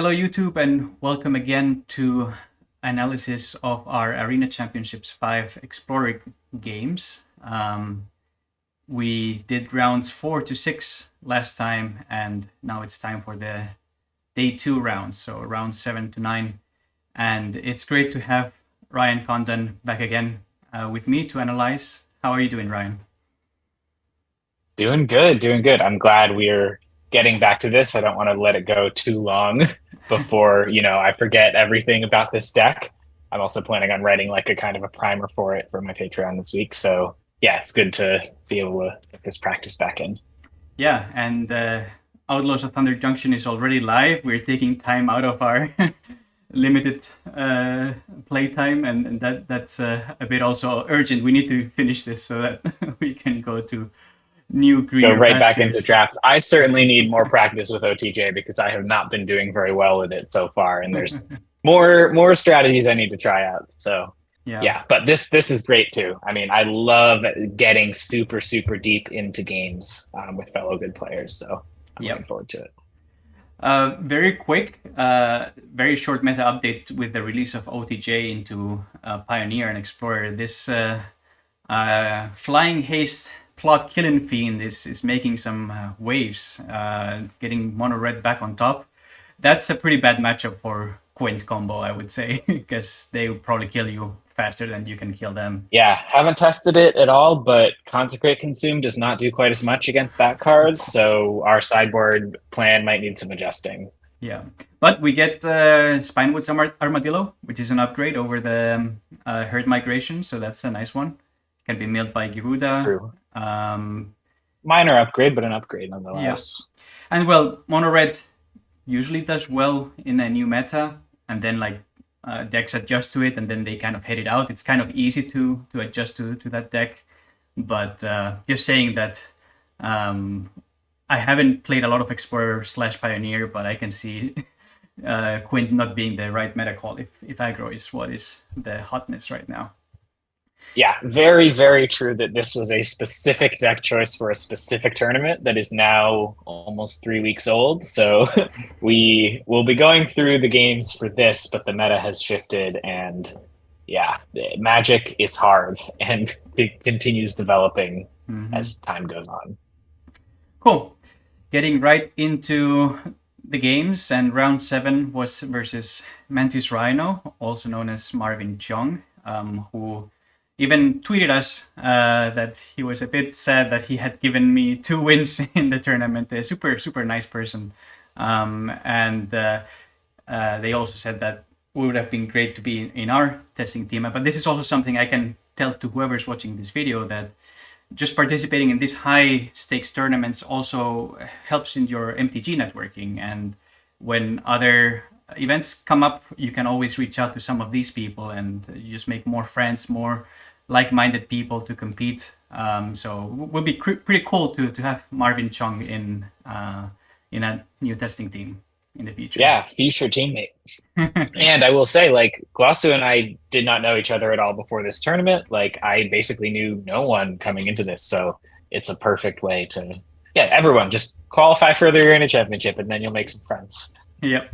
Hello, YouTube, and welcome again to analysis of our Arena Championships 5 Explorer games. We did rounds 4 to 6 last time, and now it's time for the day 2 rounds, so rounds 7 to 9. And it's great to have Ryan Condon back again with me to analyze. How are you doing, Ryan? Doing good, doing good. I'm glad we're getting back to this. I don't want to let it go too long before, I forget everything about this deck. I'm also planning on writing like a kind of a primer for it for my Patreon this week. So yeah, it's good to be able to get this practice back in. Yeah, and Outlaws of Thunder Junction is already live. We're taking time out of our limited playtime, and that's a bit also urgent. We need to finish this so that we can go to new Go greener right back into pastures. drafts. I certainly need more practice with OTJ because I have not been doing very well with it so far, and there's more strategies I need to try out. So Yeah. yeah, but this is great too. I mean, I love getting super deep into games with fellow good players. So I'm looking Yep. forward to it. Very quick, very short meta update with the release of OTJ into Pioneer and Explorer. This Flying Haste plot killing fiend is making some waves, getting mono red back on top. That's a pretty bad matchup for Quint combo, I would say, because they would probably kill you faster than you can kill them. Yeah, haven't tested it at all, but Consecrate Consume does not do quite as much against that card. So our sideboard plan might need some adjusting. Yeah, but we get Spinewood's Armadillo, which is an upgrade over the Herd Migration, so that's a nice one. Can be milled by Giruda. True. Um, Minor upgrade, but an upgrade yeah, nonetheless. and well, Mono Red usually does well in a new meta, and then like decks adjust to it, and then they kind of hit it out. It's kind of easy to adjust to that deck, but just saying that I haven't played a lot of Explorer slash Pioneer, but I can see Quint not being the right meta call if aggro is what is the hotness right now. Yeah, very true that this was a specific deck choice for a specific tournament that is now almost 3 weeks old. So we will be going through the games for this, but the meta has shifted, and yeah, Magic is hard and it continues developing Mm-hmm. as time goes on. Cool. Getting right into the games, and round 7 was versus Mantis Rhino, also known as Marvin Chung, who even tweeted us that he was a bit sad that he had given me 2 wins in the tournament. A super nice person. And they also said that it would have been great to be in our testing team. But this is also something I can tell to whoever's watching this video, that just participating in these high stakes tournaments also helps in your MTG networking. And when other events come up, you can always reach out to some of these people and you just make more friends, more like-minded people to compete. So it would be pretty cool to have Marvin Chung in a new testing team in the future. Yeah, future teammate. And I will say, like, GlosuU and I did not know each other at all before this tournament. Like, I basically knew no one coming into this. So it's a perfect way to, yeah, everyone just qualify for the Arena Championship and then you'll make some friends. Yep.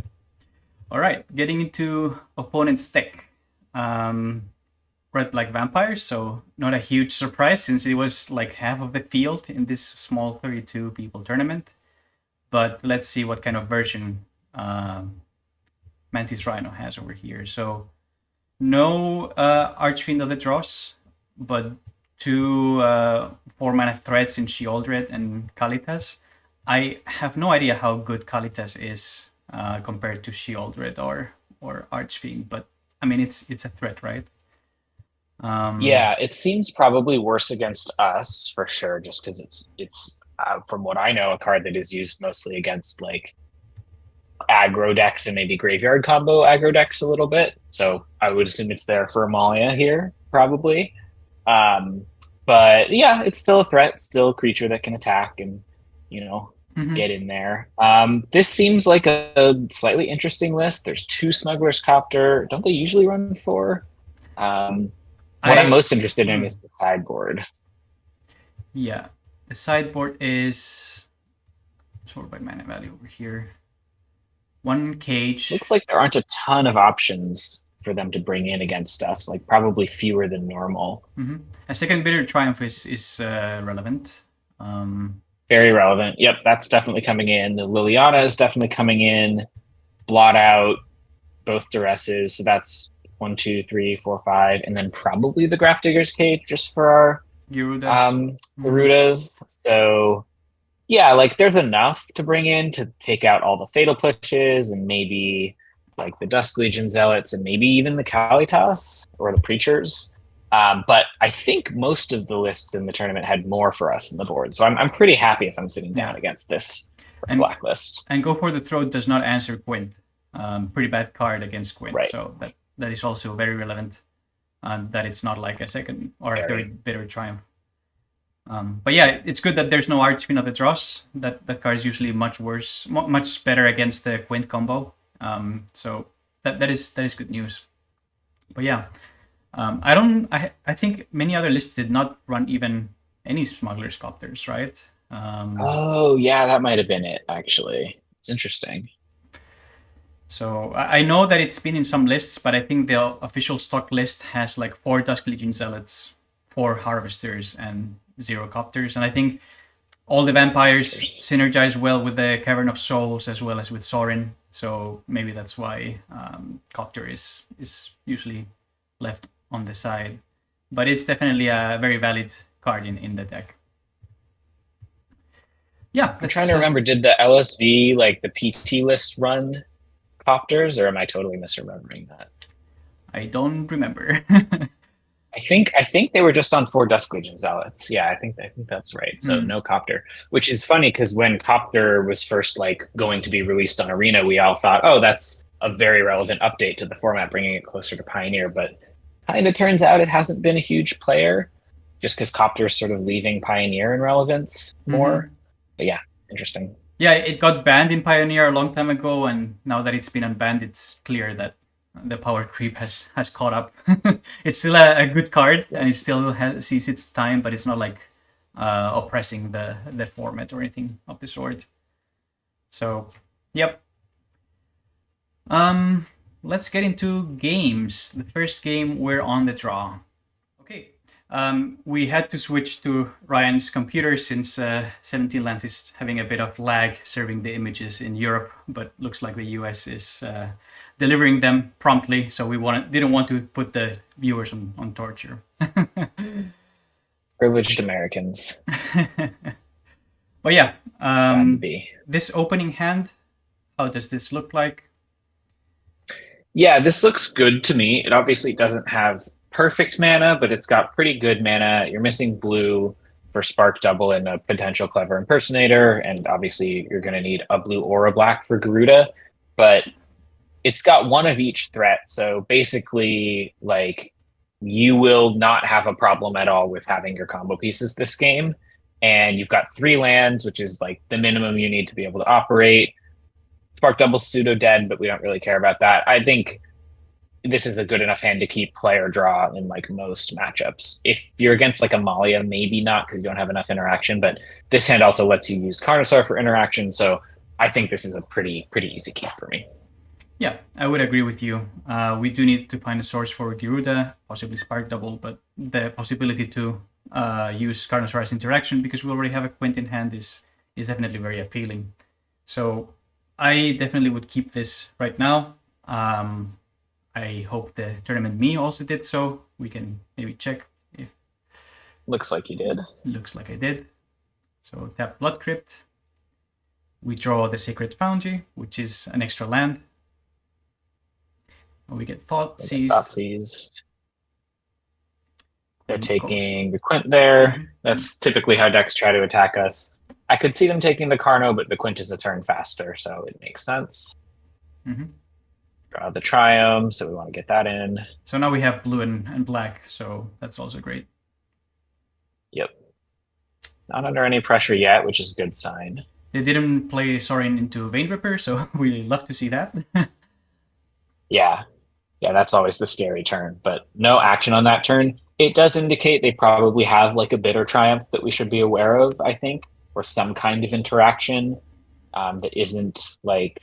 All right, getting into opponent's deck. Red Black Vampires, so not a huge surprise since it was like half of the field in this small 32 people tournament. But let's see what kind of version Mantis Rhino has over here. So no Archfiend of the Dross, but two 4-mana threats in Sheoldred and Kalitas. I have no idea how good Kalitas is compared to Sheoldred or Archfiend, but I mean it's a threat, right? Yeah, it seems probably worse against us for sure, just because it's from what I know, a card that is used mostly against like aggro decks and maybe graveyard combo aggro decks a little bit. So I would assume it's there for Amalia here, probably. Um, but yeah, it's still a threat, still a creature that can attack and you know Mhm. get in there. This seems like a slightly interesting list. There's two Smuggler's Copter. Don't they usually run four? Um, what I'm I most interested in hmm, is the sideboard. yeah, the sideboard is sorted by mana value over here. one cage. Looks like there aren't a ton of options for them to bring in against us, like probably fewer than normal. Mm-hmm. A second Bitter Triumph is relevant. Very relevant. Yep, that's definitely coming in. The Liliana is definitely coming in. Blot out, both duresses. So that's 1, 2, 3, 4, 5, and then probably the Grafdigger's Cage just for our Garudas. So yeah, like there's enough to bring in to take out all the fatal pushes and maybe like the Dusk Legion Zealots and maybe even the Kalitas or the Preachers. But I think most of the lists in the tournament had more for us in the board. So I'm pretty happy if I'm sitting down against this blacklist. And Go for the Throat does not answer Quint. Pretty bad card against Quint. Right. So that is also very relevant. That it's not like a second or a third Bitter Triumph. But yeah, it's good that there's no Archfiend of the Dross. That card is usually much worse, much better against the Quint combo. So that is good news. But yeah, I think many other lists did not run even any Smuggler's Copters, right? Oh yeah, that might have been it. Actually, it's interesting. So I know that it's been in some lists, but I think the official stock list has like 4 Dusk Legion Zealots, 4 Harvesters, and 0 Copters. And I think all the vampires synergize well with the Cavern of Souls as well as with Sorin. So maybe that's why Copter is usually left on the side. But it's definitely a very valid card in the deck. Yeah. I'm trying to remember, did the LSV, like the PT list run Copters, or am I totally misremembering that? I don't remember. I think they were just on 4 Dusk Legion Zealots. Yeah, I think that's right. So no Copter, which is funny because when Copter was first like going to be released on Arena, we all thought, oh, that's a very relevant update to the format, bringing it closer to Pioneer. But kind of turns out it hasn't been a huge player, just because Copter is sort of leaving Pioneer in relevance more. But yeah, interesting. Yeah, it got banned in Pioneer a long time ago, and now that it's been unbanned, it's clear that the power creep has caught up. It's still a good card, and it still sees its time, but it's not like oppressing the format or anything of the sort. So, yep. Let's get into games. The first game, we're on the draw. Okay. We had to switch to Ryan's computer since 17 Lands is having a bit of lag serving the images in Europe, but looks like the US is delivering them promptly, so we didn't want to put the viewers on torture. Privileged Americans. But yeah, this opening hand, how does this look like? Yeah, this looks good to me. It obviously doesn't have perfect mana, but it's got pretty good mana. You're missing blue for Spark Double and a potential Clever Impersonator, and obviously you're going to need a blue or a black for Garuda, but it's got one of each threat. So basically, like, you will not have a problem at all with having your combo pieces this game. And you've got 3 lands, which is like the minimum you need to be able to operate. Spark Double's pseudo dead, but we don't really care about that. I think this is a good enough hand to keep player draw in like most matchups. If you're against like Amalia, maybe not because you don't have enough interaction, but this hand also lets you use Carnosaur for interaction. So I think this is a pretty easy keep for me. Yeah, I would agree with you. We do need to find a source for Garuda, possibly Spark Double, but the possibility to use Carnosaur as interaction because we already have a Quint in hand is definitely very appealing. So I definitely would keep this right now. I hope the tournament me also did so. We can maybe check if... Looks like you did. Looks like I did. So tap Blood Crypt. We draw the Sacred Foundry, which is an extra land. We get Thought Seized. They're taking the Quint there. That's typically how decks try to attack us. I could see them taking the Carno, but the Quint is a turn faster, so it makes sense. Draw the Triumph, so we want to get that in. So now we have blue and black, so that's also great. Yep. Not under any pressure yet, which is a good sign. They didn't play Sorin into Vein Ripper, so we love to see that. Yeah, that's always the scary turn, but no action on that turn. It does indicate they probably have like a Bitter Triumph that we should be aware of, I think, or some kind of interaction that isn't like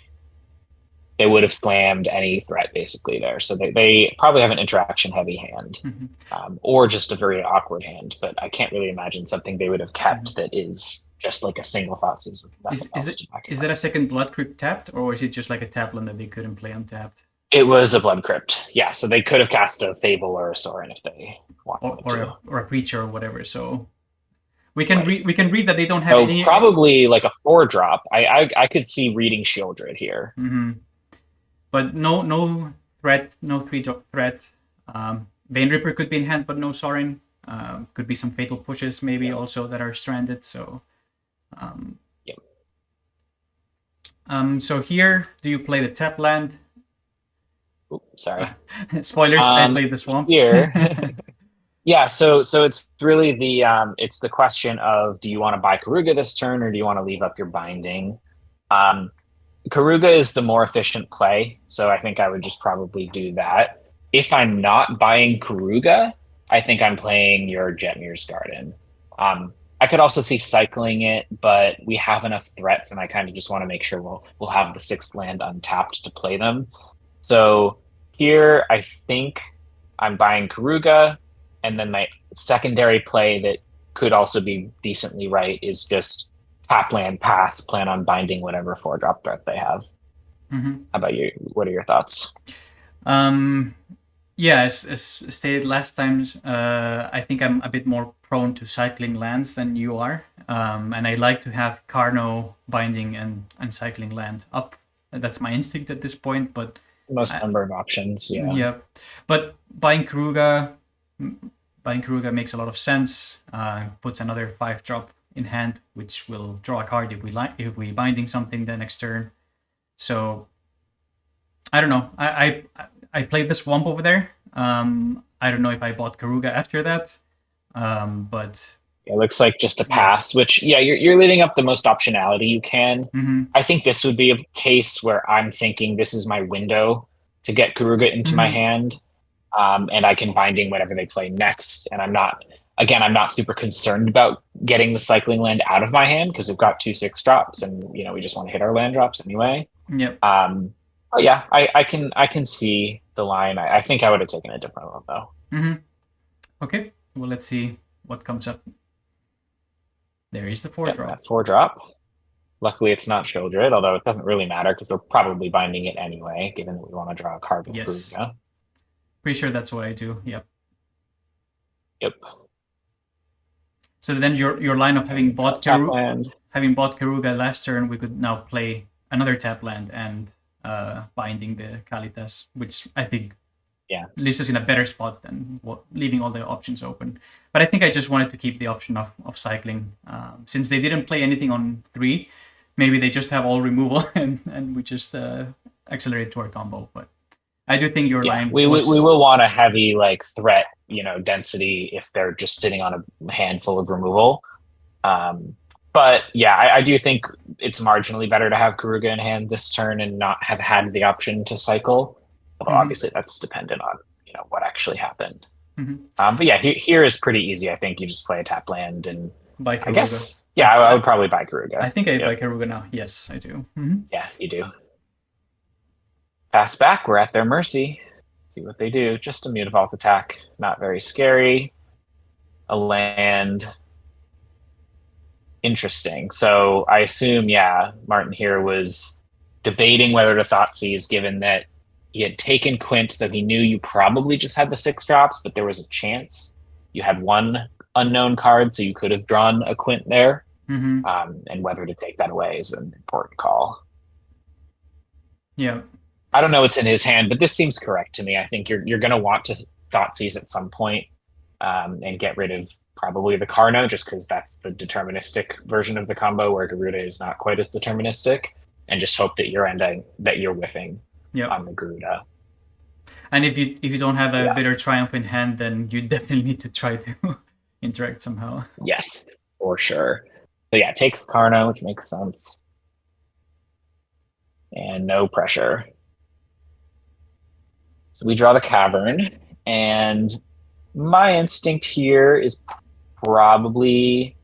they would have slammed any threat basically there. So they probably have an interaction heavy hand, Mhm. or just a very awkward hand. But I can't really imagine something they would have kept Mhm. that is just like a single Thoughtseize with nothing Is else it to back it is up. that a second Blood Crypt tapped, or is it just like a tap land that they couldn't play untapped, It was a Blood Crypt, yeah. So they could have cast a Fable or a Sorin if they wanted to. or a Preacher or whatever? So Right. we can read that they don't have So any. probably like a 4-drop. I could see reading Shieldred here. Mhm. But no threat, no 3-drop threat. Vein Ripper could be in hand, but no Sorin. Could be some fatal pushes maybe Yeah. also that are stranded. So um, Yeah. so here, do you play the tap land? Oops, sorry. Spoilers, I played the swamp. Here. Yeah, so it's really it's the question of, do you want to buy Karuga this turn or do you want to leave up your binding? Um, Karuga is the more efficient play, so I think I would just probably do that. If I'm not buying Karuga, I think I'm playing your Jetmir's Garden. I could also see cycling it, but we have enough threats, and I kind of just want to make sure we'll have the sixth land untapped to play them. So here, I think I'm buying Karuga, and then my secondary play that could also be decently right is just tap land, pass, plan on binding whatever 4-drop threat they have. Mhm. How about you? What are your thoughts? um, yeah, as stated last time, I think I'm a bit more prone to cycling lands than you are, and I like to have Carno binding and cycling land up. That's my instinct at this point, but Most I, number of options, yeah. yeah, but buying Kruga makes a lot of sense. Puts another 5-drop in hand, which will draw a card if we binding something the next turn. So I don't know. I played the swamp over there. I don't know if I bought Karuga after that, but It looks like just a yeah. pass, which, yeah, you're leaving up the most optionality you can. Mm-hmm. I think this would be a case where I'm thinking this is my window to get Garuga into my Mm-hmm. hand, and I can binding whatever they play next. And I'm not super concerned about getting the cycling land out of my hand because we've got 2/6 drops, and we just want to hit our land drops anyway. Yep. Oh yeah, I can see the line. I think I would have taken a different one though. Mm-hmm. Okay. Well, let's see what comes up. There is the 4-drop. That 4-drop. Luckily, it's not Shieldred, although it doesn't really matter because we're probably binding it anyway, given that we want to draw a card with Yes. Karuga. Pretty sure that's what I do. Yep. Yep. So then your line of having bought Karuga last turn, we could now play another tap land and binding the Kalitas, which I think leaves us in a better spot than leaving all the options open. But I think I just wanted to keep the option of cycling. Since they didn't play anything on 3, maybe they just have all removal and we just accelerate to our combo. But I do think your line we will want a heavy threat, density if they're just sitting on a handful of removal. But yeah, I do think it's marginally better to have Karuga in hand this turn and not have had the option to cycle. Although obviously that's dependent on what actually happened. Mm-hmm. But yeah, here is pretty easy. I think you just play a tap land and buy Karuga. I guess I would probably buy Karuga. I think I buy Karuga now. Yes, I do. Mm-hmm. Yeah, you do. Pass back. We're at their mercy. See what they do. Just a Mutavault attack. Not very scary. A land. Interesting. So I assume, Martin here was debating whether to Thoughtseize, given that he had taken Quint, so he knew you probably just had the 6-drops, but there was a chance you had one unknown card, so you could have drawn a Quint there. Mm-hmm. And whether to take that away is an important call. Yeah. I don't know what's in his hand, but this seems correct to me. I think you're going to want to Thoughtseize at some point, and get rid of probably the Carno, just because that's the deterministic version of the combo, where Garuda is not quite as deterministic, and just hope that you're whiffing on the Garuda. And if you don't have a Bitter Triumph in hand, then you definitely need to try to interact somehow. Yes, for sure. So yeah, take Carno, which makes sense. And no pressure. So we draw the Cavern, and my instinct here is probably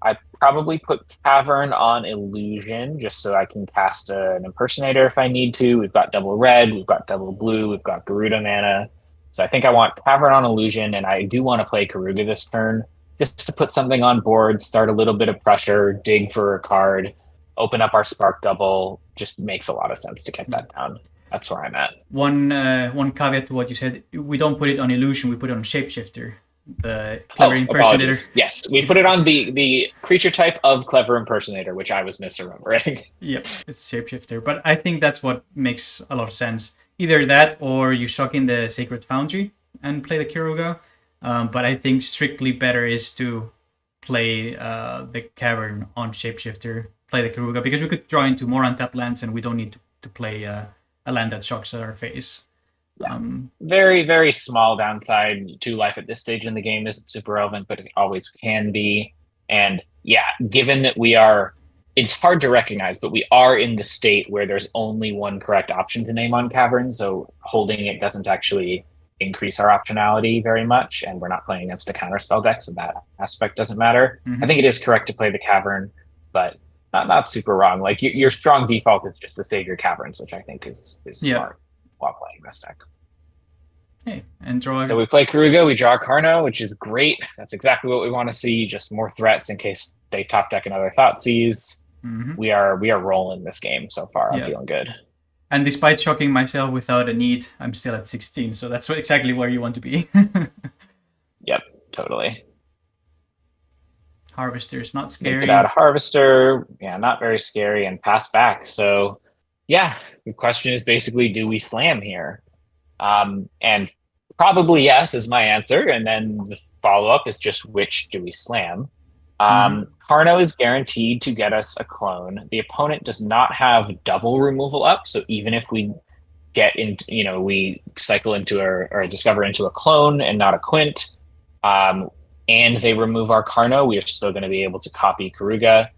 I probably put Cavern on Illusion just so I can cast an Impersonator if I need to. We've got double red, we've got double blue, we've got Garuda mana. So I think I want Cavern on Illusion, and I do want to play Karuga this turn just to put something on board, start a little bit of pressure, dig for a card, open up our Spark Double. Just makes a lot of sense to get that down. That's where I'm at. One caveat to what you said: we don't put it on Illusion; we put it on Shapeshifter. The Clever Impersonator. Apologies. Yes, we put it on the creature type of Clever Impersonator, which I was misremembering. Yep, it's Shapeshifter, but I think that's what makes a lot of sense. Either that, or you shock in the Sacred Foundry and play the Kiruga. But I think strictly better is to play the Cavern on Shapeshifter, play the Kiruga, because we could draw into more untapped lands, and we don't need to play a land that shocks our face. Very, very small downside. 2 life at this stage in the game isn't super relevant, but it always can be. And yeah, given that it's hard to recognize, but we are in the state where there's only one correct option to name on Cavern, so holding it doesn't actually increase our optionality very much, and we're not playing against a counterspell deck, so that aspect doesn't matter. Mm-hmm. I think it is correct to play the Cavern, but not super wrong. Like your strong default is just to save your Caverns, which I think is smart while playing this deck. Okay, and draw. So we play Karuga, we draw Carno, which is great. That's exactly what we want to see. Just more threats in case they top deck another Thoughtseize. Mm-hmm. We are rolling this game so far. I'm feeling good. And despite shocking myself without a need, I'm still at 16. So that's exactly where you want to be. Yep, totally. Harvester is not scary. Get out a Harvester. Yeah, not very scary, and pass back. So yeah, the question is basically, do we slam here? And probably yes is my answer. And then the follow-up is just which do we slam? Carno is guaranteed to get us a clone. The opponent does not have double removal up, so even if we get into, we cycle into or discover into a clone and not a Quint, and they remove our Carno, we are still going to be able to copy Karuga.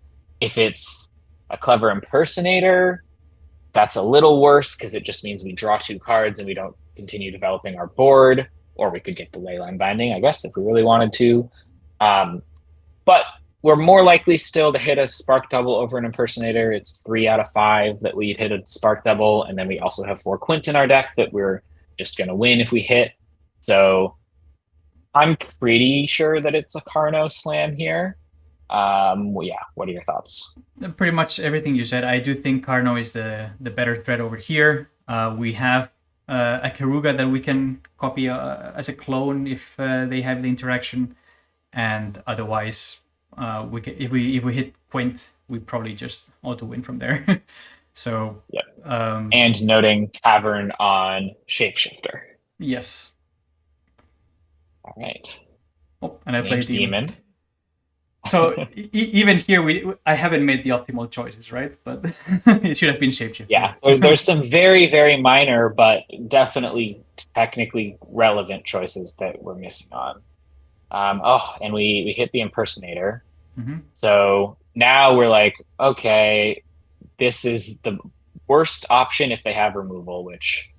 If it's a Clever Impersonator, that's a little worse because it just means we draw 2 cards and we don't continue developing our board, or we could get the Leyline Binding, I guess, if we really wanted to. But we're more likely still to hit a Spark Double over an Impersonator. It's 3 out of 5 that we'd hit a Spark Double, and then we also have 4 Quint in our deck that we're just going to win if we hit. So I'm pretty sure that it's a Carno slam here. Well, yeah, what are your thoughts? Pretty much everything you said. I do think Carno is the better threat over here. We have a Karuga that we can copy as a clone if they have the interaction. And otherwise, if we hit Quint, we probably just auto win from there. So, and noting Cavern on Shapeshifter. Yes. All right. Oh, and I played Demon. So even here, I haven't made the optimal choices, right? But it should have been Shapeshifter. Yeah, there's some very, very minor, but definitely technically relevant choices that we're missing on. And we hit the Impersonator. Mm-hmm. So now we're like, okay, this is the worst option if they have removal, which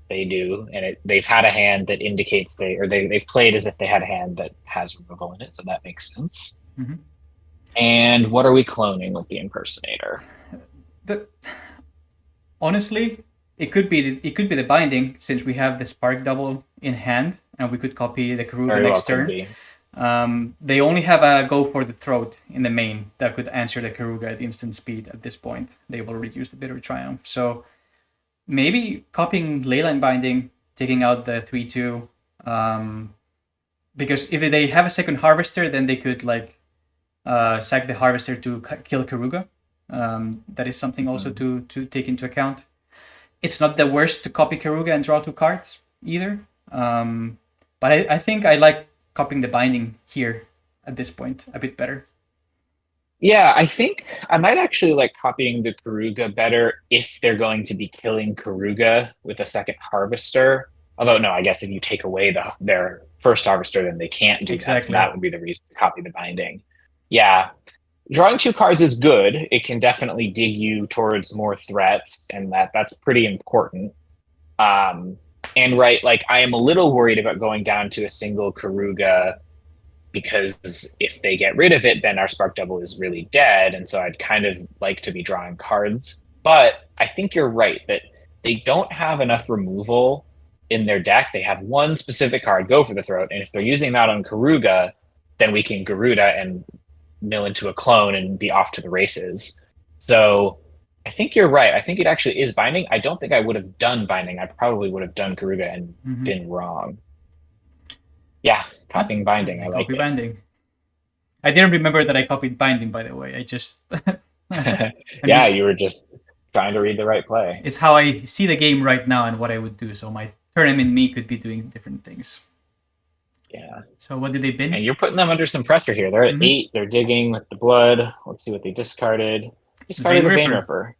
they do, and they've had a hand that indicates they've played as if they had a hand that has removal in it, so that makes sense. Mm-hmm. And what are we cloning with the Impersonator? Honestly, it could be the Binding, since we have the Spark Double in hand, and we could copy the Karuga next turn. They only have a Go for the Throat in the main that could answer the Karuga at instant speed at this point. They've already used the Bitter Triumph. So maybe copying Leyline Binding, taking out the 3-2. Because if they have a second Harvester, then they could sack the Harvester to kill Karuga. That is something also to take into account. It's not the worst to copy Karuga and draw 2 cards either. But I think I like copying the Binding here at this point a bit better. Yeah, I think I might actually like copying the Karuga better if they're going to be killing Karuga with a second Harvester. Although, no, I guess if you take away their first Harvester, then they can't do that. So that would be the reason to copy the Binding. Yeah, drawing 2 cards is good. It can definitely dig you towards more threats, and that's pretty important. And right, I am a little worried about going down to a single Karuga because if they get rid of it, then our Spark Double is really dead. And so I'd kind of like to be drawing cards. But I think you're right that they don't have enough removal in their deck. They have one specific card, Go for the Throat. And if they're using that on Karuga, then we can Garuda and mill into a clone and be off to the races. So I think you're right. I think it actually is binding. I don't think I would have done binding. I probably would have done Garuga and been wrong. Yeah, copying binding. I like copy it. binding. I didn't remember that I copied binding, by the way. I just yeah, you were just trying to read the right play. It's how I see the game right now and what I would do. So my tournament me could be doing different things. Yeah. So what did they bin? And you're putting them under some pressure here. They're at 8. They're digging with the blood. Let's see what they discarded. Discarded the Vein Ripper.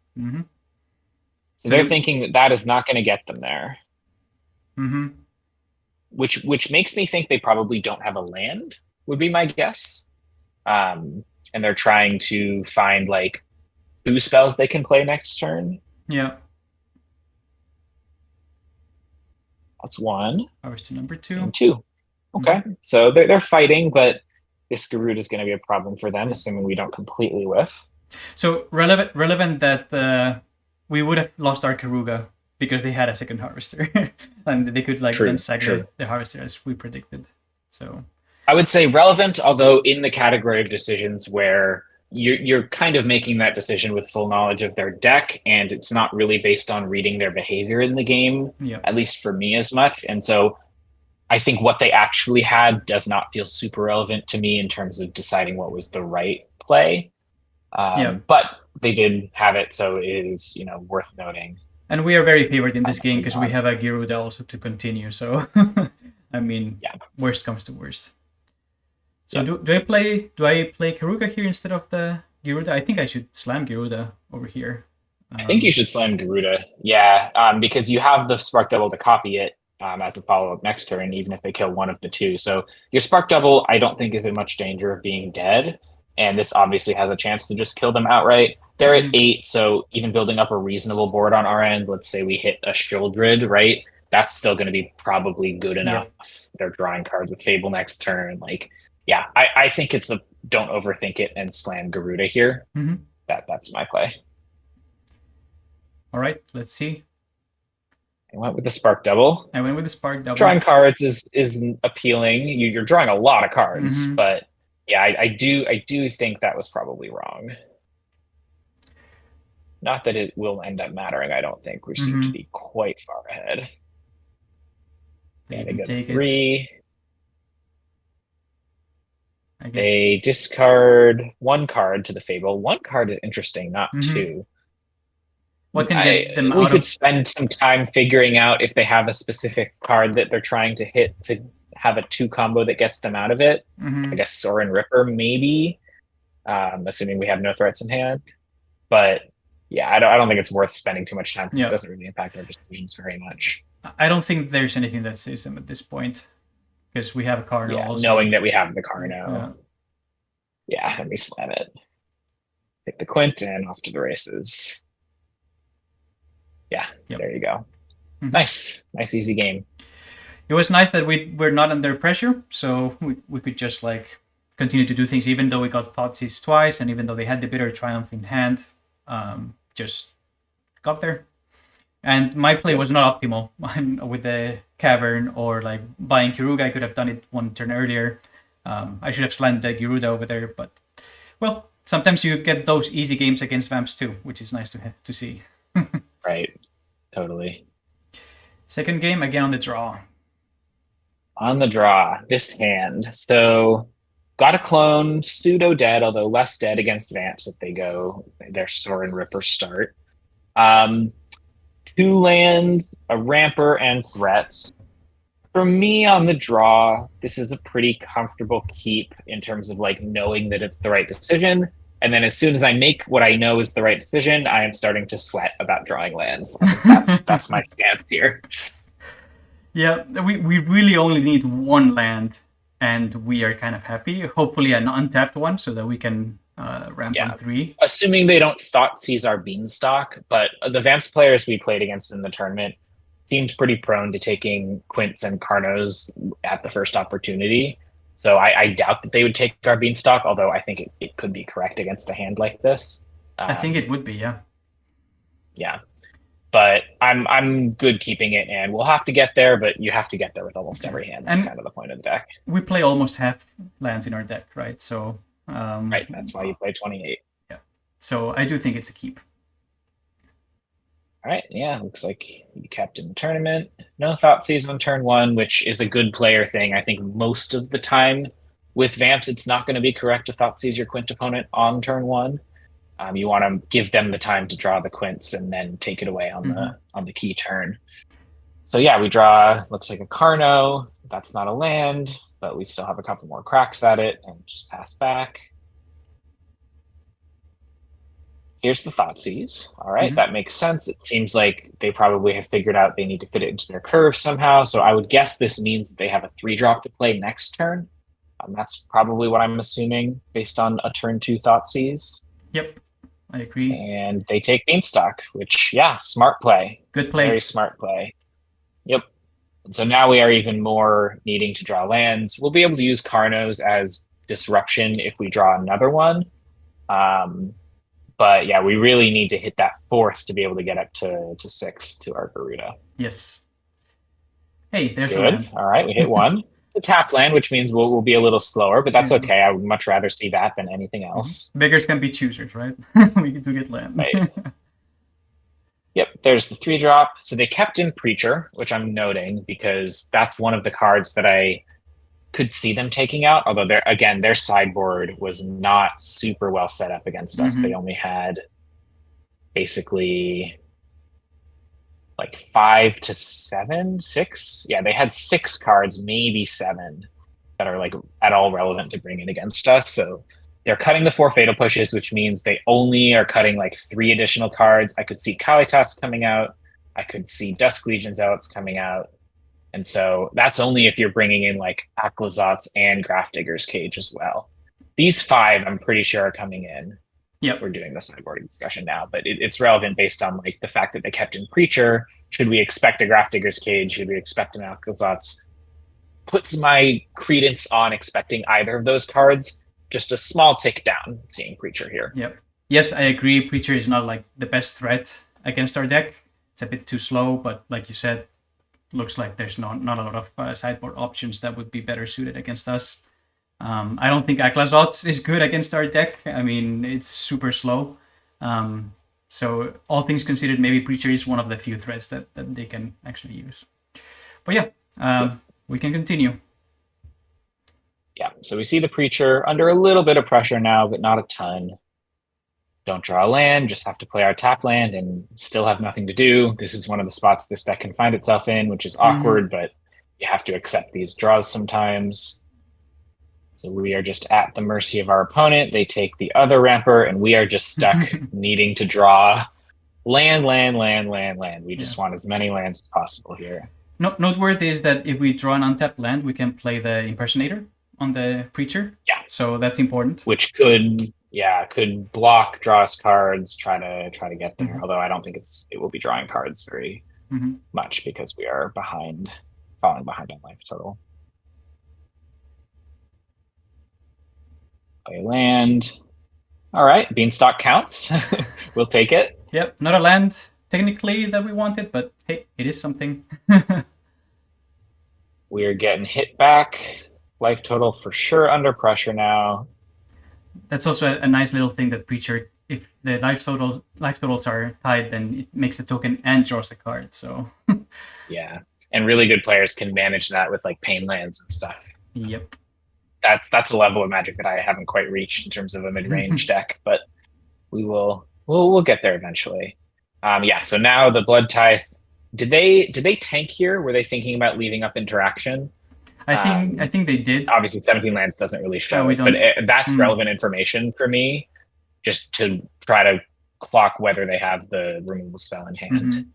So they're thinking that is not going to get them there. Which makes me think they probably don't have a land, would be my guess. And they're trying to find like 2 spells they can play next turn. Yeah. That's 1. Ours to number 2. And 2. Okay. So they're fighting, but this Garuda is going to be a problem for them, assuming we don't completely whiff. So relevant that we would have lost our Karuga because they had a second harvester. And they could then sack the harvester as we predicted. So I would say relevant, although in the category of decisions where you're kind of making that decision with full knowledge of their deck, and it's not really based on reading their behavior in the game, at least for me as much. And so I think what they actually had does not feel super relevant to me in terms of deciding what was the right play. But they did have it, so it is, worth noting. And we are very favored in this game because we have a Garuda also to continue. So, I mean, worst comes to worst. So do I play Karuga here instead of the Garuda? I think I should slam Garuda over here. I think you should slam Garuda, because you have the Spark Double to copy it as a follow-up next turn, even if they kill one of the 2. So your Spark Double, I don't think is in much danger of being dead. And this obviously has a chance to just kill them outright. They're at 8, so even building up a reasonable board on our end, let's say we hit a Shieldred, right? That's still going to be probably good enough. They're drawing cards with Fable next turn. I think it's a don't overthink it and slam Garuda here. That's my play. All right, let's see. I went with the Spark Double. I went with the Spark Double. Drawing cards is appealing. You're drawing a lot of cards, but I do think that was probably wrong. Not that it will end up mattering. I don't think we seem to be quite far ahead. They go to 3. They discard 1 card to the Fable. 1 card is interesting, not 2. What can get them out We could spend some time figuring out if they have a specific card that they're trying to hit to have a 2 combo that gets them out of it. I guess Sorin Ripper, maybe, assuming we have no threats in hand. But I don't think it's worth spending too much time because it doesn't really impact our decisions very much. I don't think there's anything that saves them at this point because we have a Carno also. Knowing that we have the Carno. And we slam it. Hit the Quint and off to the races. There you go. Nice, easy game. It was nice that we're not under pressure, so we could just continue to do things, even though we got Thoughtseize twice, and even though they had the Bitter Triumph in hand, just got there. And my play was not optimal with the Cavern or buying Kiruga. I could have done it 1 turn earlier. I should have slammed the Garuda over there, but sometimes you get those easy games against Vamps too, which is nice to see. Right, totally. Second game, again on the draw. On the draw, this hand. So, got a clone, pseudo dead, although less dead against Vamps if they go their Sorin Ripper start. 2 lands, a Ramper, and threats. For me on the draw, this is a pretty comfortable keep in terms of knowing that it's the right decision. And then as soon as I make what I know is the right decision, I am starting to sweat about drawing lands. That's my stance here. Yeah, we really only need 1 land, and we are kind of happy. Hopefully an untapped one so that we can ramp on 3. Assuming they don't Thoughtseize our Beanstalk, but the Vamps players we played against in the tournament seemed pretty prone to taking Quints and Carnos at the first opportunity. So I doubt that they would take our Beanstalk, although I think it could be correct against a hand like this. I think it would be, yeah. Yeah. But I'm good keeping it, and we'll have to get there, but you have to get there with almost every hand. That's kind of the point of the deck. We play almost half lands in our deck, right? So right, that's why you play 28. Yeah. So I do think it's a keep. All right, yeah, looks like you kept in the tournament. No Thoughtseize on turn 1, which is a good player thing. I think most of the time with Vamps, it's not going to be correct to Thoughtseize your Quint opponent on turn 1. You want to give them the time to draw the Quints and then take it away on the key turn. So yeah, we draw, looks like a Carno. That's not a land, but we still have a couple more cracks at it and just pass back. Here's the Thoughtseize. All right, that makes sense. It seems like they probably have figured out they need to fit it into their curve somehow. So I would guess this means that they have a 3-drop to play next turn. That's probably what I'm assuming based on a turn 2 Thoughtseize. Yep, I agree. And they take Beanstalk, which, yeah, smart play. Good play. Very smart play. Yep. And so now we are even more needing to draw lands. We'll be able to use Carnos as disruption if we draw another one. But yeah, we really need to hit that 4th to be able to get up to 6 to our Garuda. Yes. Hey, there's good. A land. All right, we hit 1. The tap land, which means we'll be a little slower, but that's okay. I would much rather see that than anything else. Beggars can be choosers, right? We do get land. Right. Yep, there's the 3-drop. So they kept in Preacher, which I'm noting because that's one of the cards that I could see them taking out, although their sideboard was not super well set up against us. They only had basically like 5 to 7, 6. Yeah, they had 6 cards, maybe 7, that are like at all relevant to bring in against us. So they're cutting the 4 Fatal Pushes, which means they only are cutting like 3 additional cards. I could see Kalitas coming out. I could see Dusk Legion Zealots coming out. And so that's only if you're bringing in like Aquazot's and Grafdigger's Cage as well. These 5, I'm pretty sure, are coming in. Yep. We're doing the sideboard discussion now, but it's relevant based on like the fact that they kept in Preacher. Should we expect a Grafdigger's Cage? Should we expect an Aquazot's? Puts my credence on expecting either of those cards. Just a small tick down seeing Preacher here. Yep. Yes, I agree. Preacher is not like the best threat against our deck. It's a bit too slow, but like you said, looks like there's not a lot of sideboard options that would be better suited against us. I don't think Aquazot's is good against our deck. I mean, it's super slow. So all things considered, maybe Preacher is one of the few threats that they can actually use. But yeah, we can continue. Yeah, so we see the Preacher under a little bit of pressure now, but not a ton. Don't draw a land, just have to play our tap land and still have nothing to do. This is one of the spots this deck can find itself in, which is awkward, but you have to accept these draws sometimes. So we are just at the mercy of our opponent. They take the other ramper, and we are just stuck needing to draw land. We just want as many lands as possible here. Noteworthy is that if we draw an untapped land, we can play the Impersonator on the Preacher. Yeah. So that's important. Which could block, draw us cards, try to get there. Although I don't think it will be drawing cards very much because we are falling behind on life total. Play land. All right, Beanstalk counts. We'll take it. Yep, not a land technically that we wanted, but hey, it is something. We are getting hit back. Life total for sure under pressure now. That's also a nice little thing that Preacher, if the life totals are tied, then it makes the token and draws a card. So yeah, and really good players can manage that with like pain lands and stuff. Yep. That's a level of Magic that I haven't quite reached in terms of a mid-range deck, but we'll get there eventually. Yeah, so now the Blood Tithe, did they tank here? Were they thinking about leaving up interaction? I think they did. Obviously, 17 lands doesn't really show it, but that's relevant information for me, just to try to clock whether they have the removal spell in hand.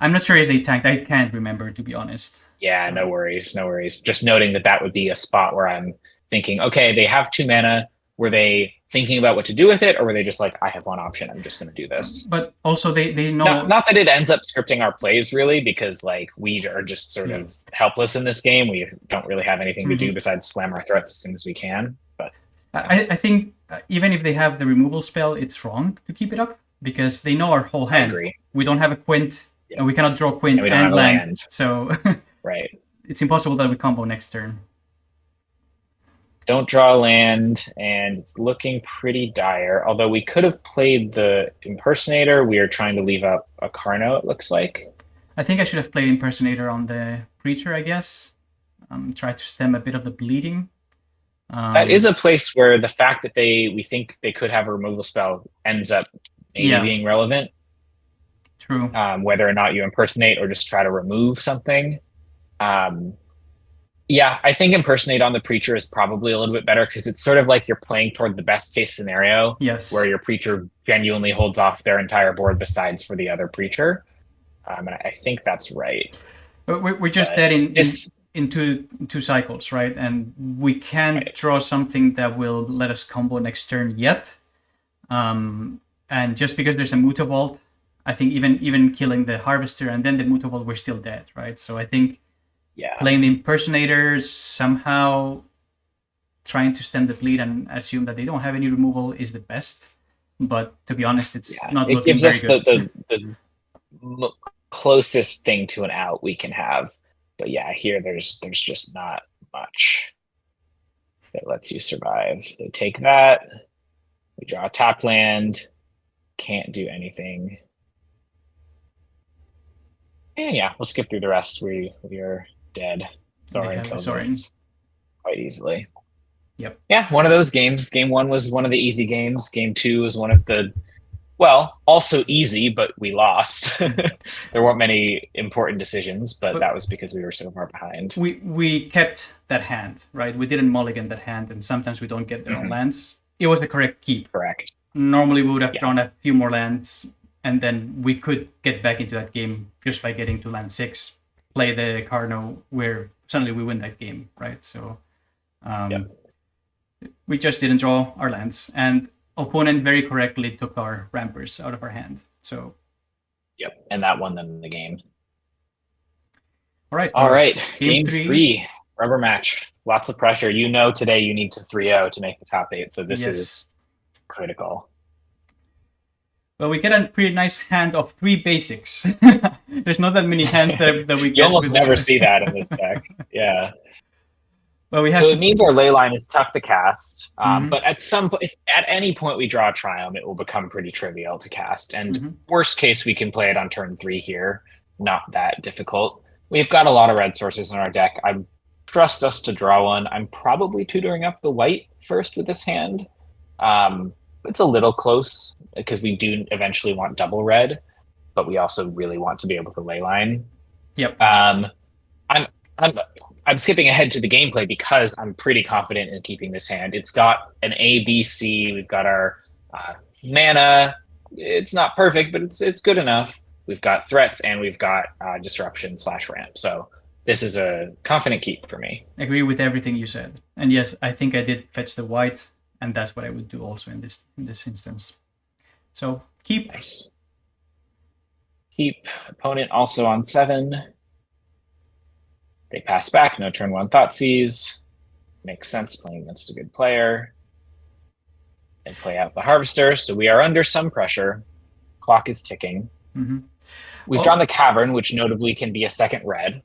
I'm not sure if they tanked. I can't remember, to be honest. Yeah, no worries. Just noting that would be a spot where I'm thinking, okay, they have 2 mana. Were they thinking about what to do with it, or were they just like, I have one option, I'm just going to do this? But also they know... Not that it ends up scripting our plays, really, because like we are just sort of helpless in this game. We don't really have anything to do besides slam our threats as soon as we can. But I think even if they have the removal spell, it's wrong to keep it up, because they know our whole hand. I agree. We don't have a Quint, and we cannot draw Quint and land. So right. It's impossible that we combo next turn. Don't draw land, and it's looking pretty dire. Although we could have played the Impersonator. We are trying to leave up a Carno, it looks like. I think I should have played Impersonator on the Preacher, I guess. Try to stem a bit of the bleeding. That is a place where the fact that we think they could have a removal spell ends up maybe being relevant. True. Whether or not you impersonate or just try to remove something. Yeah, I think Impersonate on the Preacher is probably a little bit better, because it's sort of like you're playing toward the best case scenario, where your Preacher genuinely holds off their entire board besides for the other Preacher. And I think that's right. But we're just dead in two cycles, right? And we can't draw something that will let us combo next turn yet. And just because there's a Mutavault, I think even killing the Harvester and then the Mutavault, we're still dead, right? So I think playing the Impersonators, somehow trying to stem the bleed and assume that they don't have any removal is the best. But to be honest, it's not looking very good. It gives us the closest thing to an out we can have. But yeah, here there's just not much that lets you survive. They take that. We draw a tap land. Can't do anything. And yeah, we'll skip through the rest. We are dead. Sorry, quite easily. Yep. Yeah, one of those games. Game 1 was one of the easy games. Game 2 was one of the, also easy, but we lost. There weren't many important decisions, but that was because we were so far behind. We kept that hand, right? We didn't mulligan that hand, and sometimes we don't get their own lands. It was the correct keep. Correct. Normally we would have drawn a few more lands, and then we could get back into that game just by getting to land 6, play the Carno, where suddenly we win that game, right? So we just didn't draw our lands, and opponent very correctly took our Rampers out of our hand. So and that won them the game. All right. Game 3, rubber match. Lots of pressure. Today you need to 3-0 to make the top 8, so this is critical. Well, we get a pretty nice hand of 3 basics. There's not that many hands that we get. You almost never see that in this deck. Yeah. Well, we have. So it means our ley line is tough to cast, but at any point we draw a Triumph, it will become pretty trivial to cast. And worst case, we can play it on turn 3 here. Not that difficult. We've got a lot of red sources in our deck. I trust us to draw one. I'm probably tutoring up the white first with this hand. It's a little close because we do eventually want double red, but we also really want to be able to ley line. Yep. I'm skipping ahead to the gameplay because I'm pretty confident in keeping this hand. It's got an A, B, C. We've got our mana. It's not perfect, but it's good enough. We've got threats and we've got disruption/ramp. So this is a confident keep for me. I agree with everything you said. And yes, I think I did fetch the white, and that's what I would do also in this instance. So keep. Nice. Keep. Opponent also on 7. They pass back. No turn 1 Thoughtseize. Makes sense playing against a good player. They play out the Harvester, so we are under some pressure. Clock is ticking. We've drawn the Cavern, which notably can be a second red.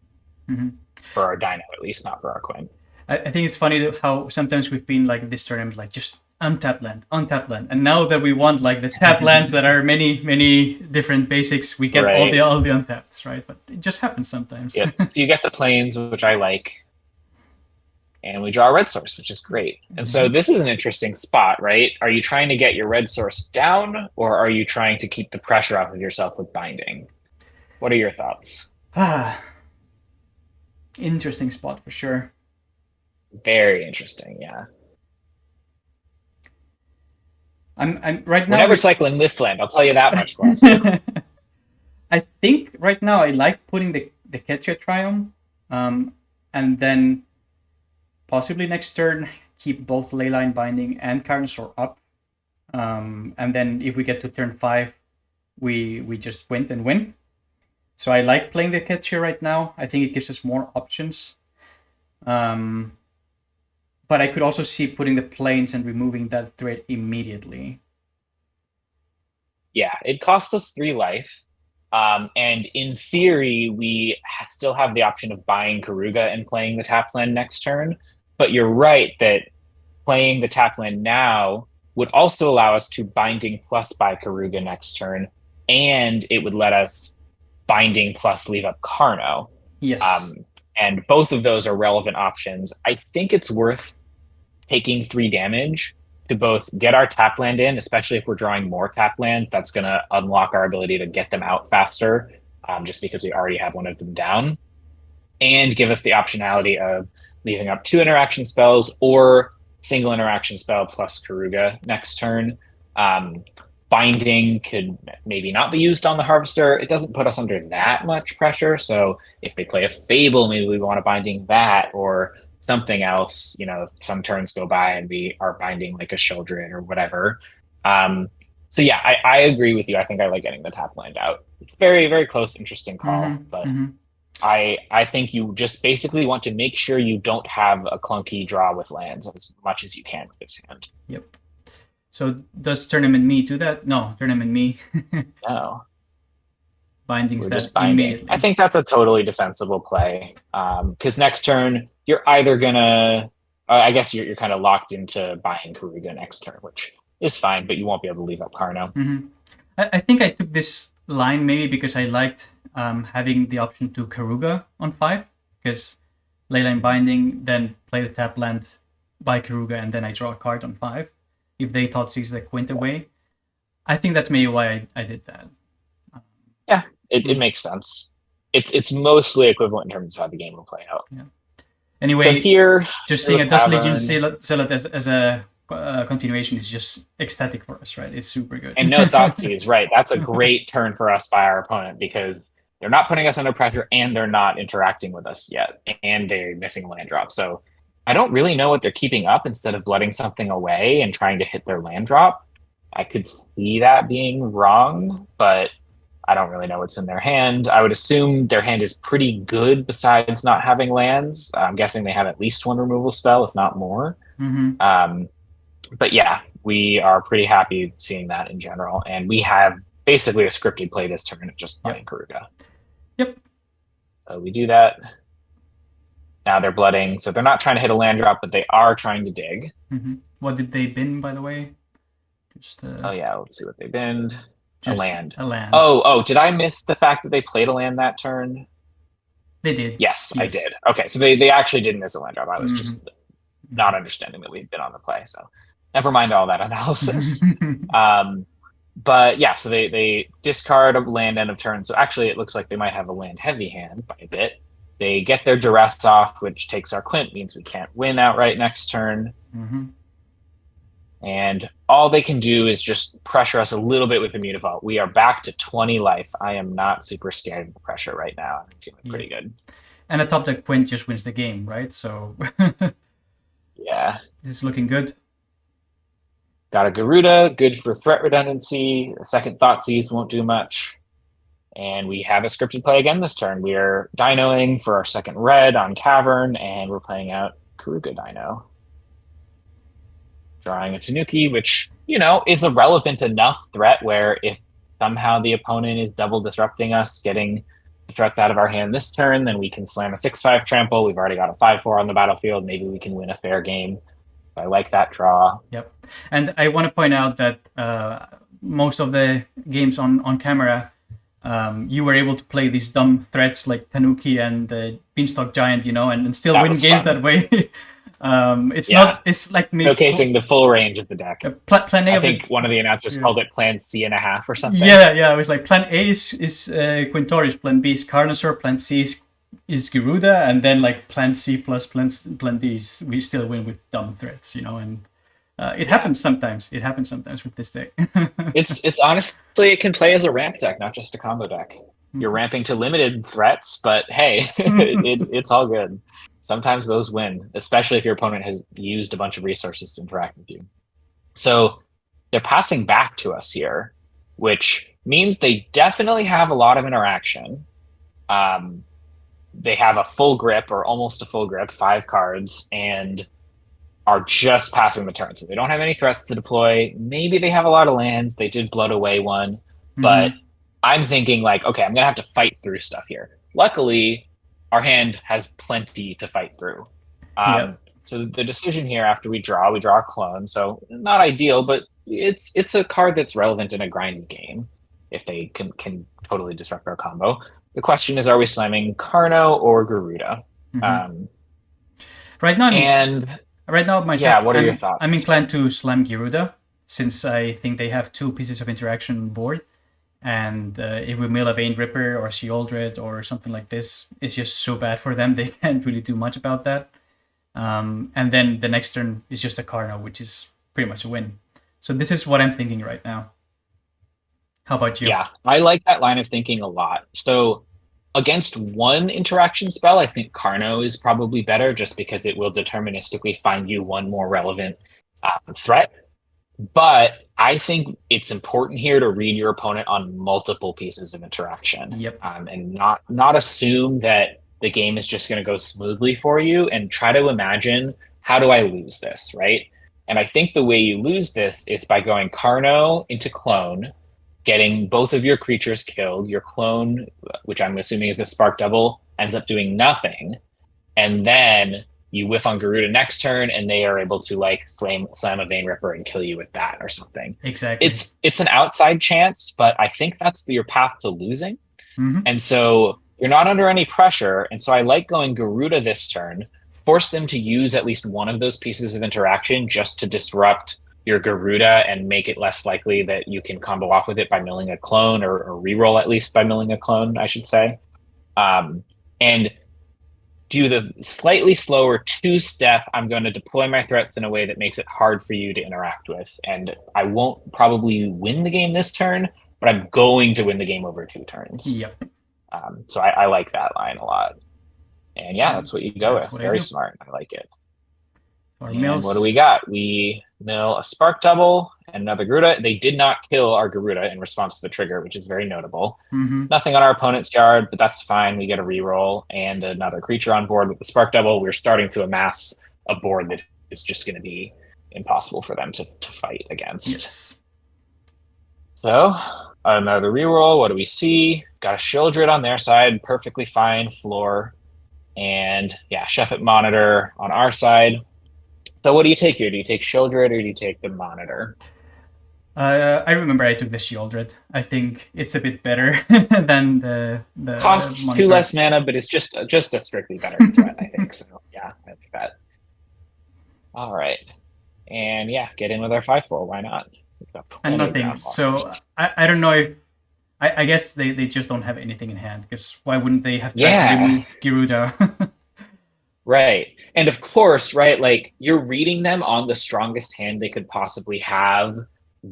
For our Dino, at least, not for our Quint. I think it's funny how sometimes we've been like this tournament, like just untap land. And now that we want like the tap lands that are many different basics, we get all the untapped, right? But it just happens sometimes. Yeah. So you get the planes, which I like. And we draw a red source, which is great. And so this is an interesting spot, right? Are you trying to get your red source down, or are you trying to keep the pressure off of yourself with binding? What are your thoughts? Interesting spot for sure. Very interesting, yeah. I'm right now. We're never cycling this land, I'll tell you that much, GlosuU. I think right now I like putting the Ketcha Triumph, and then possibly next turn keep both Leyline Binding and Carnosaur up. And then if we get to turn 5, we just Quint and win. So I like playing the Ketcher right now. I think it gives us more options. But I could also see putting the planes and removing that threat immediately. Yeah, it costs us 3 life. And in theory, we still have the option of buying Karuga and playing the tap land next turn. But you're right that playing the tap land now would also allow us to binding plus buy Karuga next turn, and it would let us binding plus leave up Carno. Yes. And both of those are relevant options. I think it's worth taking 3 damage to both get our tap land in, especially if we're drawing more tap lands. That's going to unlock our ability to get them out faster, just because we already have one of them down, and give us the optionality of leaving up 2 interaction spells or single interaction spell plus Karuga next turn. Binding could maybe not be used on the Harvester. It doesn't put us under that much pressure. So if they play a Fable, maybe we want to binding that or something else. Some turns go by and we are binding like a Sheldred or whatever. So yeah, I agree with you. I think I like getting the tap land out. It's very, very close, interesting call. But I think you just basically want to make sure you don't have a clunky draw with lands as much as you can with this hand. Yep. So does Tournament Me do that? No, Tournament Me. No. Binding's that immediately. I think that's a totally defensible play. Because next turn, you're either going to... I guess you're kind of locked into buying Karuga next turn, which is fine, but you won't be able to leave up Carno. I think I took this line maybe because I liked having the option to Karuga on 5, because Leyline Binding, then play the tap land, buy Karuga, and then I draw a card on 5. If they thought sees the Quint away, I think that's maybe why I did that. Yeah, it makes sense. It's mostly equivalent in terms of how the game will play out. Yeah. Anyway, so here, just seeing a Dust Legion Zealot as a continuation is just ecstatic for us, right? It's super good. And no Thoughtseize, right? That's a great turn for us by our opponent because they're not putting us under pressure and they're not interacting with us yet, and they're missing a land drop. So I don't really know what they're keeping up instead of blooding something away and trying to hit their land drop. I could see that being wrong, but I don't really know what's in their hand. I would assume their hand is pretty good besides not having lands. I'm guessing they have at least 1 removal spell, if not more. But yeah, we are pretty happy seeing that in general. And we have basically a scripted play this turn of just playing Karuga. Yep. So we do that. Now they're blooding, so they're not trying to hit a land drop, but they are trying to dig. What did they bin, by the way? Oh yeah, let's see what they binned. A land. Oh, did I miss the fact that they played a land that turn? They did. Yes. I did. Okay, so they actually didn't miss a land drop. I was just not understanding that we'd been on the play, so never mind all that analysis. But yeah, so they discard a land end of turn. So actually it looks like they might have a land heavy hand by a bit. They get their duress off, which takes our Quint, means we can't win outright next turn. And all they can do is just pressure us a little bit with Immunivault. We are back to 20 life. I am not super scared of the pressure right now. I'm feeling pretty good. And I thought that Quint just wins the game, right? So yeah, it's looking good. Got a Garuda, good for threat redundancy. A second Thoughtseize won't do much. And we have a scripted play again this turn. We are dinoing for our second red on Cavern, and we're playing out Karuga Dino. Drawing a Tanuki, which, is a relevant enough threat where if somehow the opponent is double disrupting us, getting the threats out of our hand this turn, then we can slam a 6/5 trample. We've already got a 5/4 on the battlefield. Maybe we can win a fair game. I like that draw. Yep. And I want to point out that most of the games on camera, you were able to play these dumb threats like Tanuki and the Beanstalk Giant, and still win games that way. It's like showcasing the full range of the deck. Plan A. I think one of the announcers called it Plan C.5 or something. Yeah. It was like Plan A is Quintorious, Plan B is Carnosaur, Plan C is Garuda, and then like Plan C plus Plan D we still win with dumb threats, and it happens sometimes. It happens sometimes with this deck. It's honestly, it can play as a ramp deck, not just a combo deck. You're ramping to limited threats, but hey, it's all good. Sometimes those win, especially if your opponent has used a bunch of resources to interact with you. So they're passing back to us here, which means they definitely have a lot of interaction. They have a full grip or almost a full grip, 5 cards, and are just passing the turn. So they don't have any threats to deploy. Maybe they have a lot of lands. They did blood away one, but I'm thinking like, okay, I'm gonna have to fight through stuff here. Luckily, our hand has plenty to fight through. So the decision here after we draw a clone. So not ideal, but it's a card that's relevant in a grindy game if they can totally disrupt our combo. The question is, are we slamming Carno or Garuda? Right now, myself, what are your thoughts? I'm inclined to slam Garuda, since I think they have 2 pieces of interaction on board. And if we mill a Vein Ripper or Sheoldred or something like this, it's just so bad for them. They can't really do much about that. And then the next turn is just a Carno, which is pretty much a win. So this is what I'm thinking right now. How about you? Yeah, I like that line of thinking a lot. So against one interaction spell, I think Carno is probably better just because it will deterministically find you one more relevant threat. But I think it's important here to read your opponent on multiple pieces of interaction. And not assume that the game is just going to go smoothly for you, and try to imagine, how do I lose this, right? And I think the way you lose this is by going Carno into clone, getting both of your creatures killed. Your clone, which I'm assuming is a spark double, ends up doing nothing. And then you whiff on Garuda next turn, and they are able to like slam a Vein Ripper and kill you with that or something. Exactly. It's an outside chance, but I think that's your path to losing. And so you're not under any pressure. And so I like going Garuda this turn, force them to use at least one of those pieces of interaction just to disrupt your Garuda and make it less likely that you can combo off with it by milling a clone, or reroll at least by milling a clone, I should say. And do the slightly slower 2-step, I'm going to deploy my threats in a way that makes it hard for you to interact with. And I won't probably win the game this turn, but I'm going to win the game over 2 turns. So I like that line a lot. And yeah, that's what you go with. Very smart. I like it. And what do we got? We mill a Spark Double and another Garuda. They did not kill our Garuda in response to the trigger, which is very notable. Nothing on our opponent's yard, but that's fine. We get a reroll and another creature on board with the Spark Double. We're starting to amass a board that is just going to be impossible for them to fight against. So another reroll. What do we see? Got a Sheoldred on their side. Perfectly fine floor. And yeah, Sheffet Monitor on our side. So what do you take here? Do you take Sheoldred or do you take the Monitor? I remember I took the Sheoldred. I think it's a bit better than the costs Monitor. 2 less mana, but it's just a strictly better threat, I think. So yeah, I like that. All right, and yeah, get in with our 5/4. Why not? And nothing. So I don't know if I guess they just don't have anything in hand, because why wouldn't they have tried to remove Garuda? Right. And of course, right, like you're reading them on the strongest hand they could possibly have,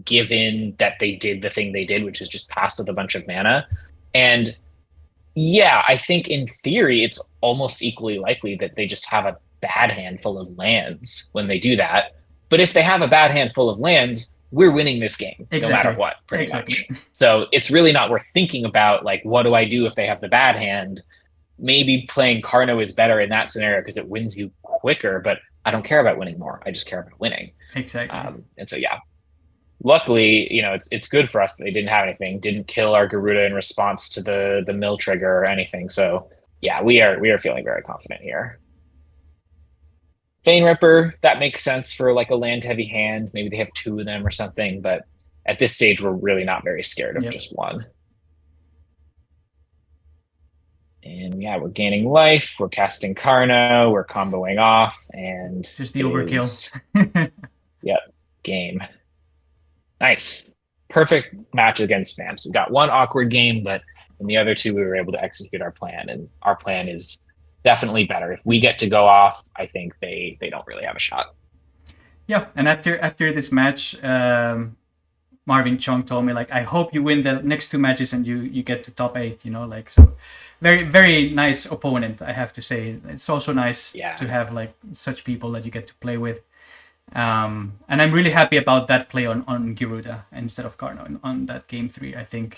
given that they did the thing they did, which is just pass with a bunch of mana. And yeah, I think in theory, it's almost equally likely that they just have a bad handful of lands when they do that. But if they have a bad handful of lands, we're winning this game, no matter what, pretty much. So it's really not worth thinking about, like, what do I do if they have the bad hand? Maybe playing Carno is better in that scenario because it wins you quicker, but I don't care about winning more. I just care about winning. Exactly. And so, yeah, luckily, it's good for us that they didn't have anything, didn't kill our Garuda in response to the mill trigger or anything. So, yeah, we are feeling very confident here. Vein Ripper, that makes sense for like a land-heavy hand. Maybe they have 2 of them or something, but at this stage, we're really not very scared of just one. And yeah, we're gaining life, we're casting Carno, we're comboing off, and just the overkill. Yep, game. Nice. Perfect match against Spam. So we got one awkward game, but in the other 2, we were able to execute our plan, and our plan is definitely better. If we get to go off, I think they don't really have a shot. Yeah, and after this match, Marvin Chung told me, like, I hope you win the next 2 matches and you get to top 8, like, so very, very nice opponent, I have to say. It's also nice to have like such people that you get to play with. And I'm really happy about that play on Giruda instead of Karno on that game 3. I think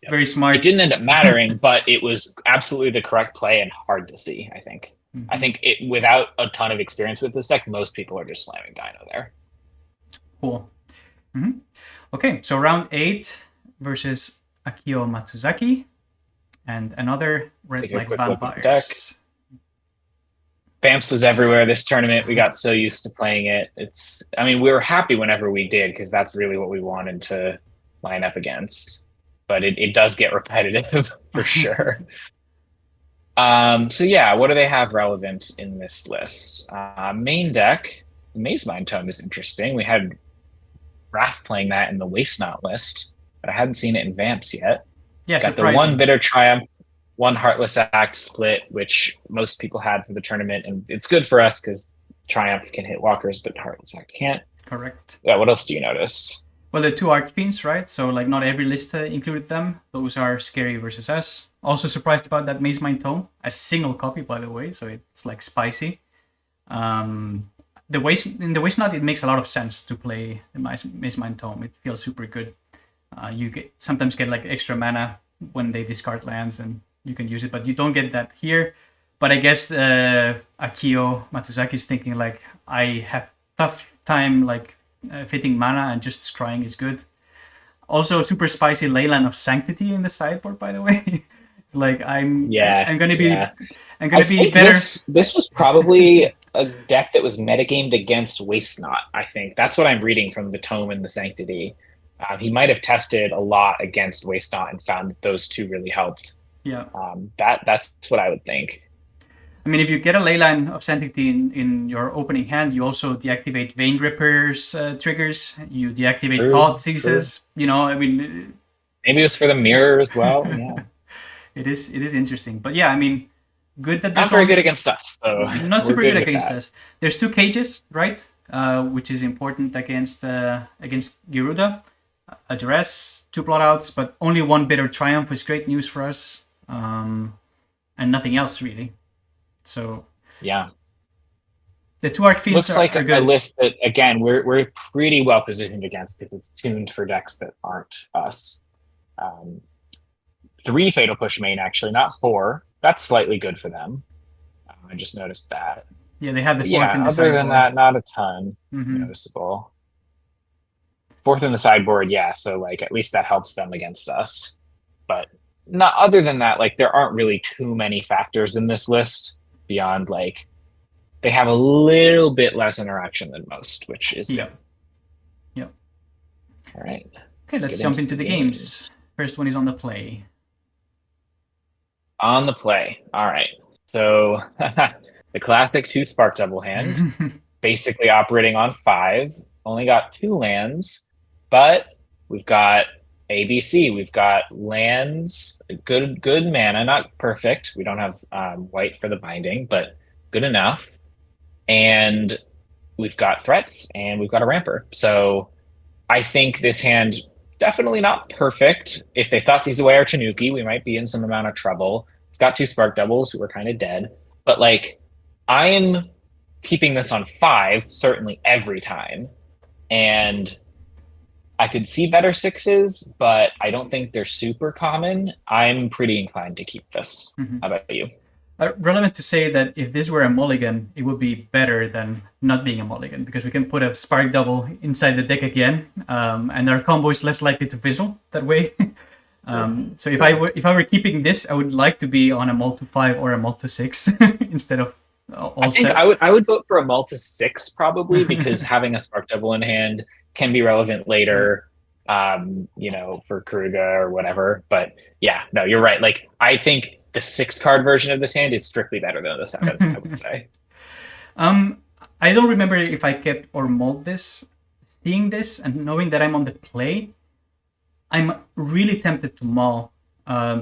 very smart. It didn't end up mattering, but it was absolutely the correct play and hard to see, I think. Mm-hmm. I think without a ton of experience with this deck, most people are just slamming Dino there. Cool. Mm-hmm. Okay, so round 8 versus Akio Matsuzaki and another Red Black Vampires. Vamps was everywhere this tournament. We got so used to playing it. We were happy whenever we did because that's really what we wanted to line up against. But it does get repetitive for sure. So yeah, what do they have relevant in this list? Main deck, Maze Mind Tome is interesting. We had Wrath playing that in the Waste Not list, but I hadn't seen it in Vamps yet. Yeah, got surprising. The one Bitter Triumph, one Heartless Act split, which most people had for the tournament, and it's good for us because Triumph can hit walkers, but Heartless Act can't. Correct. Yeah, what else do you notice? Well, the 2 Archfiends, right? So, like, not every list included them. Those are Scary versus us. Also surprised about that Maze Mind Tome. A single copy, by the way, so it's, like, spicy. In the Waste Not, it makes a lot of sense to play the Maze Mind Tome. It feels super good. You sometimes get, like, extra mana when they discard lands, and you can use it, but you don't get that here. But I guess Akio Matsuzaki is thinking, like, I have tough time, like, fitting mana, and just scrying is good. Also, super spicy Leyline of Sanctity in the sideboard, by the way. It's like I'm gonna be better. This was probably a deck that was metagamed against Waste Not. I think that's what I'm reading from the Tome and the Sanctity. He might have tested a lot against Waste Not and found that those two really helped. Yeah. That's what I would think. I mean, if you get a Leyline of Sanctity in your opening hand, you also deactivate Vein Ripper's triggers. You deactivate Thought Seizes. You know, I mean... Maybe it was for the mirror as well. Yeah. It is interesting. But yeah, I mean, good that... Not very good against us, so... Not super good against us. There's 2 cages, right? Which is important against Giruda. A Duress, 2 blotouts, but only 1 Bitter Triumph is great news for us. And nothing else, really. So yeah, the 2 Archfiends looks like are good. A list that again we're pretty well positioned against because it's tuned for decks that aren't us. 3 Fatal Push main actually, not 4. That's slightly good for them. I just noticed that. Yeah, they have the 4th in the other sideboard. Than that, not a ton noticeable. 4th in the sideboard, yeah. So like at least that helps them against us, but not other than that. Like there aren't really too many factors in this list. Beyond like they have a little bit less interaction than most, which is good. Yep. All right. Okay, let's jump into the games. First one is on the play. On the play. All right. So the classic 2 Spark Double hand, basically operating on 5. Only got 2 lands, but we've got ABC. We've got lands, good mana, not perfect. We don't have white for the binding, but good enough. And we've got threats, and we've got a ramper. So I think this hand definitely not perfect. If they thought these away our Tanuki, we might be in some amount of trouble. It's got 2 Spark Doubles who were kind of dead, but like I am keeping this on 5 certainly every time, and I could see better 6s, but I don't think they're super common. I'm pretty inclined to keep this. How about you? Relevant to say that if this were a mulligan, it would be better than not being a mulligan, because we can put a Spark Double inside the deck again, and our combo is less likely to fizzle that way. So if I were keeping this, I would like to be on a Multi 5 or a Multi 6 instead of all I think I would vote for a Multi 6 probably, because having a Spark Double in hand can be relevant later, for Karuga or whatever. But yeah, no, you're right. Like I think the 6 card version of this hand is strictly better than the 7, I would say. I don't remember if I kept or mulled this. Seeing this and knowing that I'm on the play, I'm really tempted to mull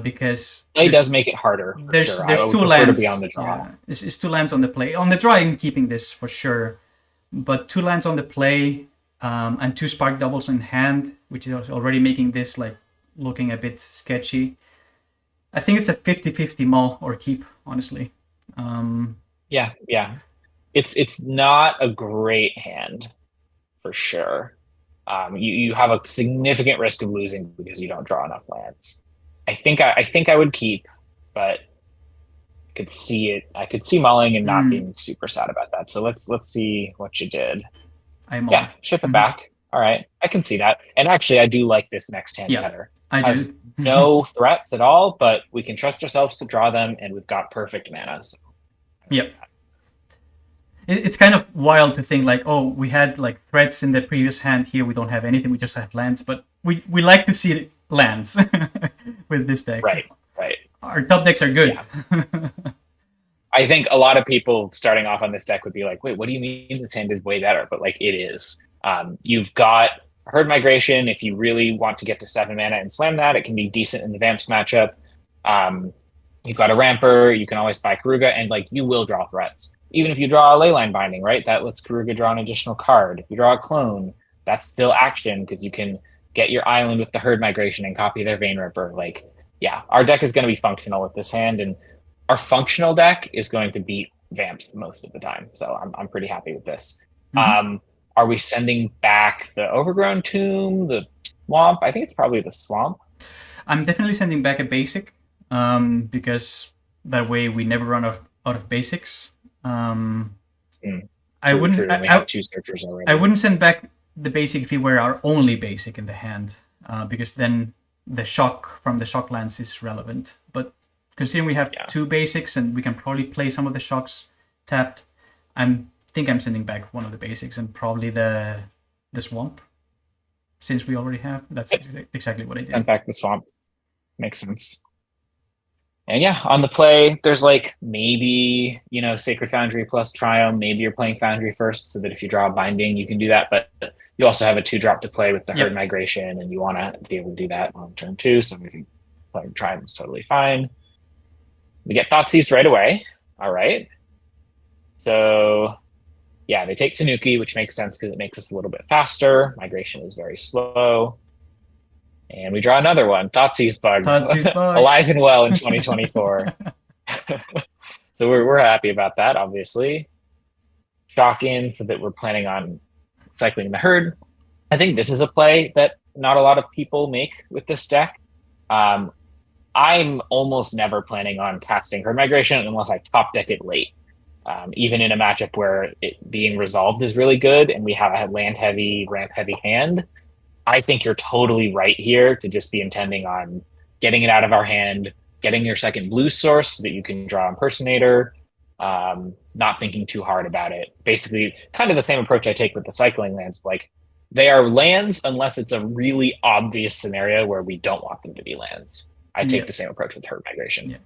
because play does make it harder. There's 2 lands. To be on the draw. Yeah, it's 2 lands on the play. On the draw, I'm keeping this for sure, but 2 lands on the play. And 2 Spark Doubles in hand, which is already making this like looking a bit sketchy. I think it's a 50-50 mull or keep, honestly. Yeah, yeah. It's not a great hand for sure. You have a significant risk of losing because you don't draw enough lands. I think I would keep, but I could see it. I could see mulling and not being super sad about that. So let's see what you did. I mulled. Yeah, ship it back. All right, I can see that. And actually, I do like this next hand better. I Has do. no threats at all, but we can trust ourselves to draw them, and we've got perfect mana. So Yep. It's kind of wild to think like, oh, we had like threats in the previous hand. Here we don't have anything. We just have lands. But we like to see lands with this deck. Right, right. Our top decks are good. Yeah. I think a lot of people starting off on this deck would be like, wait, what do you mean this hand is way better? But like it is. You've got Herd Migration. If you really want to get to 7 mana and slam that, it can be decent in the Vamps matchup. You've got a Ramper. You can always buy Karuga, and like you will draw threats. Even if you draw a Leyline Binding, right? That lets Karuga draw an additional card. If you draw a Clone, that's still action because you can get your island with the Herd Migration and copy their Vein Ripper. Like, yeah, our deck is going to be functional with this hand, and our functional deck is going to beat Vamps most of the time. So I'm pretty happy with this. Are we sending back the Overgrown Tomb, the Swamp? I think it's probably the Swamp. I'm definitely sending back a basic because that way we never run out of basics. I wouldn't. We have 2 searchers already. I wouldn't send back the basic if it were our only basic in the hand, because then the shock from the shock lands is relevant. But considering we have 2 basics and we can probably play some of the shocks tapped, I'm sending back one of the basics and probably the swamp, since we already have. That's exactly what I did. Send back the swamp. Makes sense. And yeah, on the play, there's like maybe, Sacred Foundry plus Triumph. Maybe you're playing Foundry first so that if you draw a Binding, you can do that. But you also have a 2-drop to play with the Herd Migration, and you want to be able to do that on turn 2. So maybe playing Triumph is totally fine. We get Thoughtseize right away. All right. So yeah, they take Tanuki, which makes sense because it makes us a little bit faster. Migration is very slow. And we draw another one, Thoughtseize Bug. Alive and well in 2024. So we're happy about that, obviously. Shock in so that we're planning on cycling the Herd. I think this is a play that not a lot of people make with this deck. I'm almost never planning on casting Herd Migration unless I top deck it late. Even in a matchup where it being resolved is really good and we have a land heavy, ramp heavy hand, I think you're totally right here to just be intending on getting it out of our hand, getting your second blue source so that you can draw Impersonator, not thinking too hard about it. Basically, kind of the same approach I take with the cycling lands. Like, they are lands unless it's a really obvious scenario where we don't want them to be lands. I take the same approach with Herd Migration.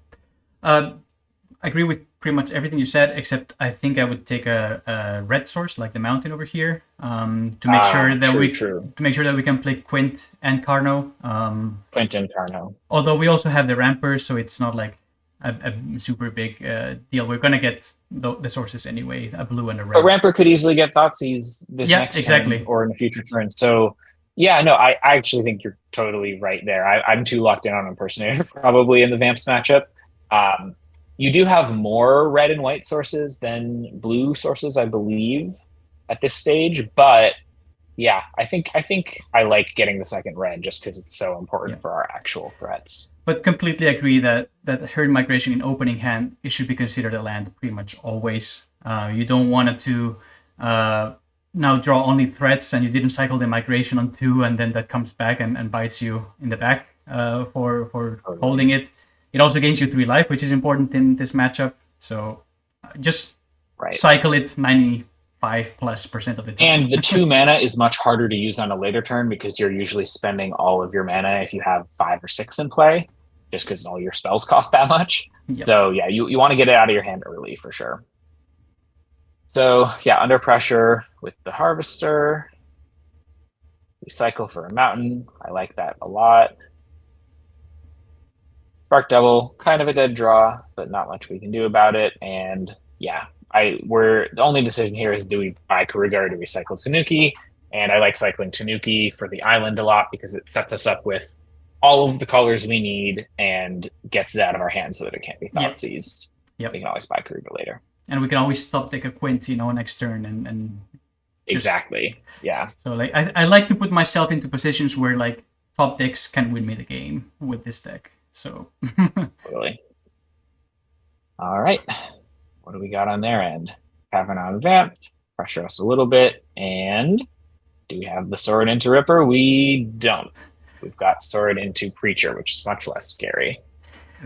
I agree with pretty much everything you said, except I think I would take a red source like the mountain over here to make sure that we can play Quint and Carno. Quint and Carno. Although we also have the Ramper, so it's not like a super big deal. We're gonna get the sources anyway, a blue and a red. But Ramper could easily get Thoughtseize this next turn or in a future turn. So yeah, no, I actually think you're totally right there. I'm too locked in on Impersonator probably in the Vamps matchup. You do have more red and white sources than blue sources, I believe, at this stage. But yeah, I think I like getting the second red just because it's so important for our actual threats. But completely agree that Herd Migration in opening hand, it should be considered a land pretty much always. You don't want it to now draw only threats and you didn't cycle the migration on 2 and then that comes back and bites you in the back for holding it. It also gains you 3 life, which is important in this matchup. So just cycle it 95+% of the time. And the 2 mana is much harder to use on a later turn because you're usually spending all of your mana if you have 5 or 6 in play, just because all your spells cost that much. Yep. So yeah, you want to get it out of your hand early for sure. So yeah, under pressure with the Harvester. We cycle for a mountain. I like that a lot. Spark Devil, kind of a dead draw, but not much we can do about it. And yeah, the only decision here is, do we buy Karuga or do we cycle Tanuki? And I like cycling Tanuki for the island a lot because it sets us up with all of the colors we need and gets it out of our hands so that it can't be thought seized. Yep. We can always buy Karuga later. And we can always top deck a Quint, next turn and exactly. Yeah. So like I like to put myself into positions where like top decks can win me the game with this deck. So totally. All right. What do we got on their end? Cavern on Vamp, pressure us a little bit, and do we have the Sword into Ripper? We don't. We've got Sword into Preacher, which is much less scary.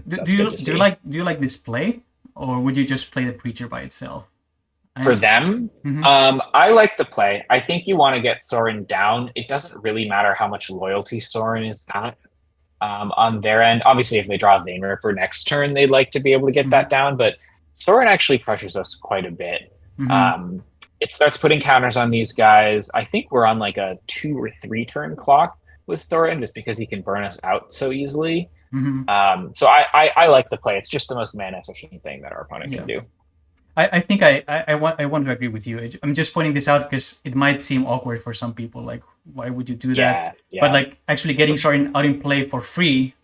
Do you like this play, or would you just play the Preacher by itself? For them, I like the play. I think you want to get Sorin down. It doesn't really matter how much loyalty Sorin is at on their end. Obviously, if they draw Vein Ripper next turn, they'd like to be able to get that down, but Sorin actually pressures us quite a bit. It starts putting counters on these guys. I think we're on like a 2 or 3 turn clock with Thorin just because he can burn us out so easily. So I like the play. It's just the most mana efficient thing that our opponent can do. I think I want to agree with you. I'm just pointing this out because it might seem awkward for some people. Like, why would you do that? Yeah. But like actually getting Sorin out in play for free,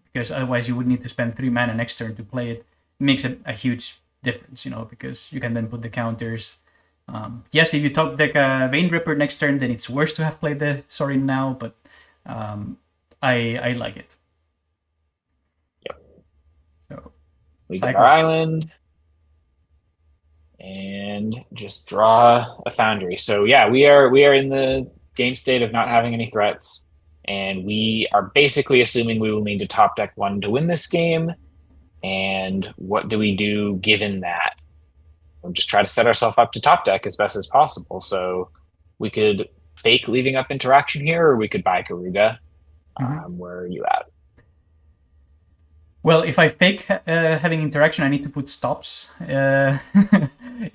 because otherwise you would need to spend 3 mana next turn to play it, makes a huge difference, because you can then put the counters. Yes, if you top deck a Vein Ripper next turn, then it's worse to have played the Sorin now, but I like it. Yep. So we get our island and just draw a Foundry. So yeah, we are in the game state of not having any threats, and we are basically assuming we will need to top deck 1 to win this game. And what do we do given that? We'll just try to set ourselves up to top deck as best as possible. So we could fake leaving up interaction here, or we could buy Karuga. Where are you at? Well, if I fake having interaction, I need to put stops in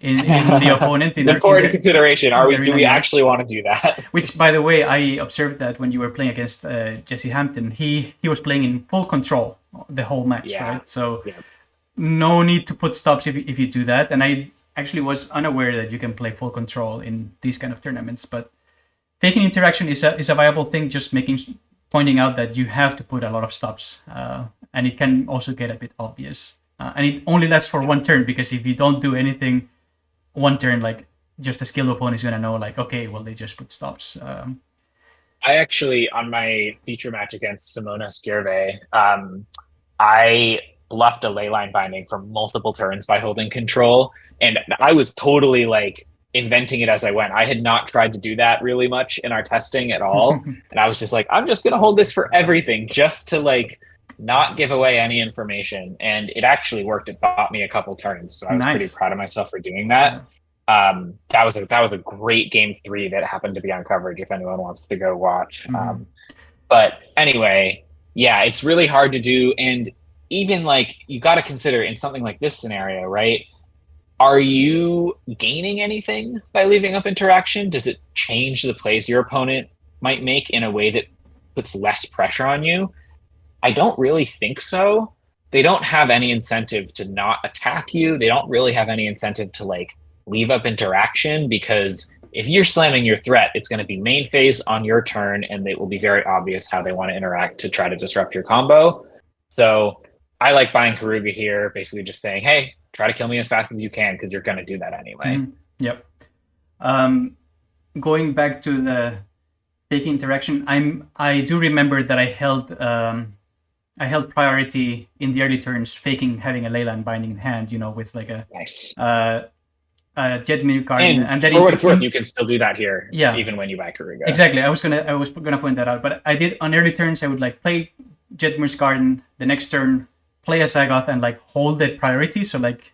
the opponent. Important consideration. Do we actually want to do that? Which, by the way, I observed that when you were playing against Jesse Hampton, he was playing in full control the whole match, right? So no need to put stops if you do that. And I actually was unaware that you can play full control in these kind of tournaments. But faking interaction is a viable thing. Just pointing out that you have to put a lot of stops, and it can also get a bit obvious. And it only lasts for 1 turn, because if you don't do anything 1 turn, like just a skilled opponent is going to know, like, okay, well, they just put stops. I actually, on my feature match against Simona Skirve, I bluffed a Leyline Binding for multiple turns by holding control, and I was totally like inventing it as I went. I had not tried to do that really much in our testing at all. And I was just like, I'm just going to hold this for everything just to like not give away any information. And it actually worked. It bought me a couple turns. So I was pretty proud of myself for doing that. That was a great game 3 that happened to be on coverage if anyone wants to go watch. But anyway, yeah, it's really hard to do. And even like, you got to consider in something like this scenario, right? Are you gaining anything by leaving up interaction? Does it change the plays your opponent might make in a way that puts less pressure on you? I don't really think so. They don't have any incentive to not attack you. They don't really have any incentive to like leave up interaction, because if you're slamming your threat, it's going to be main phase on your turn, and it will be very obvious how they want to interact to try to disrupt your combo. So I like buying Karuga here, basically just saying, hey, try to kill me as fast as you can, because you're going to do that anyway. Yep. Going back to the fake interaction, I do remember that I held priority in the early turns, faking having a Leyline Binding in hand, with like a Jedmir Garden. And then for what it's worth, you can still do that here, even when you buy Karuga. Exactly. I was gonna point that out, but I did on early turns. I would like play Jedmir's Garden, the next turn play a Zagoth and like hold that priority. So like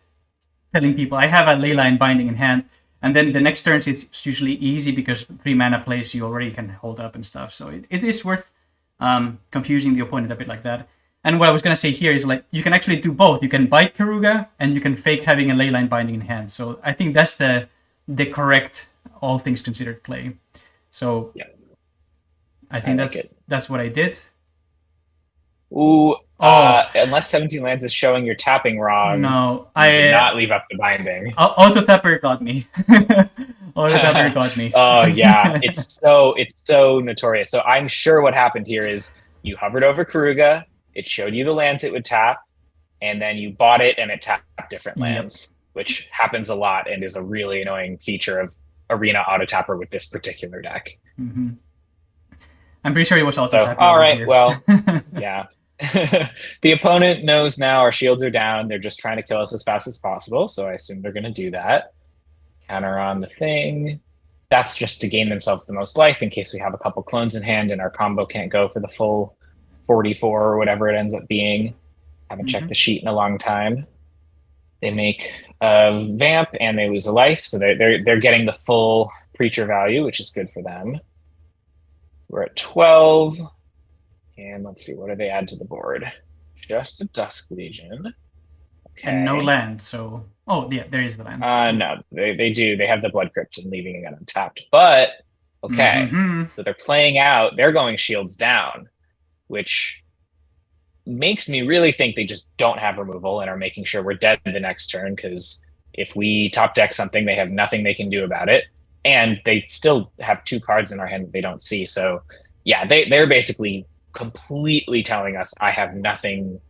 telling people I have a Leyline Binding in hand, and then the next turns it's usually easy because 3 mana plays you already can hold up and stuff. So it is worth confusing the opponent a bit like that. And what I was gonna say here is like you can actually do both. You can bite Karuga and you can fake having a Leyline Binding in hand. So I think that's the correct, all things considered, play. So I think that's what I did. Ooh, unless 17 lands is showing you're tapping wrong. No, I did not leave up the binding. Auto tapper got me. Auto tapper got me. Oh yeah, it's so notorious. So I'm sure what happened here is You hovered over Karuga, it showed you the lands it would tap, and then you bought it and it tapped different Yep. lands, which happens a lot and is a really annoying feature of Arena Auto Tapper with this particular deck. Mm-hmm. I'm pretty sure he was auto So, tapping all over right, here. well, yeah. The opponent knows now our shields are down. They're just trying to kill us as fast as possible. So I assume they're going to do that. Counter on the thing. That's just to gain themselves the most life in case we have a couple clones in hand and our combo can't go for the full 44 or whatever it ends up being. Haven't checked the sheet in a long time. They make a vamp and they lose a life, so they're getting the full preacher value, which is good for them. We're at 12. And let's see, what do they add to the board? Just a Dusk Legion. Okay. And no land, so... Oh, yeah, there is the land. No, they do. They have the Blood Crypt and leaving it untapped. But, okay, so they're playing out. They're going shields down, which makes me really think they just don't have removal and are making sure we're dead the next turn, because if we top deck something, they have nothing they can do about it. And they still have 2 cards in our hand that they don't see. So, yeah, they're basically completely telling us, I have nothing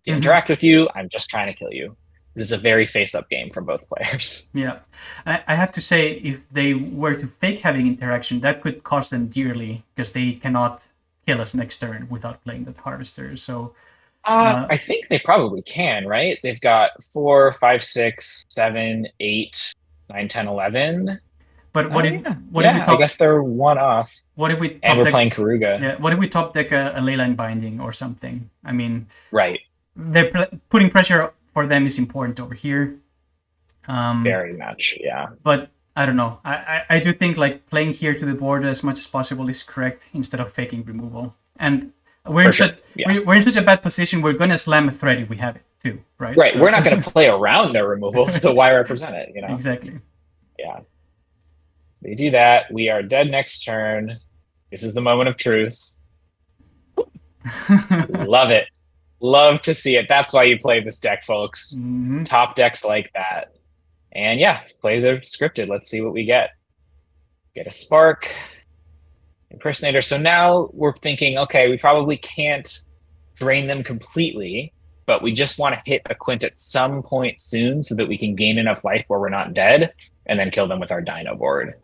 to interact with you. I'm just trying to kill you. This is a very face-up game for both players. Yeah. I have to say, if they were to fake having interaction, that could cost them dearly, because they cannot kill us next turn without playing that Harvester. So I think they probably can, right? They've got 4, 5, 6, 7, 8, 9, 10, 11. But what if we I guess they're one off. What if we and we're playing Karuga? Yeah. What if we top deck a Leyline Binding or something? I mean, right. They're putting pressure for them is important over here. Very much, yeah. But I don't know. I do think like playing here to the board as much as possible is correct instead of faking removal. And we're in such a bad position. We're gonna slam a threat if we have it too, right? Right. So, we're not gonna play around their removal, so why represent it? You know. Exactly. Yeah. They do that. We are dead next turn. This is the moment of truth. Love it. Love to see it. That's why you play this deck, folks. Top decks like that. And yeah, plays are scripted. Let's see what we get. Get a Spark. Impersonator. So now we're thinking, okay, we probably can't drain them completely, but we just want to hit a Quint at some point soon so that we can gain enough life where we're not dead and then kill them with our Dino board.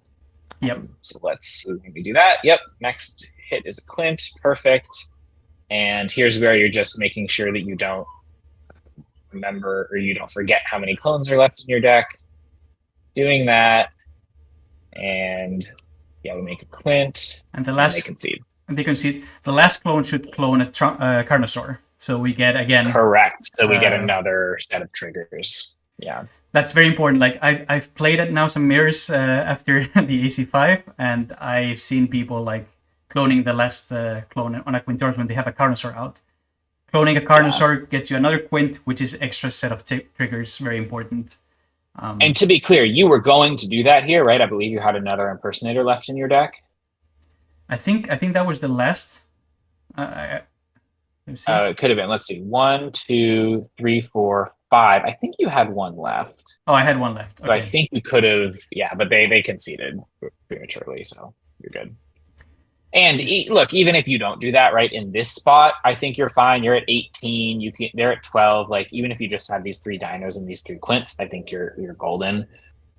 Yep. So let's do that. Yep. Next hit is a Quint. Perfect. And here's where you're just making sure that you don't remember or you don't forget how many clones are left in your deck. Doing that. And yeah, we make a Quint. And the last... And they concede. And they concede. The last clone should clone a Carnosaur. So we get again... Correct. So we get another set of triggers. Yeah. That's very important. Like I've played it now some mirrors after the AC5, and I've seen people like cloning the last clone on a Quintorious when they have a Carnosaur out. Cloning a Carnosaur gets you another Quint, which is extra set of triggers. Very important. And to be clear, you were going to do that here, right? I believe you had another Impersonator left in your deck. I think that was the last. It could have been. Let's see. 1, 2, 3, 4, 5. I think you had one left. Oh, I had one left. Okay. So I think you could have, but they conceded prematurely, so you're good. And look, even if you don't do that right in this spot, I think you're fine. You're at 18. They're at 12. Like even if you just have these 3 dinos and these 3 Quints, I think you're golden.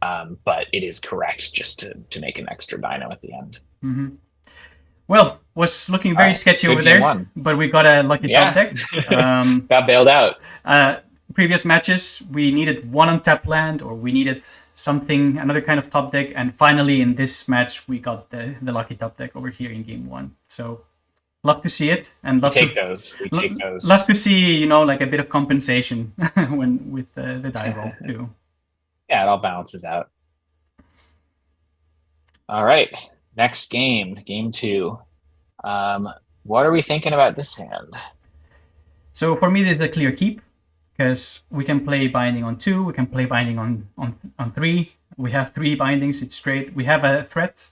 But it is correct just to make an extra dino at the end. Mm-hmm. Well, was looking very sketchy over there, but we got a lucky top deck. Got bailed out. Previous matches, we needed one untapped land, or we needed something, another kind of top deck, and finally in this match, we got the lucky top deck over here in game 1. So, love to see it, and love We take those. Love to see, like a bit of compensation when with the die roll too. Yeah, it all balances out. All right. Next game, game 2. What are we thinking about this hand? So for me, this is a clear keep, because we can play binding on 2, we can play binding on 3. We have 3 bindings, it's great. We have a threat.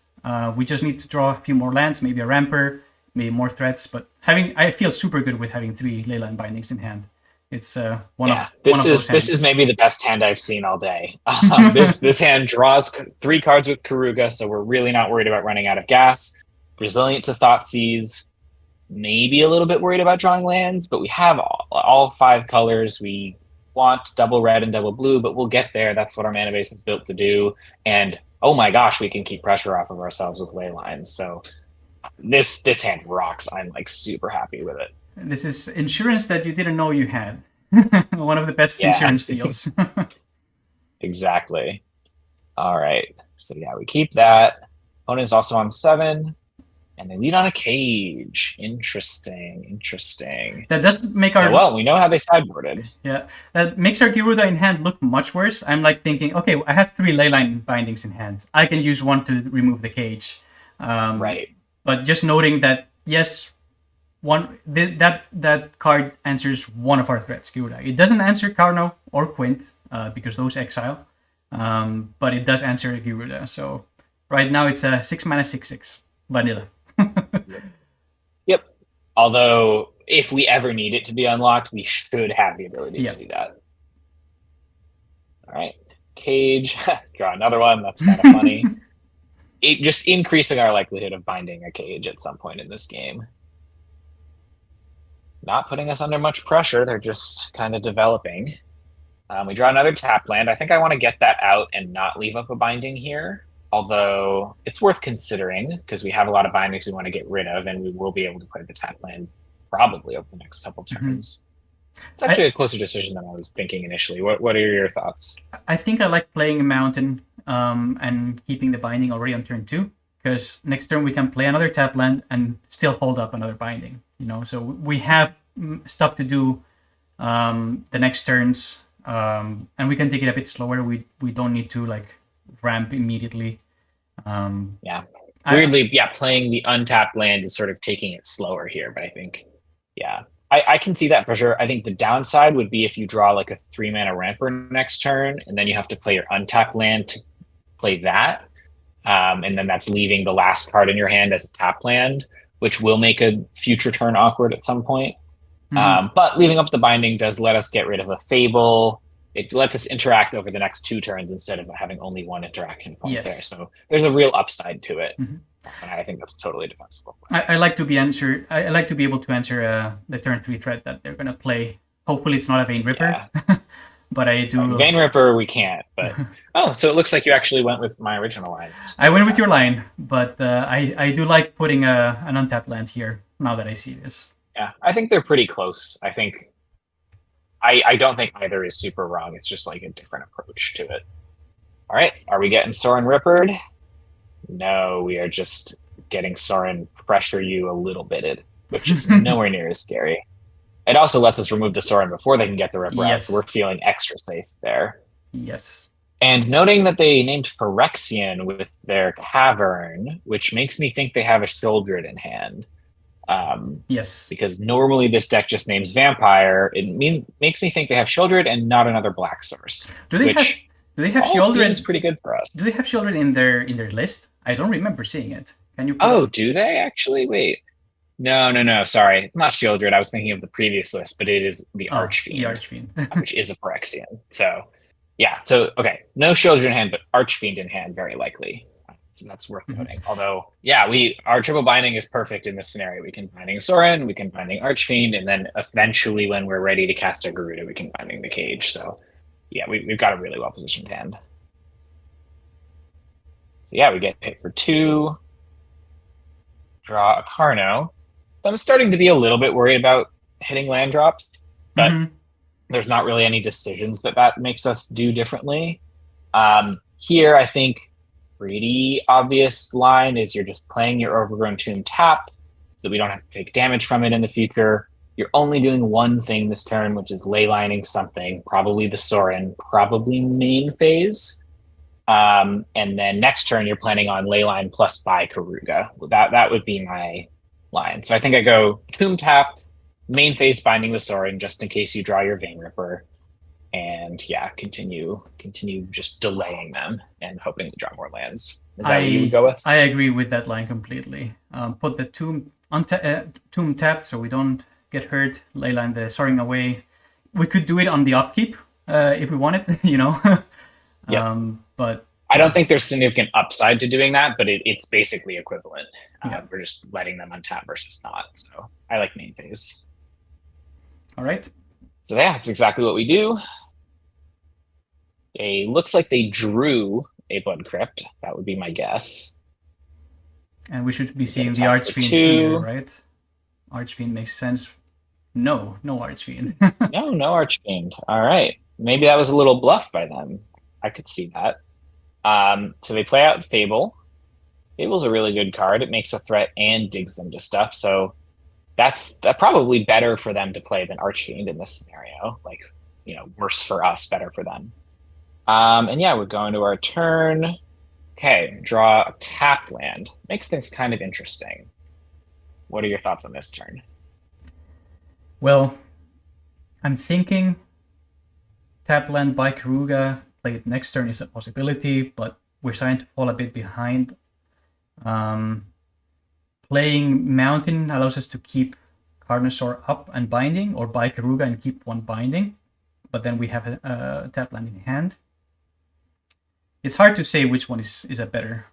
We just need to draw a few more lands, maybe a ramper, maybe more threats. But I feel super good with having 3 Leyline bindings in hand. It's one of those hands. This is maybe the best hand I've seen all day. This hand draws 3 cards with Karuga, so we're really not worried about running out of gas. Resilient to Thoughtseize. maybe a little bit worried about drawing lands, but we have all 5 colors. We want double red and double blue, but we'll get there. That's what our mana base is built to do. And oh my gosh, we can keep pressure off of ourselves with ley lines. So this hand rocks. I'm like super happy with it. This is insurance that you didn't know you had. One of the best Yeah. insurance deals. Exactly. All right. So yeah, we keep that. Opponent's also on 7. And they lead on a cage. Interesting. That does make our... Yeah, well, we know how they sideboarded. Yeah, that makes our Gyruda in hand look much worse. I'm like thinking, okay, I have 3 leyline bindings in hand. I can use 1 to remove the cage. Right. But just noting that, yes, that card answers one of our threats, Gyruda. It doesn't answer Carno or Quint, because those exile. But it does answer Gyruda. So right now it's a 6 mana 6/6 vanilla. Yep. Although, if we ever need it to be unlocked, we should have the ability to do that. All right. Cage. Draw another one. That's kind of funny. It just increasing our likelihood of binding a cage at some point in this game. Not putting us under much pressure. They're just kind of developing. We draw another tap land. I think I want to get that out and not leave up a binding here. Although it's worth considering because we have a lot of bindings we want to get rid of, and we will be able to play the tap land probably over the next couple turns. It's actually a closer decision than I was thinking initially. What are your thoughts? I think I like playing a mountain and keeping the binding already on turn 2, because next turn we can play another tap land and still hold up another binding. So we have stuff to do the next turns, and we can take it a bit slower. We don't need to like ramp immediately. Weirdly, playing the untapped land is sort of taking it slower here, but I think, I can see that for sure. I think the downside would be if you draw like a 3 mana ramper next turn, and then you have to play your untapped land to play that, and then that's leaving the last card in your hand as a tap land, which will make a future turn awkward at some point. But leaving up the binding does let us get rid of a Fable. It lets us interact over the next 2 turns instead of having only 1 interaction point there. So there's a real upside to it, and I think that's totally defensible. I like to be able to answer the turn 3 threat that they're gonna play. Hopefully, it's not a Vein Ripper, but I do. Vein Ripper, we can't. But so it looks like you actually went with my original line. I went with your line, but I do like putting an untapped land here now that I see this. Yeah, I think they're pretty close. I think. I don't think either is super wrong. It's just like a different approach to it. All right. Are we getting Sorin Rippered? No, we are just getting Sorin pressure you a little bit, which is nowhere near as scary. It also lets us remove the Sorin before they can get the Ripper out, so we're feeling extra safe there. Yes. And noting that they named Phyrexian with their Cavern, which makes me think they have a Sheoldred in hand. Yes, because normally this deck just names Vampire. It makes me think they have Sheoldred and not another black source. Do they have Sheoldred? Is pretty good for us. Do they have Sheoldred in their list? I don't remember seeing it. Can you? Do they actually? Wait, no. Sorry, not Sheoldred. I was thinking of the previous list, but it is the Archfiend. The Archfiend, which is a Phyrexian. So yeah. So okay, no Sheoldred in hand, but Archfiend in hand, very likely. So that's worth noting. Although, our triple binding is perfect in this scenario. We can binding Sorin, we can binding Archfiend, and then eventually when we're ready to cast a Garuda, we can binding the cage. So we've got a really well positioned hand. So we get hit for 2. Draw a Carno. So I'm starting to be a little bit worried about hitting land drops, but there's not really any decisions that makes us do differently. Here, I think pretty obvious line is you're just playing your Overgrown Tomb tap so that we don't have to take damage from it in the future. You're only doing one thing this turn, which is leylining something, probably the Sorin, probably main phase. And then next turn you're planning on leyline plus buy Karuga. That would be my line. So I think I go Tomb tap, main phase binding the Sorin just in case you draw your Vein Ripper. And continue just delaying them and hoping to draw more lands. Is that what you would go with? I agree with that line completely. Put the tomb tapped so we don't get hurt. Leyline the Sorin away. We could do it on the upkeep if we wanted, But I don't think there's significant upside to doing that, but it's basically equivalent. Yeah. We're just letting them untap versus not. So I like main phase. All right. So yeah, that's exactly what we do. Looks like they drew a Blood Crypt. That would be my guess. And we should be seeing the Archfiend here, right? Archfiend makes sense. No Archfiend. no Archfiend. All right. Maybe that was a little bluff by them. I could see that. So they play out Fable. Fable's a really good card. It makes a threat and digs them to stuff. So that's probably better for them to play than Archfiend in this scenario. Like, worse for us, better for them. And yeah, we're going to our turn. Okay, draw a tap land. Makes things kind of interesting. What are your thoughts on this turn? Well, I'm thinking tap land by Karuga played next turn is a possibility, but we're starting to fall a bit behind. Playing Mountain allows us to keep Carnosaur up and binding, or buy Karuga and keep one binding, but then we have a tap land in hand. It's hard to say which one is a better,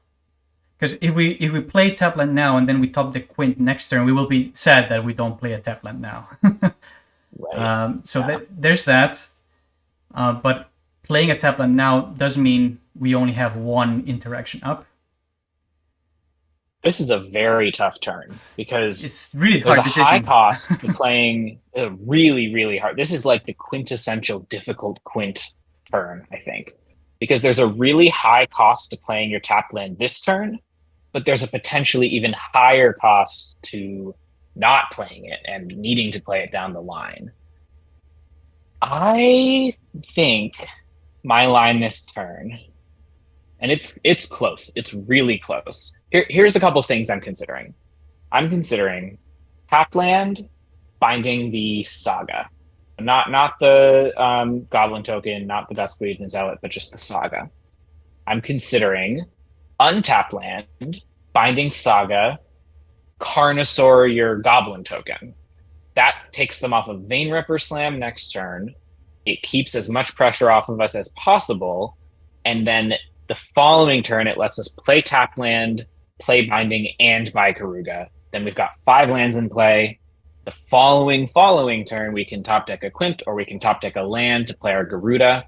because if we play tap land now and then we top the Quint next turn, we will be sad that we don't play a tap land now. Right. There's that, but playing a tap land now does mean we only have one interaction up. This is a very tough turn because it's really hard. There's a high cost to playing really, really hard. This is like the quintessential difficult Quint turn, I think, because there's a really high cost to playing your tap land this turn, but there's a potentially even higher cost to not playing it and needing to play it down the line. I think my line this turn, and it's close. It's really close. Here's a couple things I'm considering. I'm considering tap land, binding the Saga, not the Goblin token, not the Duskweed and Zealot, but just the Saga. I'm considering untap land, binding Saga, Carnosaur your Goblin token. That takes them off of Vein Ripper Slam next turn. It keeps as much pressure off of us as possible, and then the following turn, it lets us play tap land, play binding, and buy Karuga. Then we've got 5 lands in play. The following turn, we can top deck a Quint, or we can top deck a land to play our Garuda.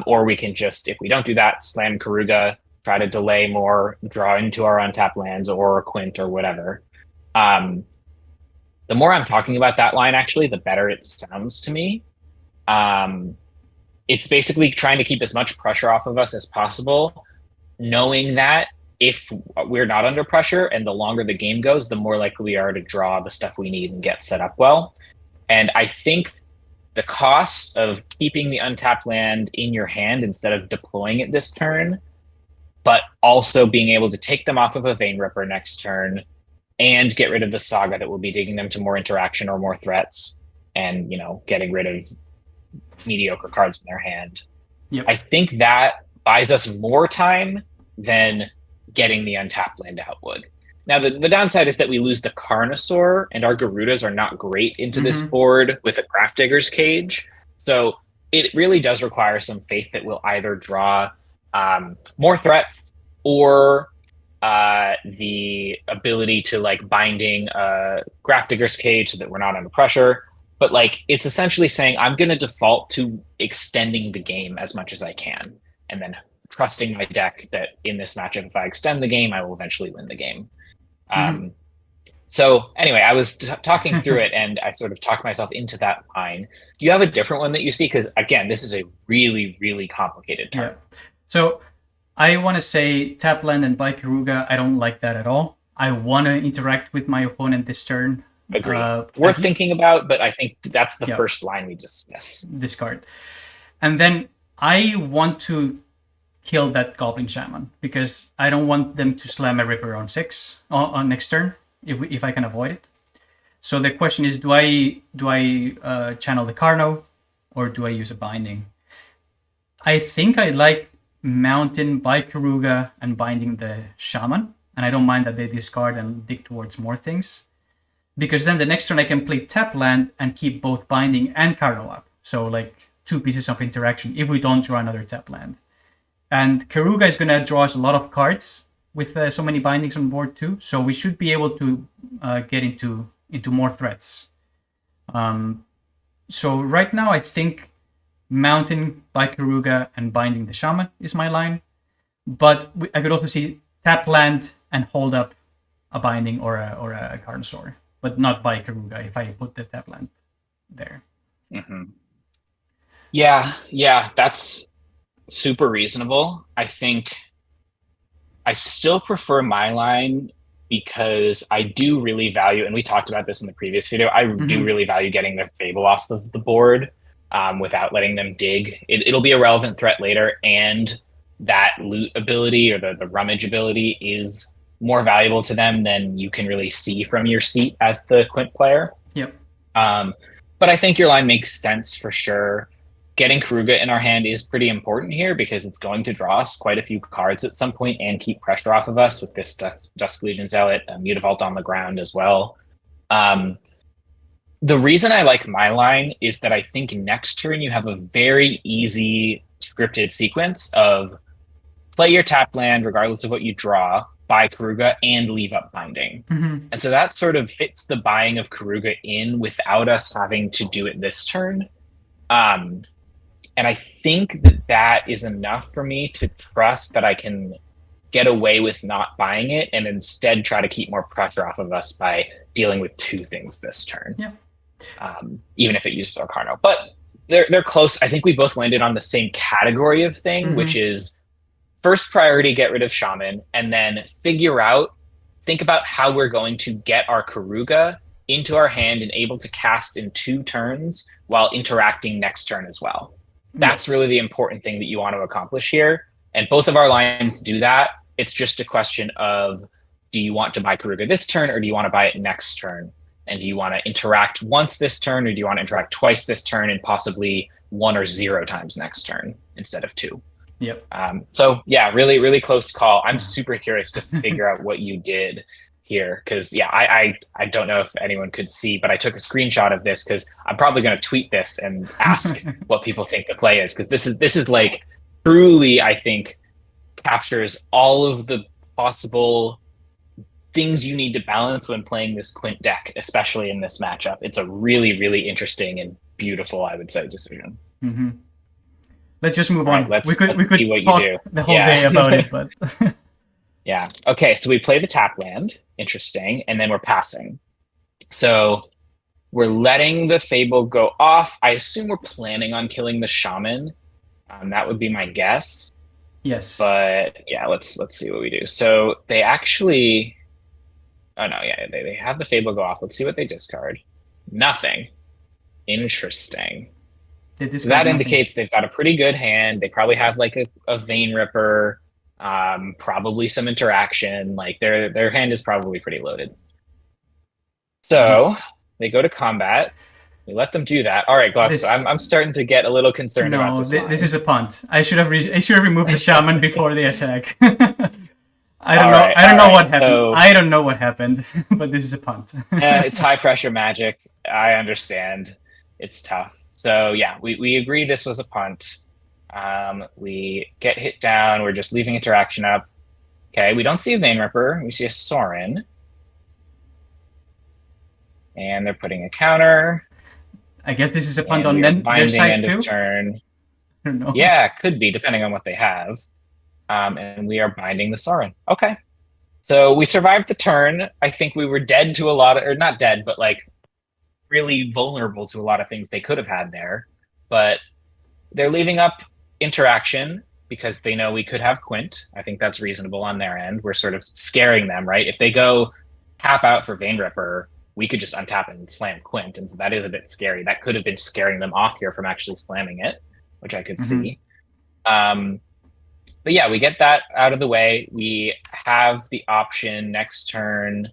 Or we can just, if we don't do that, slam Karuga, try to delay more, draw into our untapped lands, or a Quint, or whatever. The more I'm talking about that line, actually, the better it sounds to me. It's basically trying to keep as much pressure off of us as possible, knowing that if we're not under pressure and the longer the game goes, the more likely we are to draw the stuff we need and get set up well. And I think the cost of keeping the untapped land in your hand instead of deploying it this turn, but also being able to take them off of a Vein Ripper next turn and get rid of the Saga that will be digging them to more interaction or more threats, and getting rid of mediocre cards in their hand. Yep. I think that buys us more time than getting the untapped land out would. Now, the downside is that we lose the Carnosaur, and our Garudas are not great into this board with a Grafdigger's Cage. So it really does require some faith that we'll either draw more threats or the ability to binding Grafdigger's Cage so that we're not under pressure. But it's essentially saying I'm going to default to extending the game as much as I can, and then trusting my deck that in this matchup, if I extend the game, I will eventually win the game. So anyway, I was talking through it, and I sort of talked myself into that line. Do you have a different one that you see? Because again, this is a really, really complicated turn. Yeah. So I want to say tap land and buy Karuga. I don't like that at all. I want to interact with my opponent this turn. Agree. Worth thinking about, but I think that's the first line we discuss. Discard. And then I want to kill that Goblin Shaman, because I don't want them to slam a Ripper on 6 on next turn if I can avoid it. So the question is, do I channel the Carno, or do I use a binding? I think I like Mountain by Karuga and binding the Shaman, and I don't mind that they discard and dig towards more things, because then the next turn I can play tap land and keep both binding and Carno up. So 2 pieces of interaction if we don't draw another tap land. And Karuga is going to draw us a lot of cards with so many bindings on board too. So we should be able to get into more threats. So right now, I think Mountain by Karuga and Binding the Shaman is my line. But I could also see tap land and hold up a Binding or a Carnosaur, but not by Karuga if I put the tap land there. Mm-hmm. Yeah, that's super reasonable. I think I still prefer my line because I do really value, and we talked about this in the previous video, I do really value getting their Fable off the board without letting them dig. It'll be a relevant threat later, and that loot ability or the rummage ability is more valuable to them than you can really see from your seat as the Quint player. Yep. But I think your line makes sense for sure. Getting Karuga in our hand is pretty important here because it's going to draw us quite a few cards at some point and keep pressure off of us with this Dusk Legion Zealot, Mutavault on the ground as well. The reason I like my line is that I think next turn you have a very easy scripted sequence of play your tap land regardless of what you draw, buy Karuga, and leave up Binding. And so that sort of fits the buying of Karuga in without us having to do it this turn. And I think that is enough for me to trust that I can get away with not buying it and instead try to keep more pressure off of us by dealing with two things this turn. Yeah. Even if it uses our Carno. But they're close. I think we both landed on the same category of thing, which is first priority, get rid of Shaman, and then think about how we're going to get our Karuga into our hand and able to cast in 2 turns while interacting next turn as well. That's really the important thing that you want to accomplish here. And both of our lines do that. It's just a question of, do you want to buy Karuga this turn or do you want to buy it next turn? And do you want to interact once this turn or do you want to interact twice this turn and possibly 1 or 0 times next turn instead of 2? Yep. So yeah, really, really close call. I'm super curious to figure out what you did here because I don't know if anyone could see, but I took a screenshot of this because I'm probably going to tweet this and ask what people think the play is because this is like truly, I think, captures all of the possible things you need to balance when playing this Quint deck, especially in this matchup. It's a really, really interesting and beautiful, I would say, decision. Let's just move on. Right, we could see what talk you do. the whole day about it, but yeah. Okay, so we play the tap land. Interesting. And then we're passing. So we're letting the Fable go off. I assume we're planning on killing the Shaman. That would be my guess. Yes. But yeah, let's see what we do. So they actually... Oh, no, yeah, they have the Fable go off. Let's see what they discard. Nothing. Interesting. So that indicates they've got a pretty good hand. They probably have like a Vein Ripper, probably some interaction. Like their hand is probably pretty loaded. So they go to combat. We let them do that. All right, GlosuU, I'm starting to get a little concerned about this. This is a punt. I should have removed the Shaman before the attack. I don't know what happened. So, I don't know what happened, but this is a punt. It's high pressure Magic. I understand. It's tough. So yeah, we agree this was a punt. We get hit down. We're just leaving interaction up. Okay, we don't see a Vein Ripper. We see a Sorin. And they're putting a counter. I guess this is a punt on their side too? Turn. I don't know. Yeah, could be, depending on what they have. And we are binding the Sorin. Okay. So we survived the turn. I think we were dead to a lot of, or not dead, but like really vulnerable to a lot of things they could have had there. But they're leaving up interaction because they know we could have Quint. I think that's reasonable on their end. We're sort of scaring them, right? If they go tap out for Vein Ripper, we could just untap and slam Quint. And so that is a bit scary. That could have been scaring them off here from actually slamming it, which I could see. But yeah, we get that out of the way. We have the option next turn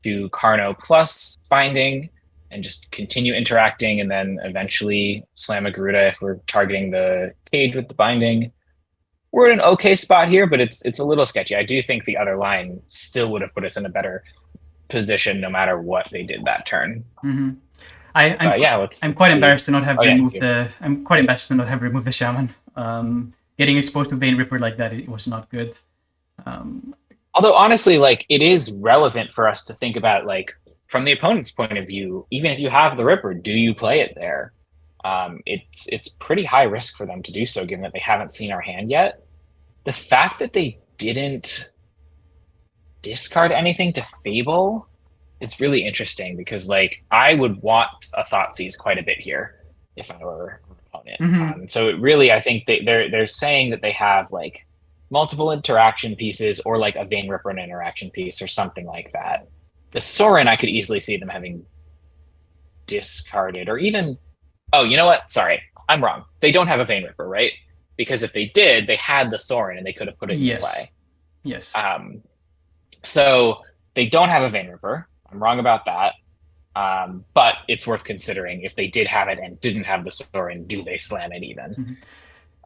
to Carno plus Binding and just continue interacting and then eventually slam a Garuda if we're targeting the cage with the Binding. We're in an okay spot here, but it's a little sketchy. I do think the other line still would have put us in a better position no matter what they did that turn. I'm quite embarrassed to not have removed the Shaman. getting exposed to Vein Ripper like that, it was not good. Although honestly, like it is relevant for us to think about, like from the opponent's point of view, even if you have the Ripper, do you play it there? It's pretty high risk for them to do so, given that they haven't seen our hand yet. The fact that they didn't discard anything to Fable is really interesting, because like I would want a Thoughtseize quite a bit here if I were an opponent. So it really, I think they're saying that they have like multiple interaction pieces, or like a Vein Ripper and interaction piece, or something like that. The Sorin, I could easily see them having discarded, or even, oh, you know what? Sorry, I'm wrong. They don't have a Vein Ripper, right? Because if they did, they had the Sorin and they could have put it in play. Yes. So they don't have a Vein Ripper. I'm wrong about that. But it's worth considering, if they did have it and didn't have the Sorin, do they slam it even?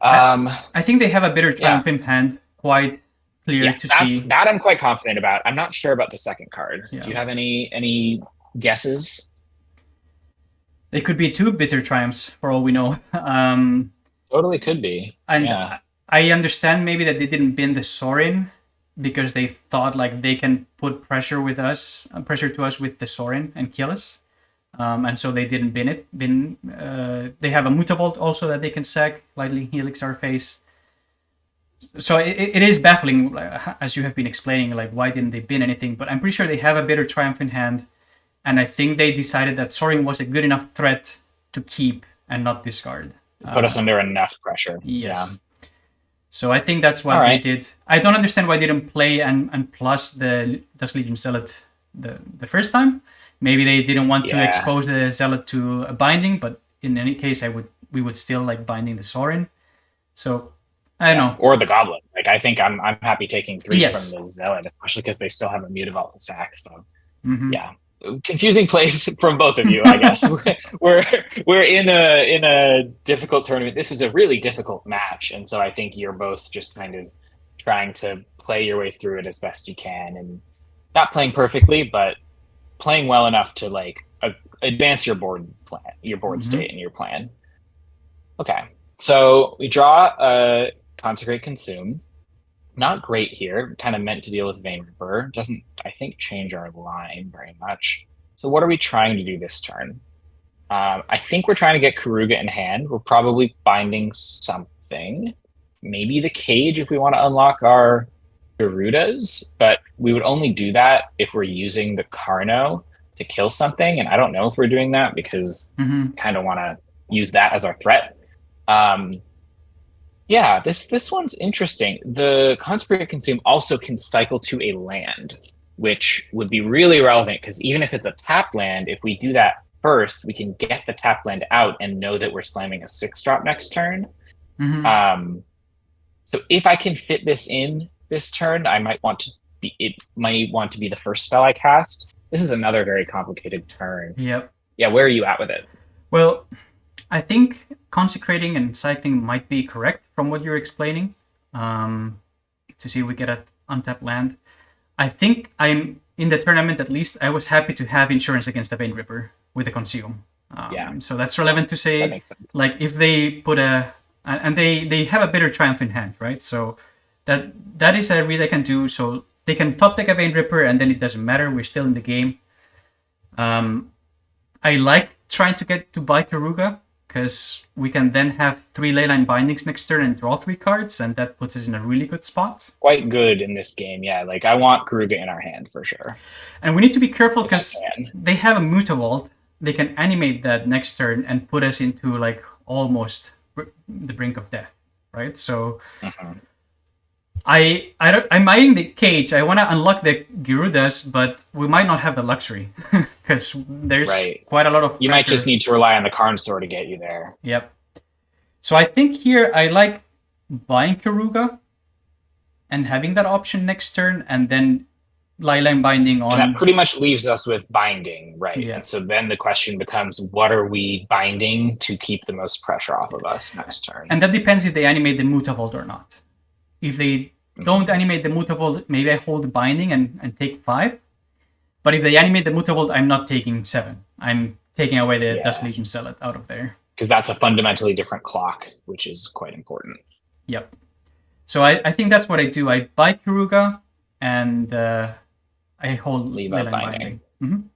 I think they have a bitter triumph hand, quite clear to see. That I'm quite confident about. I'm not sure about the second card. Do you have any guesses? They could be 2 bitter triumphs for all we know. Totally could be. And I understand maybe that they didn't bin the Sorin because they thought like they can put pressure to us with the Sorin and kill us. And so they didn't bin it. They have a Mutavault also that they can sack, Lightning Helix our face. So it is baffling, as you have been explaining, like why didn't they bin anything? But I'm pretty sure they have a bitter triumph in hand, and I think they decided that Sorin was a good enough threat to keep and not discard. Put us under enough pressure. Yes. Yeah. So I think that's what they did. I don't understand why they didn't play and plus the Dust Legion Zealot the first time. Maybe they didn't want to expose the Zealot to a binding, but in any case, we would still like binding the Sorin. So I don't know. Or the Goblin. Like I think I'm happy taking 3 from the Zealot, especially because they still have a Mutavault to sack. So yeah. Confusing plays from both of you, I guess. we're in a difficult tournament. This is a really difficult match, and so I think you're both just kind of trying to play your way through it as best you can, and not playing perfectly, but playing well enough to like advance your board state and your plan. Okay, so we draw a Consecrate Consume. Not great here. Kind of meant to deal with Vein Ripper. Doesn't, I think, change our line very much. So what are we trying to do this turn? I think we're trying to get Karuga in hand. We're probably binding something. Maybe the Cage if we want to unlock our Garudas, but we would only do that if we're using the Carno to kill something, and I don't know if we're doing that because kind of want to use that as our threat. Yeah, this one's interesting. The Consecrate Consume also can cycle to a land, which would be really relevant because even if it's a tap land, if we do that first, we can get the tap land out and know that we're slamming a 6-drop next turn. So if I can fit this in this turn, I might want to be. It might want to be the first spell I cast. This is another very complicated turn. Yep. Yeah, where are you at with it? Well, I think consecrating and cycling might be correct from what you're explaining. To see if we get an untapped land. I think I'm in the tournament at least. I was happy to have insurance against a Vein Ripper with a Consume. So that's relevant to say. That makes sense. Like if they put and they have a bitter triumph in hand, right? So that is a read they can do. So they can top deck a Vein Ripper and then it doesn't matter. We're still in the game. I like trying to get to buy Karuga because we can then have 3 Leyline Bindings next turn and draw 3 cards, and that puts us in a really good spot. Quite good in this game, yeah. Like I want Karuga in our hand for sure. And we need to be careful because they have a Mutavault. They can animate that next turn and put us into like almost the brink of death, right? So I'm eyeing the Cage. I want to unlock the Garudas, but we might not have the luxury because there's quite a lot of pressure. You might just need to rely on the Carnosaur to get you there. Yep. So I think here I like buying Karuga and having that option next turn, and then Leyline Binding on. And that pretty much leaves us with binding, right? Yeah. And so then the question becomes, what are we binding to keep the most pressure off of us next turn? And that depends if they animate the Mutavault or not. If they don't animate the Mutavault, maybe I hold the binding and take 5. But if they animate the Mutavault, I'm not taking 7. I'm taking away the Dust Legion Zealot out of there. Because that's a fundamentally different clock, which is quite important. Yep. So I think that's what I do. I buy Karuga and I hold Leave out Leyline binding. Binding.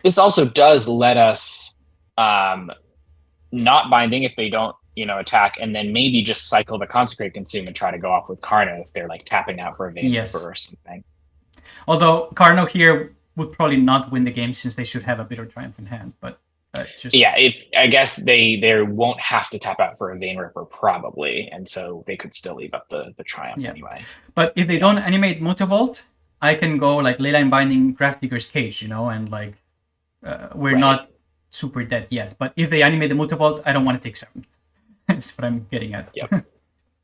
This also does let us not binding if they don't, attack, and then maybe just cycle the Consecrate Consume and try to go off with Karna if they're like tapping out for a Vein Yes. Ripper or something. Although Carno here would probably not win the game since they should have a Bitter Triumph in hand, but just Yeah, if I guess they won't have to tap out for a Vein Ripper probably, and so they could still leave up the Triumph anyway. But if they don't animate Mutavault, I can go like Leyline Binding, Grafdigger's Cage, and like we're not super dead yet. But if they animate the Mutavault, I don't want to take 7. That's what I'm getting at. Yep.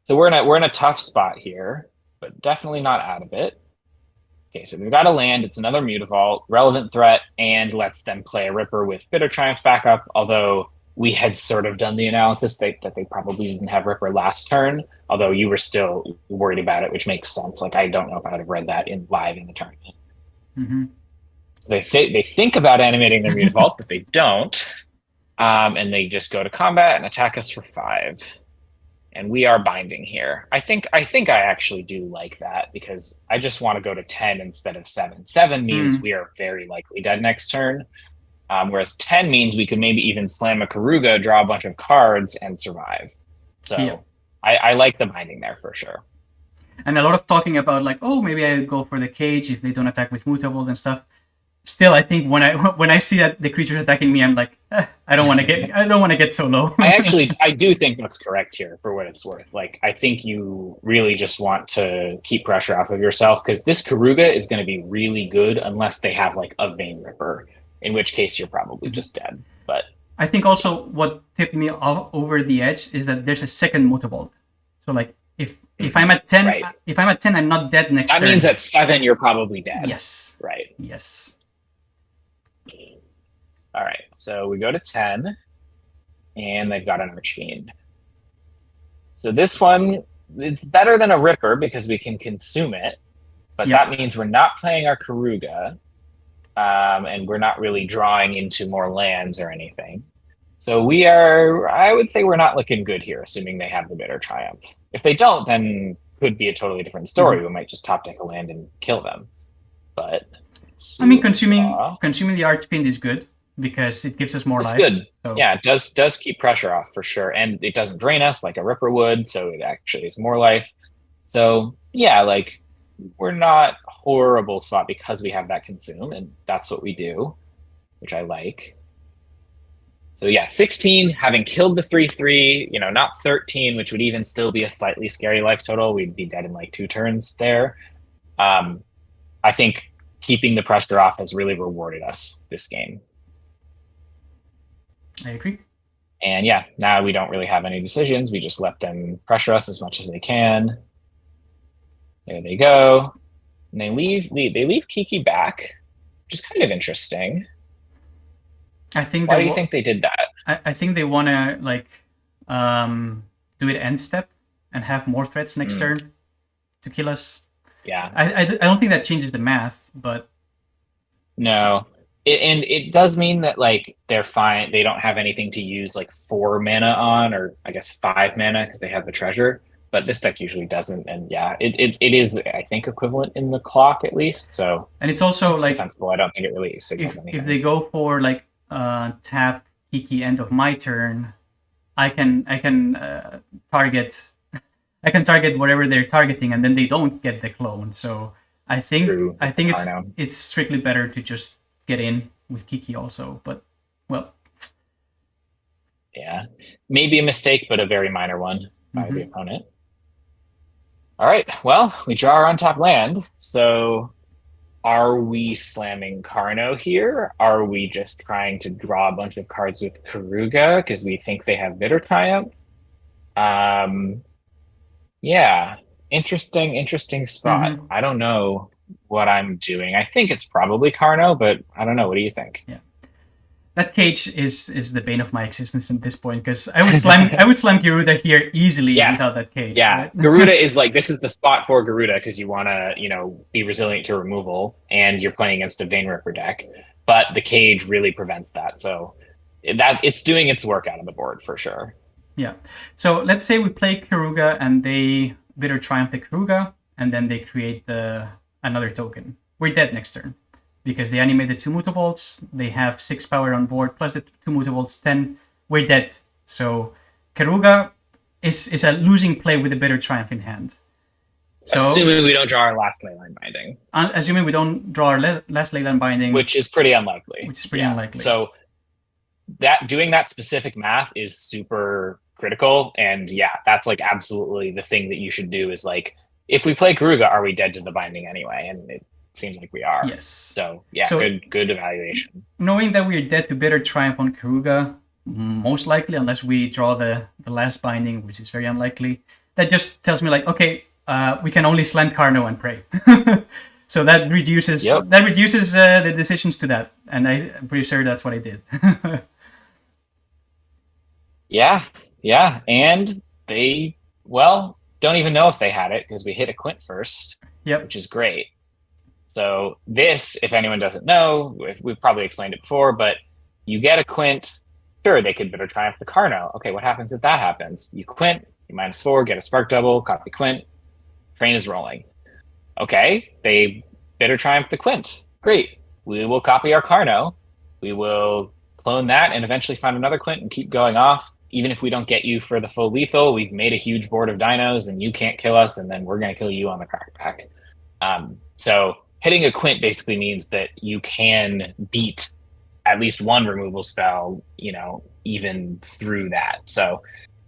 So we're in a tough spot here, but definitely not out of it. Okay, so we've got a land. It's another Mutavault, relevant threat, and lets them play a Ripper with Bitter Triumph backup. Although we had sort of done the analysis that they probably didn't have Ripper last turn. Although you were still worried about it, which makes sense. Like I don't know if I would have read that live in the tournament. Mm-hmm. So they think about animating their Mutavault, but they don't. And they just go to combat and attack us for 5. And we are binding here. I think I actually do like that because I just want to go to 10 instead of 7. 7 means we are very likely dead next turn. Whereas 10 means we could maybe even slam a Karuga, draw a bunch of cards, and survive. So I like the binding there for sure. And a lot of talking about like, oh, maybe I go for the cage if they don't attack with Mutavault and stuff. Still, I think when I see that the creature's attacking me, I'm like, I don't want to get so low. I do think that's correct here for what it's worth. Like, I think you really just want to keep pressure off of yourself because this Karuga is going to be really good unless they have like a Vein Ripper, in which case you're probably just dead. But I think also what tipped me over the edge is that there's a second Mutavault. So like if I'm at 10, if I'm at 10, I'm not dead next turn. That means at 7 you're probably dead. Yes. Right. Yes. All right, so we go to 10, and they've got an Archfiend. So this one, it's better than a Ripper because we can consume it, but that means we're not playing our Karuga, and we're not really drawing into more lands or anything. So I would say we're not looking good here, assuming they have the Bitter Triumph. If they don't, then could be a totally different story. We might just top deck a land and kill them. But I mean, consuming the Archfiend is good. Because it gives us more life. It's good. So. Yeah, it does keep pressure off for sure. And it doesn't drain us like a Ripper would, so it actually is more life. So yeah, like we're not horrible spot because we have that consume, and that's what we do, which I like. So yeah, 16, having killed the 3/3, not 13, which would even still be a slightly scary life total. We'd be dead in like 2 turns there. I think keeping the pressure off has really rewarded us this game. I agree. And yeah, now we don't really have any decisions. We just let them pressure us as much as they can. There they go. And they leave Kiki back, which is kind of interesting. I think. Why do you think they did that? I think they want to like do it end step and have more threats next turn to kill us. Yeah. I don't think that changes the math, but no. It does mean that like they're fine. They don't have anything to use like 4 mana on, or I guess 5 mana because they have the treasure. But this deck usually doesn't. And yeah, it is I think equivalent in the clock at least. So and it's also like defensible. I don't think it really signals anything. If they go for like tap Kiki end of my turn, I can target whatever they're targeting, and then they don't get the clone. So I think it's strictly better to just get in with Kiki also, but well, yeah, maybe a mistake, but a very minor one by the opponent. All right, well, we draw our on-top land. So are we slamming Carno here? Are we just trying to draw a bunch of cards with Karuga because we think they have Bitter Triumph? Yeah, interesting spot. I don't know what I'm doing. I think it's probably Carno, but I don't know. What do you think? Yeah, that cage is the bane of my existence at this point because I would slam Garuda here easily without that cage. Yeah, right? Garuda is like this is the spot for Garuda because you want to be resilient to removal and you're playing against a Vein Ripper deck, but the cage really prevents that. So that it's doing its work out of the board for sure. Yeah. So let's say we play Karuga and they Bitter Triumph the Karuga, and then they create another token. We're dead next turn because they animated 2 Mutavolts. They have 6 power on board plus the 2 Mutavolts, 10. We're dead. So Karuga is a losing play with a Bitter Triumph in hand. So, assuming we don't draw our last Leyline Binding. Assuming we don't draw our last Leyline Binding. Which is pretty unlikely. Unlikely. So doing that specific math is super critical. And yeah, that's like absolutely the thing that you should do is like, if we play Karuga, are we dead to the Binding anyway? And it seems like we are. Yes. So yeah, good evaluation. Knowing that we're dead to Bitter Triumph on Karuga, most likely, unless we draw the last Binding, which is very unlikely, that just tells me like, okay, we can only slant Carno and pray. So that reduces the decisions to that, and I'm pretty sure that's what I did. Yeah, and they don't even know if they had it because we hit a Quint first, which is great. So this, if anyone doesn't know, we've probably explained it before, but you get a Quint. Sure, they could Bitter Triumph the Carno. Okay, what happens if that happens? You Quint, you -4, get a Spark Double, copy Quint. Train is rolling. Okay, they Bitter Triumph the Quint. Great. We will copy our Carno. We will clone that and eventually find another Quint and keep going off. Even if we don't get you for the full lethal, we've made a huge board of dinos and you can't kill us, and then we're going to kill you on the crackback. So hitting a Quint basically means that you can beat at least one removal spell, even through that. So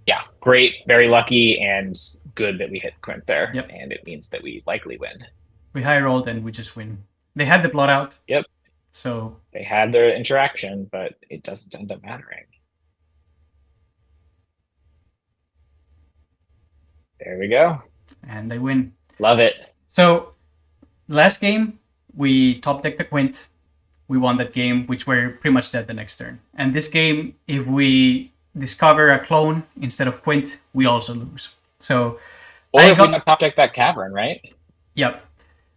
yeah, great, very lucky, and good that we hit Quint there. Yep. And it means that we likely win. We high rolled and we just win. They had the blot out. Yep. So they had their interaction, but it doesn't end up mattering. There we go. And they win. Love it. So last game, we top decked the Quint. We won that game, which we're pretty much dead the next turn. And this game, if we discover a clone instead of Quint, we also lose. So we have top decked that Cavern, right? Yep.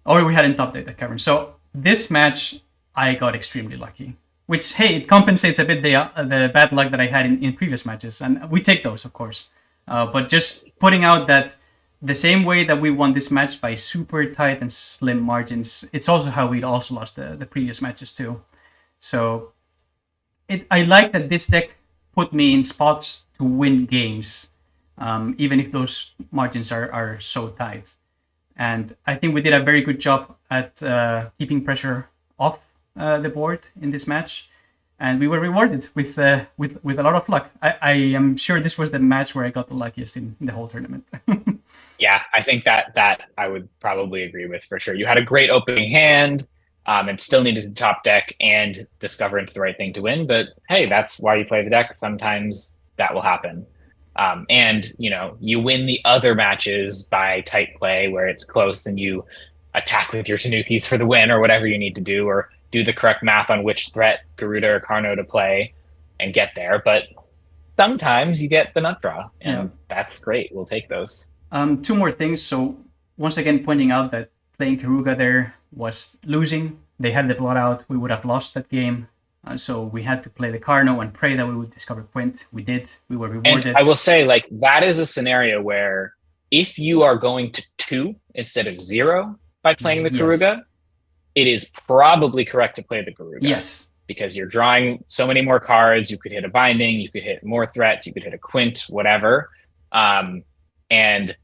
Or we hadn't top decked that Cavern. So this match, I got extremely lucky. Which, hey, it compensates a bit the bad luck that I had in previous matches. And we take those, of course. But just putting out that the same way that we won this match by super tight and slim margins, it's also how we also lost the previous matches too. So I like that this deck put me in spots to win games, even if those margins are so tight. And I think we did a very good job at keeping pressure off the board in this match. And we were rewarded with a lot of luck. I am sure this was the match where I got the luckiest in the whole tournament. Yeah, I think that I would probably agree with for sure. You had a great opening hand, and still needed to top deck and discover into the right thing to win. But hey, that's why you play the deck. Sometimes that will happen. And you win the other matches by tight play where it's close and you attack with your Tanukis for the win or whatever you need to do, or do the correct math on which threat Garuda or Carno to play and get there. But sometimes you get the nut draw, and that's great. We'll take those. 2 more things. So once again, pointing out that playing Karuga there was losing. They had the blot out. We would have lost that game. So we had to play the Carno and pray that we would discover Quint. We did. We were rewarded. And I will say, that is a scenario where if you are going to 2 instead of 0 by playing the Karuga, it is probably correct to play the Garuda. Yes. Because you're drawing so many more cards. You could hit a Binding, you could hit more threats, you could hit a Quint, whatever. And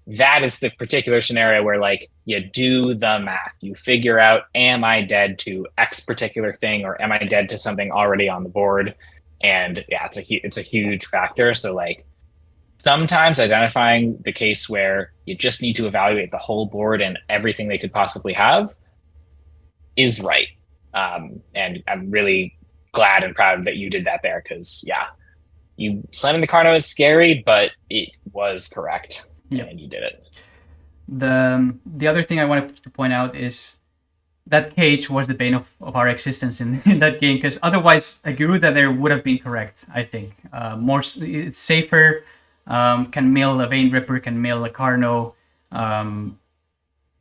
that is the particular scenario where you do the math. You figure out, am I dead to X particular thing, or am I dead to something already on the board? And yeah, it's a huge factor. So sometimes identifying the case where you just need to evaluate the whole board and everything they could possibly have is right. And I'm really glad and proud that you did that there, because you slamming the Carno is scary, but it was correct. And you did it. The other thing I wanted to point out is that cage was the bane of our existence in that game, because otherwise a Garuda there would have been correct, I think. It's safer, can mill a Vein Ripper, can mill a Carno.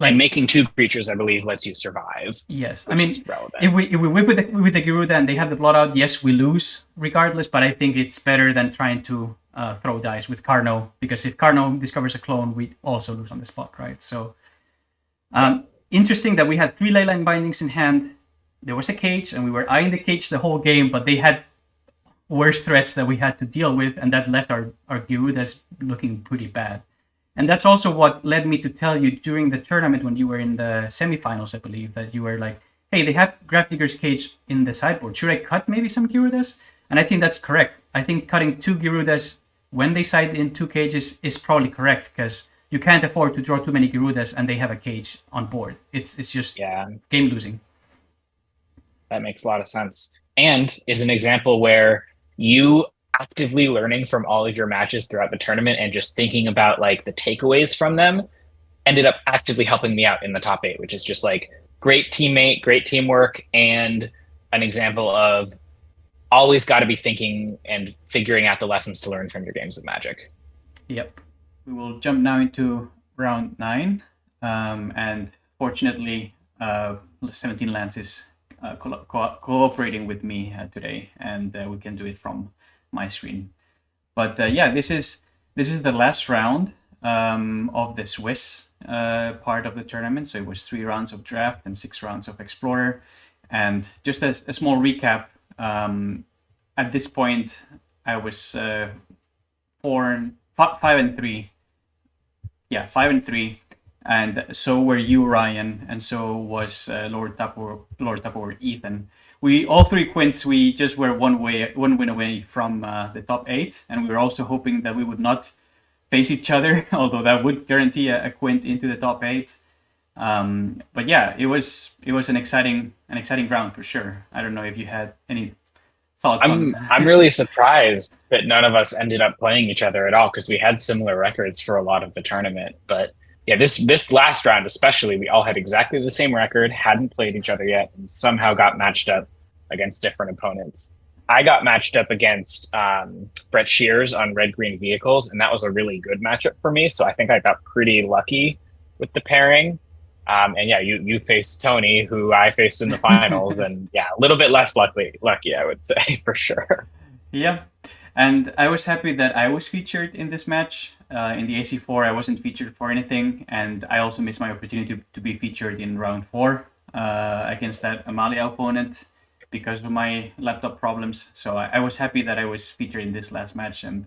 And making 2 creatures, I believe, lets you survive. Yes, I mean, if we whip with the Garuda and they have the blot out, yes, we lose regardless. But I think it's better than trying to throw dice with Carno, because if Carno discovers a clone, we also lose on the spot, right? So interesting that we had 3 leyline bindings in hand. There was a cage, and we were eyeing the cage the whole game, but they had worse threats that we had to deal with, and that left our Gyrudas looking pretty bad. And that's also what led me to tell you during the tournament when you were in the semifinals, I believe, that you were like, hey, they have Grafdigger's Cage in the sideboard. Should I cut maybe some Gyrudas? And I think that's correct. I think cutting 2 Gyrudas when they side in 2 cages is probably correct, because you can't afford to draw too many Gyrudas and they have a cage on board. It's just game losing. That makes a lot of sense. And is an example where you actively learning from all of your matches throughout the tournament and just thinking about like the takeaways from them ended up actively helping me out in the top 8, which is just like great teammate, great teamwork, and an example of always got to be thinking and figuring out the lessons to learn from your games of Magic. Yep. We will jump now into round 9. And fortunately, 17 Lands is cooperating with me today, and we can do it from my screen. But this is the last round of the Swiss part of the tournament. So it was 3 rounds of draft and 6 rounds of Explorer. And just a small recap, at this point I was 5-3. Yeah, 5-3. And so were you, Ryan, and so was Lord Tapor Ethan. We all 3 Quints, we just were one win away from the top 8, and we were also hoping that we would not face each other, although that would guarantee a Quint into the top 8. But yeah, it was an exciting round for sure. I don't know if you had any thoughts on. I'm really surprised that none of us ended up playing each other at all, because we had similar records for a lot of the tournament, but. Yeah, this last round especially, we all had exactly the same record, hadn't played each other yet, and somehow got matched up against different opponents. I got matched up against Brett Shears on red-green vehicles, and that was a really good matchup for me, so I think I got pretty lucky with the pairing. And yeah, you faced Tony, who I faced in the finals, and yeah, a little bit less lucky, I would say, for sure. Yeah, and I was happy that I was featured in this match. In the AC4, I wasn't featured for anything, and I also missed my opportunity to be featured in round 4 against that Amalia opponent because of my laptop problems. So I was happy that I was featured in this last match, and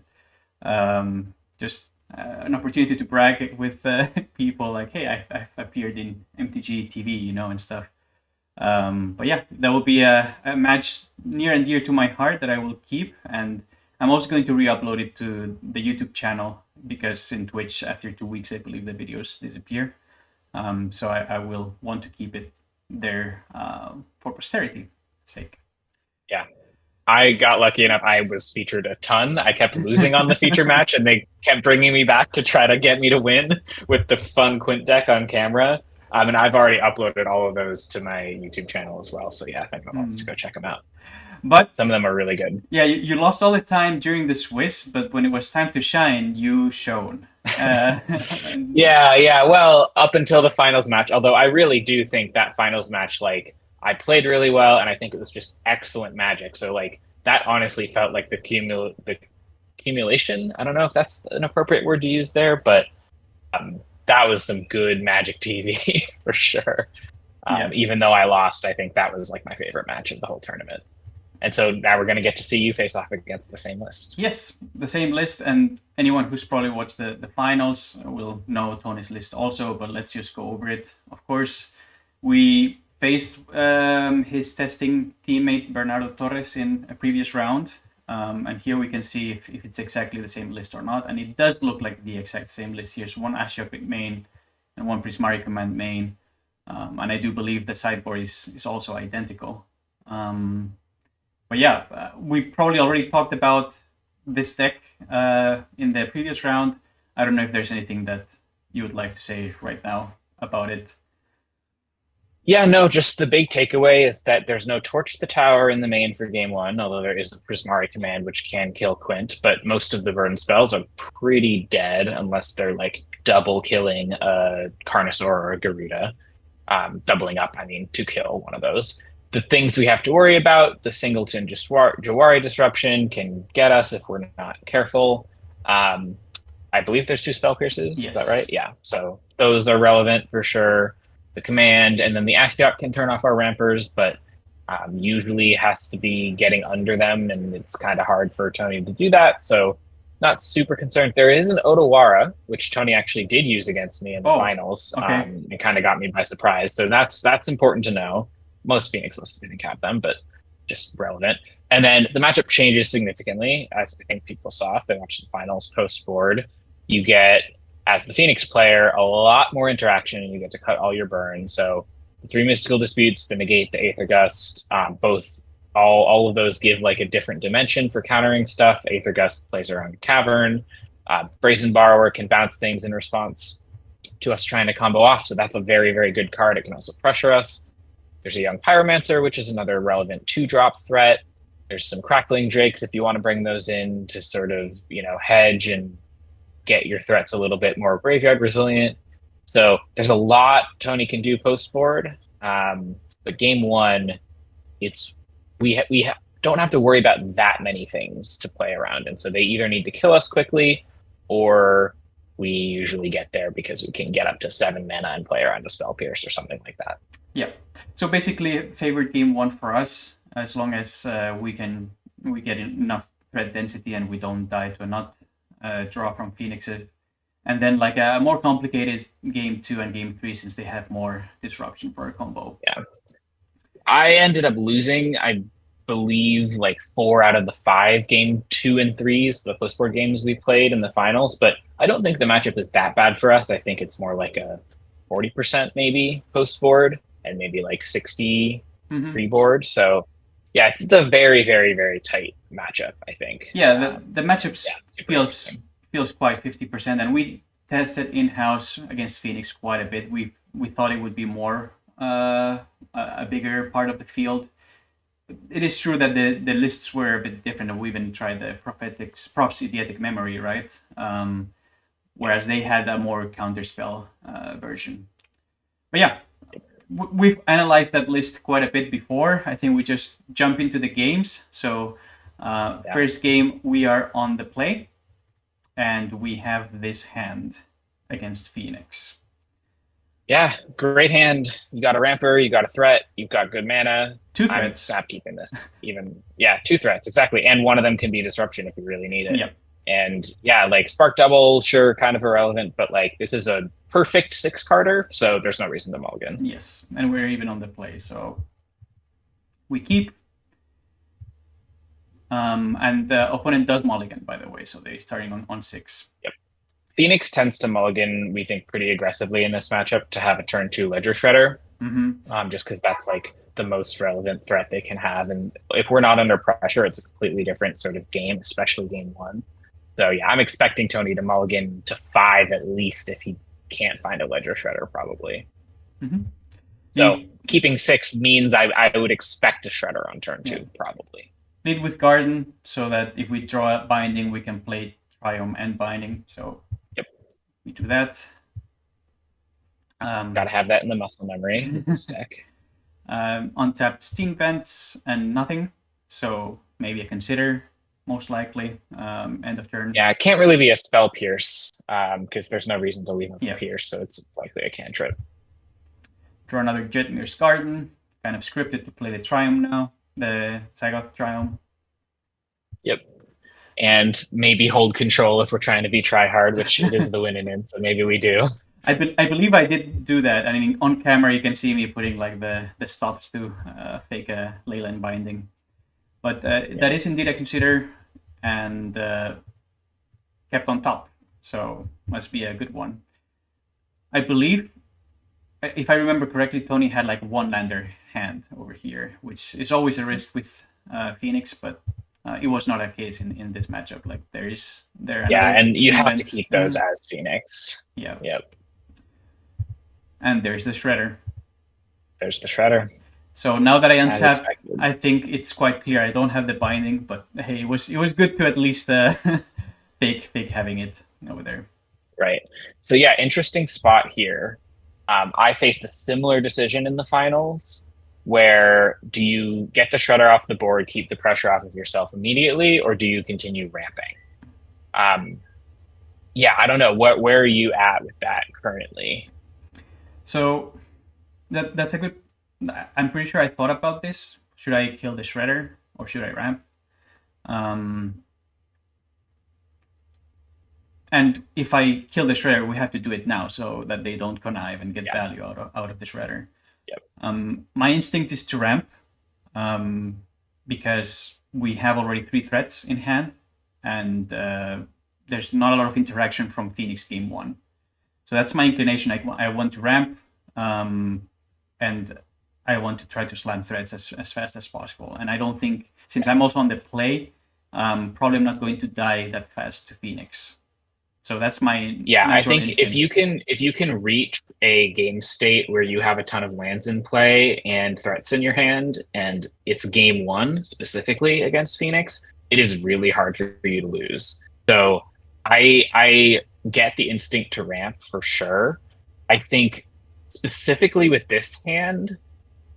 just an opportunity to brag with people like, hey, I've appeared in MTG TV, and stuff. But yeah, that will be a match near and dear to my heart that I will keep, and I'm also going to re-upload it to the YouTube channel, because in Twitch, after 2 weeks, I believe the videos disappear. So I will want to keep it there for posterity's sake. Yeah. I got lucky enough. I was featured a ton. I kept losing on the feature match, and they kept bringing me back to try to get me to win with the fun Quint deck on camera. And I've already uploaded all of those to my YouTube channel as well. So yeah, if anyone wants to go check them out. But some of them are really good. Yeah, you lost all the time during the Swiss, but when it was time to shine, you shone. Yeah. Well, up until the finals match, although I really do think that finals match, like, I played really well, and I think it was just excellent Magic. So, like, that honestly felt like the accumulation. I don't know if that's an appropriate word to use there, but that was some good Magic TV for sure. Even though I lost, I think that was like my favorite match of the whole tournament. And so now we're going to get to see you face off against the same list. Yes, the same list. And anyone who's probably watched the finals will know Tony's list also, but let's just go over it. Of course, we faced his testing teammate Bernardo Torres in a previous round. And here we can see if it's exactly the same list or not. And it does look like the exact same list. Here's one Ashiok main and one Prismari Command main. And I do believe the sideboard is also identical. But yeah, we probably already talked about this deck in the previous round. I don't know if there's anything that you would like to say right now about it. Yeah, no, just the big takeaway is that there's no Torch the Tower in the main for game 1, although there is a Prismari Command, which can kill Quint, but most of the burn spells are pretty dead unless they're like double killing a Carnosaur or a Garuda. Doubling up, to kill one of those. The things we have to worry about, the Singleton Jawari Disruption can get us if we're not careful. Um, I believe there's two spell pierces. Is that right? Yes. Yeah. So those are relevant for sure. The command and then the Ashiok can turn off our rampers, but usually has to be getting under them, and it's kind of hard for Tony to do that. So not super concerned. There is an Otawara, which Tony actually did use against me in the Oh, finals. okay. It kind of got me by surprise. So that's important to know. Most Phoenix lists didn't cap them, but just relevant. And then the matchup changes significantly, as I think people saw if they watched the finals post board. You get, as the Phoenix player, a lot more interaction, and you get to cut all your burn. So the three mystical disputes, the negate, the Aether Gust, both all of those give like a different dimension for countering stuff. Aether Gust plays around Cavern. Brazen Borrower can bounce things in response to us trying to combo off. So that's a very, very good card. It can also pressure us. There's a Young Pyromancer, which is another relevant 2-drop threat. There's some Crackling Drakes if you want to bring those in to sort of, hedge and get your threats a little bit more graveyard resilient. So there's a lot Tony can do post board. But game one, it's we don't have to worry about that many things to play around. And so they either need to kill us quickly, or we usually get there because we can get up to 7 mana and play around a Spell Pierce or something like that. Yeah. So basically, favorite game one for us, as long as we get enough threat density and we don't die to a nut draw from Phoenixes. And then like a more complicated game 2 and game 3, since they have more disruption for a combo. Yeah. I ended up losing, I believe, like 4 out of the 5 game 2 and 3s, the post board games we played in the finals. But I don't think the matchup is that bad for us. I think it's more like a 40% maybe post board and maybe like 60 pre-board. So yeah, it's a very, very, very tight matchup, I think. Yeah, the matchup feels quite 50%, and we tested in-house against Phoenix quite a bit. We thought it would be more a bigger part of the field. It is true that the lists were a bit different. We even tried the Prophecy Idiotic Memory, right? Whereas they had a more counterspell version. But yeah, we've analyzed that list quite a bit before. I think we just jump into the games. So first game, we are on the play, and we have this hand against Phoenix. Yeah, great hand. You got a ramper, you got a threat, you've got good mana. 2 threats. I'm keeping this. 2 threats, exactly. And one of them can be disruption if you really need it. Yep. And yeah, like Spark Double, sure, kind of irrelevant, but like this is a perfect 6-carder, so there's no reason to mulligan. Yes, and we're even on the play, so we keep. And the opponent does mulligan, by the way, so they're starting on 6. Yep. Phoenix tends to mulligan, we think, pretty aggressively in this matchup to have a turn 2 Ledger Shredder, just because that's like the most relevant threat they can have. And if we're not under pressure, it's a completely different sort of game, especially game 1. So yeah, I'm expecting Tony to mulligan to 5 at least if he can't find a Ledger Shredder, probably. So keeping 6 means I would expect a Shredder on turn 2, probably. Lead with Garden, so that if we draw a Binding, we can play Triumph and Binding. So we do that. Gotta have that in the muscle memory stack. Untapped Steam Vents and nothing. So maybe a Consider, most likely. End of turn. Yeah, it can't really be a Spell Pierce because there's no reason to leave a Pierce, so it's likely a cantrip. Draw another Jetmir's Garden. Kind of scripted to play the Triumph now. The Sagoth Triumph. Yep. And maybe hold control if we're trying to be try hard, which it is the winning in, so maybe we do. I believe I did do that. I mean, on camera you can see me putting like the stops to fake a Leyland Binding. But that is indeed a Consider, and kept on top. So must be a good one. I believe, if I remember correctly, Tony had like 1 lander hand over here, which is always a risk with Phoenix, but it was not a case in this matchup. Like there. Yeah, and you have to keep those as Phoenix. Yeah. Yep. And there's the Shredder. There's the Shredder. So now that I untap, I think it's quite clear I don't have the Binding, but hey, it was good to at least fake having it over there. Right. So yeah, interesting spot here. I faced a similar decision in the finals. Where do you get the Shredder off the board, keep the pressure off of yourself immediately, or do you continue ramping? yeah, I don't know. Where are you at with that currently? So that's a good. I'm pretty sure I thought about this. Should I kill the shredder or should I ramp? Um, and if I kill the shredder, we have to do it now so that they don't connive and get Yeah. value out of the shredder. Yep. My instinct is to ramp because we have already 3 threats in hand, and there's not a lot of interaction from Phoenix game one. So that's my inclination. I want to ramp, and I want to try to slam threats as fast as possible. And I don't think, since I'm also on the play, probably I'm not going to die that fast to Phoenix. So that's my Yeah, I natural think instinct. if you can reach a game state where you have a ton of lands in play and threats in your hand, and it's game one specifically against Phoenix, it is really hard for you to lose. So I get the instinct to ramp for sure. I think specifically with this hand,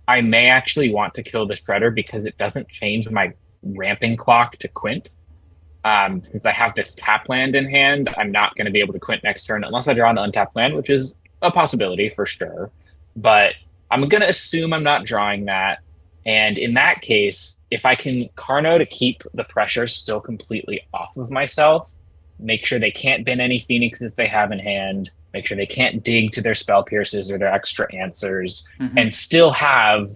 I may actually want to kill the Shredder because it doesn't change my ramping clock to Quint. Since I have this tap land in hand, I'm not going to be able to Quint next turn unless I draw an untapped land, which is a possibility for sure. But I'm going to assume I'm not drawing that. And in that case, if I can Carno to keep the pressure still completely off of myself, make sure they can't bin any Phoenixes they have in hand, make sure they can't dig to their Spell Pierces or their extra answers, and still have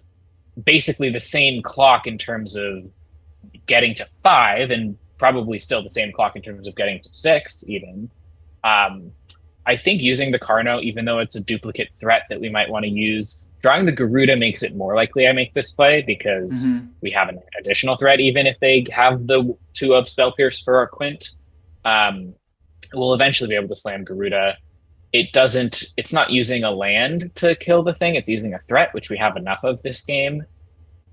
basically the same clock in terms of getting to 5 and probably still the same clock in terms of getting to 6 even. I think using the Carno, even though it's a duplicate threat that we might want to use, drawing the Garuda makes it more likely I make this play because we have an additional threat even if they have the 2 of Spell Pierce for our Quint. We'll eventually be able to slam Garuda. It's not using a land to kill the thing, it's using a threat, which we have enough of this game.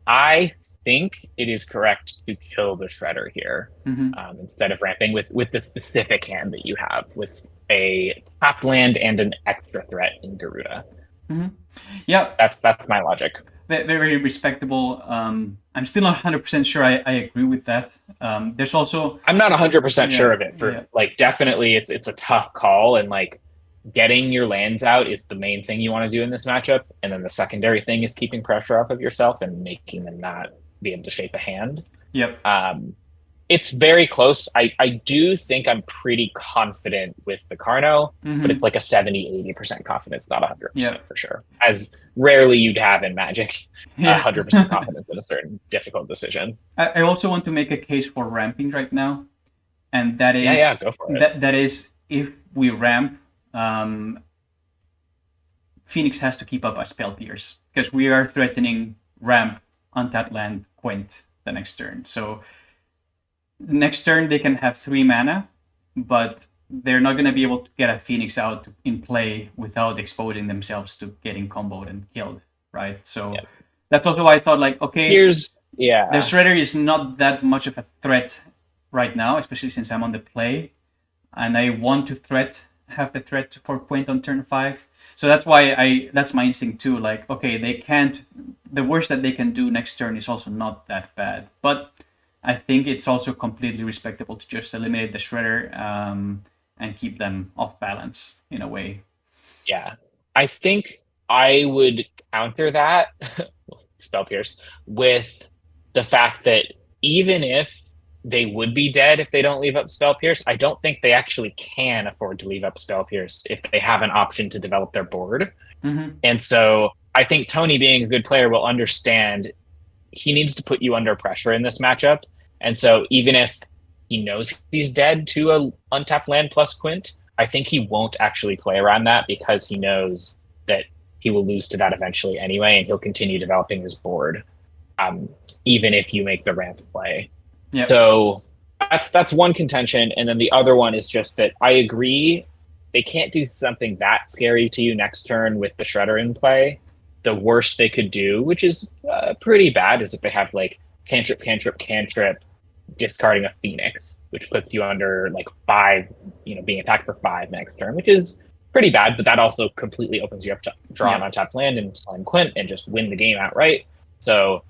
I think it is correct to kill the Shredder here instead of ramping with the specific hand that you have with a tap land and an extra threat in Garuda. Yeah, that's my logic. Very respectable. I'm still not 100% sure I agree with that. There's also I'm not 100% sure of it. Like definitely it's a tough call, and like getting your lands out is the main thing you want to do in this matchup, and then the secondary thing is keeping pressure off of yourself and making them not be able to shape a hand. Yep. It's very close. I do think I'm pretty confident with the Carno, but it's like a 70-80% confidence, not 100% for sure. As rarely you'd have in Magic, 100% confidence in a certain difficult decision. I also want to make a case for ramping right now, and that is go for it. That is if we ramp, Phoenix has to keep up a Spell Pierce because we are threatening ramp untapped land Quint the next turn. So next turn they can have 3 mana, but they're not going to be able to get a Phoenix out in play without exposing themselves to getting comboed and killed, right? So that's also why I thought, like, okay, the Shredder is not that much of a threat right now, especially since I'm on the play, and I want to have the threat for Quint on turn 5. So that's why that's my instinct too. Like, okay, they can't. The worst that they can do next turn is also not that bad, but I think it's also completely respectable to just eliminate the Shredder and keep them off balance in a way. Yeah, I think I would counter that Spell Pierce with the fact that even if they would be dead if they don't leave up Spell Pierce, I don't think they actually can afford to leave up Spell Pierce if they have an option to develop their board. And so I think Tony, being a good player, will understand he needs to put you under pressure in this matchup. And so even if he knows he's dead to a untapped land plus Quint, I think he won't actually play around that because he knows that he will lose to that eventually anyway, and he'll continue developing his board, even if you make the ramp play. Yep. So that's one contention. And then the other one is just that I agree they can't do something that scary to you next turn with the Shredder in play. The worst they could do, which is pretty bad, is if they have like cantrip, discarding a Phoenix, which puts you under like 5, being attacked for 5 next turn, which is pretty bad, but that also completely opens you up to draw an untapped land and slam Quint and just win the game outright. So,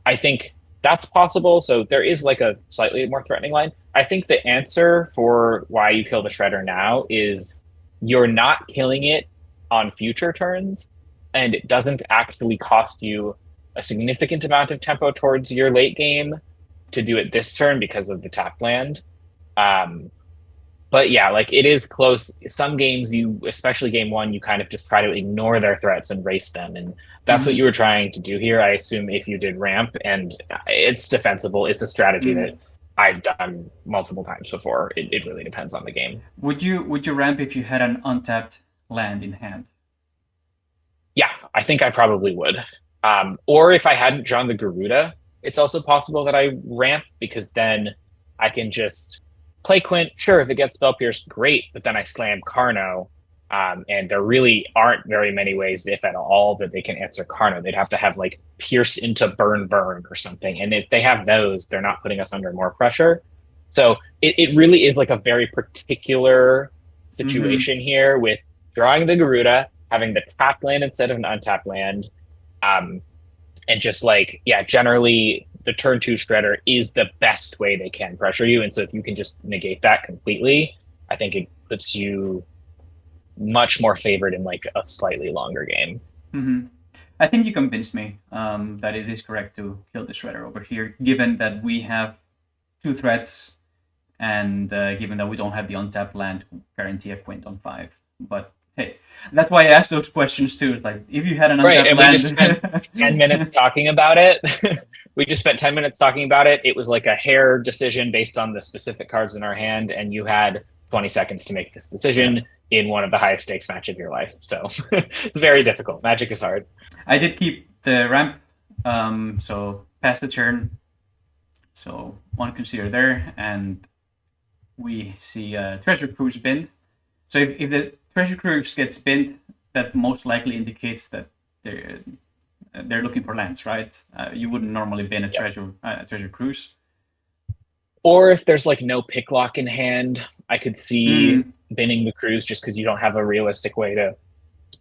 I think that's possible. So there is like a slightly more threatening line. I think the answer for why you kill the Shredder now is you're not killing it on future turns, and it doesn't actually cost you a significant amount of tempo towards your late game to do it this turn because of the tap land. Um, but yeah, like it is close. Some games, you, especially game one, you kind of just try to ignore their threats and race them. And that's what Mm-hmm. you were trying to do here. I assume if you did ramp, and it's defensible, it's a strategy Mm-hmm. that I've done multiple times before. It really depends on the game. Would you ramp if you had an untapped land in hand? Yeah, I think I probably would. Or if I hadn't drawn the Garuda, it's also possible that I ramp because then I can just play Quint. Sure, if it gets spell pierced, great, but then I slam Carno. And there really aren't very many ways, if at all, that they can answer Carno. They'd have to have like pierce into burn or something. And if they have those, they're not putting us under more pressure. So it really is like a very particular Mm-hmm. situation here with drawing the Garuda, having the tapped land instead of an untapped land, um, and just like, yeah, generally the turn two shredder is the best way they can pressure you. And so if you can just negate that completely, I think it puts you much more favored in like a slightly longer game. Mm-hmm. I think you convinced me that it is correct to kill the shredder over here, given that we have two threats and given that we don't have the untapped land to guarantee a Quint on 5. But hey, that's why I asked those questions too. It's like, if you had an Right. untapped And we just spent land. 10 minutes talking about it. We just spent 10 minutes talking about it. It was like a hair decision based on the specific cards in our hand. And you had 20 seconds to make this Yeah. decision in one of the highest stakes match of your life. So it's very difficult. Magic is hard. I did keep the ramp, so pass the turn. So one consider there, and we see Treasure Cruise binned. So if the Treasure Cruise gets binned, that most likely indicates that they're looking for lands, right? You wouldn't normally bin a Yep. treasure cruise. Or if there's like no pick lock in hand, I could see Mm, binning the cruise just because you don't have a realistic way to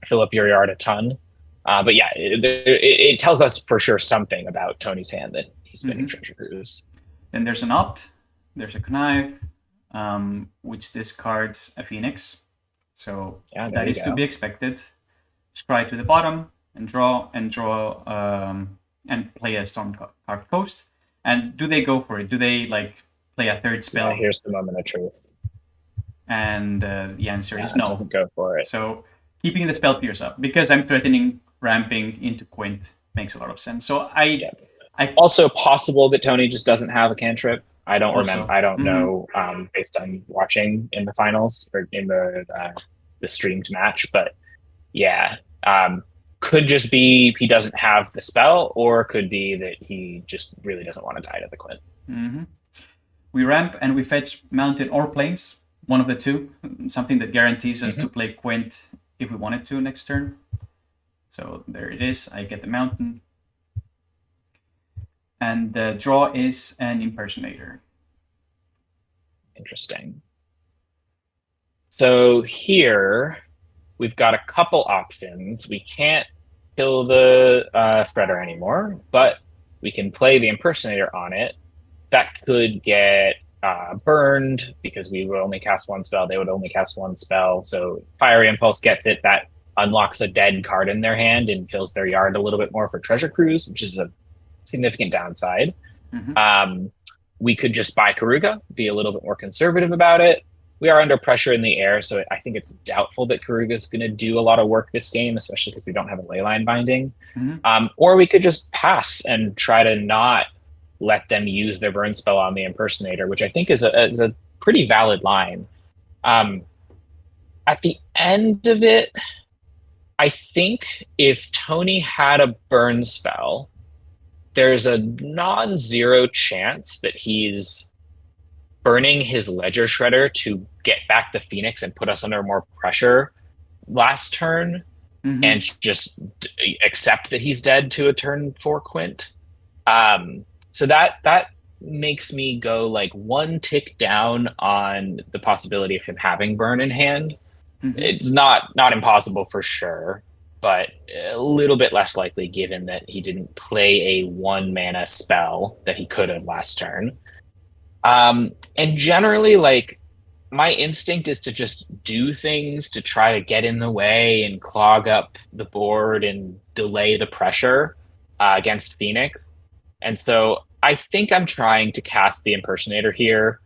fill up your yard a ton. But yeah, it tells us for sure something about Tony's hand that he's spinning hmm Treasure Cruise. Then there's an opt. There's a connive, which discards a phoenix. So Yeah, there that you is to go. be expected. Scry to the bottom and draw and play a stone carved coast. And do they go for it? Do they like play a third Yeah, spell? here's the moment of truth. And the answer Yeah, is it no. doesn't go for it. So keeping the spell pierce up because I'm threatening ramping into Quint makes a lot of sense. So Yeah. I Also possible that Tony just doesn't have a cantrip. I don't remember. also I don't mm-hmm, know based on watching in the finals or in the streamed match, but yeah, could just be he doesn't have the spell, or could be that he just really doesn't want to die to the Quint. mm-hmm. We ramp and we fetch mountain or plains, one of the two, something that guarantees us Mm-hmm. to play Quint if we wanted to next turn. So there it is. I get the mountain. And the draw is an impersonator. Interesting. So here we've got a couple options. We can't kill the Shredder anymore, but we can play the impersonator on it. That could get burned because we would only cast one spell. They would only cast one spell. So Fiery Impulse gets it. That unlocks a dead card in their hand and fills their yard a little bit more for Treasure Cruise, which is a significant downside. Mm-hmm. We could just buy Karuga, be a little bit more conservative about it. We are under pressure in the air, so I think it's doubtful that Karuga is going to do a lot of work this game, especially because we don't have a leyline binding. Mm-hmm. Or we could just pass and try to not let them use their burn spell on the impersonator, which I think is a pretty valid line. At the end of it, I think if Tony had a burn spell, there's a non-zero chance that he's burning his Ledger Shredder to get back the Phoenix and put us under more pressure last turn, Mm-hmm. and just accept that he's dead to a turn 4 Quint. So that makes me go like one tick down on the possibility of him having burn in hand. Mm-hmm. It's not impossible for sure. but a little bit less likely given that he didn't play a 1 mana spell that he could have last turn. And generally, like, my instinct is to just do things to try to get in the way and clog up the board and delay the pressure against Phoenix. And so I think I'm trying to cast the Impersonator here,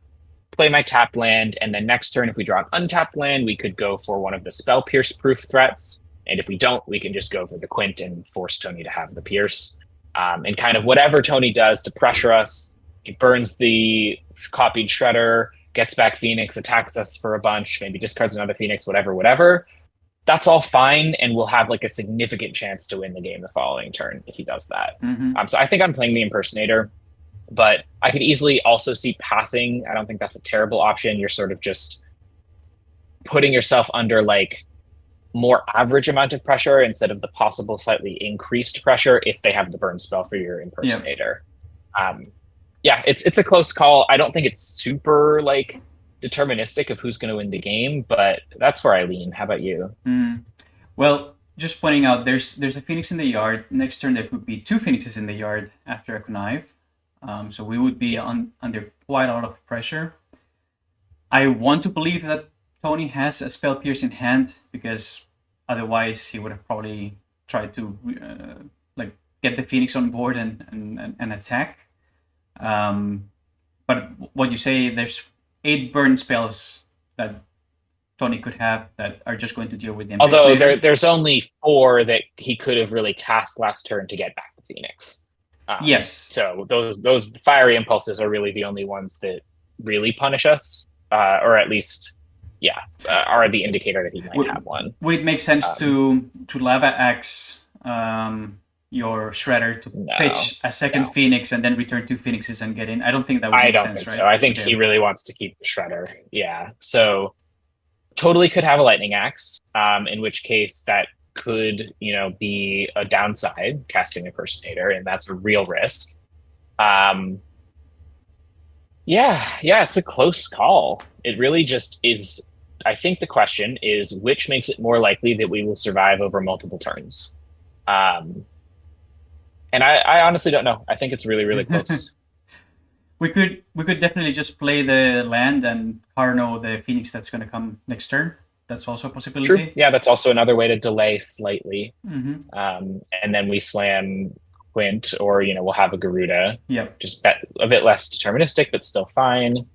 play my tap land, and then next turn, if we draw an untapped land, we could go for one of the Spell Pierce proof threats. And if we don't, we can just go for the Quint and force Tony to have the Pierce. And kind of whatever Tony does to pressure us, he burns the copied Shredder, gets back Phoenix, attacks us for a bunch, maybe discards another Phoenix, whatever. That's all fine, and we'll have like a significant chance to win the game the following turn if he does that. So I think I'm playing the Impersonator, but I could easily also see passing. I don't think that's a terrible option. You're sort of just putting yourself under like more average amount of pressure instead of the possible slightly increased pressure if they have the burn spell for your Impersonator. It's a close call. I don't think it's super like deterministic of who's going to win the game, but that's where I lean. How about you? Well, just pointing out, there's a Phoenix in the yard. Next turn, there could be 2 Phoenixes in the yard after a connive. So we would be under quite a lot of pressure. I want to believe that Tony has a Spell Pierce in hand, because otherwise he would have probably tried to like get the Phoenix on board and attack. But what you say, there's 8 burn spells that Tony could have that are just going to deal with the Impersonator. Although there's only 4 that he could have really cast last turn to get back the Phoenix. Yes. So those fiery impulses are really the only ones that really punish us, or at least, are the indicator that he might have one. Would it make sense to Lava Axe your Shredder to pitch a second Phoenix and then return 2 Phoenixes and get in? I don't think that would make sense, right? So I think he really wants to keep the Shredder. Yeah. So totally could have a Lightning Axe, in which case that could, be a downside, casting Impersonator, and that's a real risk. It's a close call. It really just is. I think the question is which makes it more likely that we will survive over multiple turns. And I honestly don't know. I think it's really, really close. We could definitely just play the land and Carno the Phoenix that's going to come next turn. That's also a possibility. True. Yeah, that's also another way to delay slightly. And then we slam Quint, or we'll have a Garuda. Yep. Just a bit less deterministic, but still fine.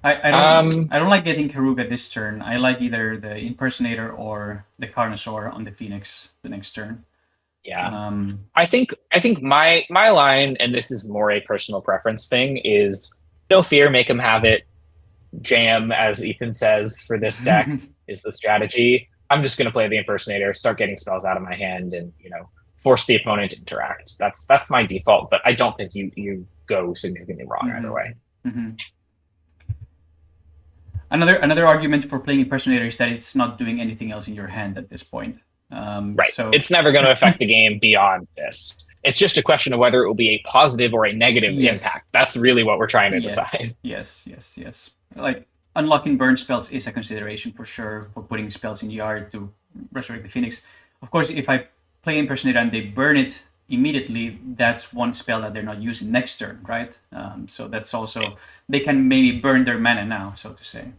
I don't like getting Karuga this turn. I like either the Impersonator or the Carnosaur on the Phoenix the next turn. Yeah. I think my line, and this is more a personal preference thing, is no fear, make him have it. Jam, as Ethan says, for this deck is the strategy. I'm just going to play the Impersonator, start getting spells out of my hand, and force the opponent to interact. That's my default, but I don't think you go significantly wrong either way. Another argument for playing Impersonator is that it's not doing anything else in your hand at this point. Right. So it's never going to affect the game beyond this. It's just a question of whether it will be a positive or a negative impact. That's really what we're trying to decide. Yes. Like, unlocking burn spells is a consideration for sure, for putting spells in yard to resurrect the Phoenix. Of course, if I play Impersonator and they burn it immediately, that's one spell that they're not using next turn, right? So that's also, they can maybe burn their mana now, so to say.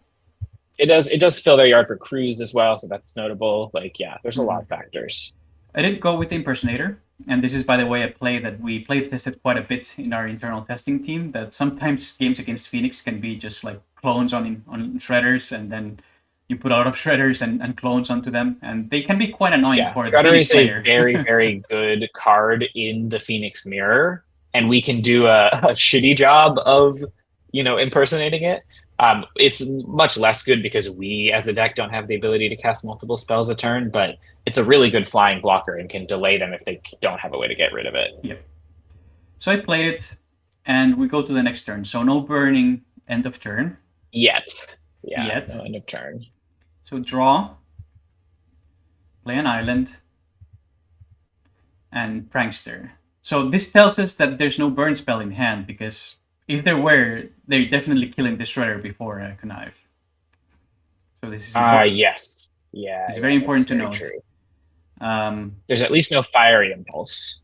It does fill their yard for crews as well, so that's notable. Like, there's a lot of factors. I did go with the Impersonator, and this is, by the way, a play that we play tested quite a bit in our internal testing team, that sometimes games against Phoenix can be just like clones on Shredders, and then you put a lot of Shredders and clones onto them, and they can be quite annoying for the Phoenix player. Is a very, very good card in the Phoenix Mirror, and we can do a shitty job of, impersonating it. It's much less good because we, as a deck, don't have the ability to cast multiple spells a turn, but it's a really good flying blocker and can delay them if they don't have a way to get rid of it. Yep. So I played it, and we go to the next turn. So no burning end of turn. Yet. Yeah, no end of turn. So draw, play an island, and Prankster. So this tells us that there's no burn spell in hand, because if there were, they're definitely killing the Shredder before a connive. So this is important. Yes. Yeah. It's very important to note. There's at least no fiery impulse.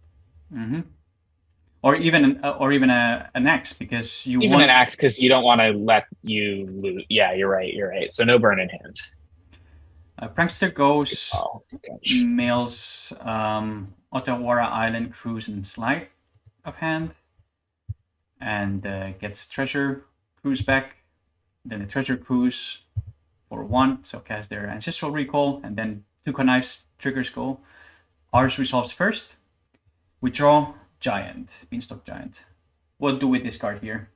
Mm-hmm. Or even an axe, because you Even an want. axe, because you don't want to let you lose. Yeah, you're right. You're right. So no burn in hand. Prankster goes Oh, gosh. mails Otawara Island Cruise and Slide of hand, and gets Treasure Cruise back. Then the Treasure Cruise for 1, so cast their Ancestral Recall, and then two Knives triggers go. Ours resolves first. We draw Giant, Beanstalk Giant. What do we discard here?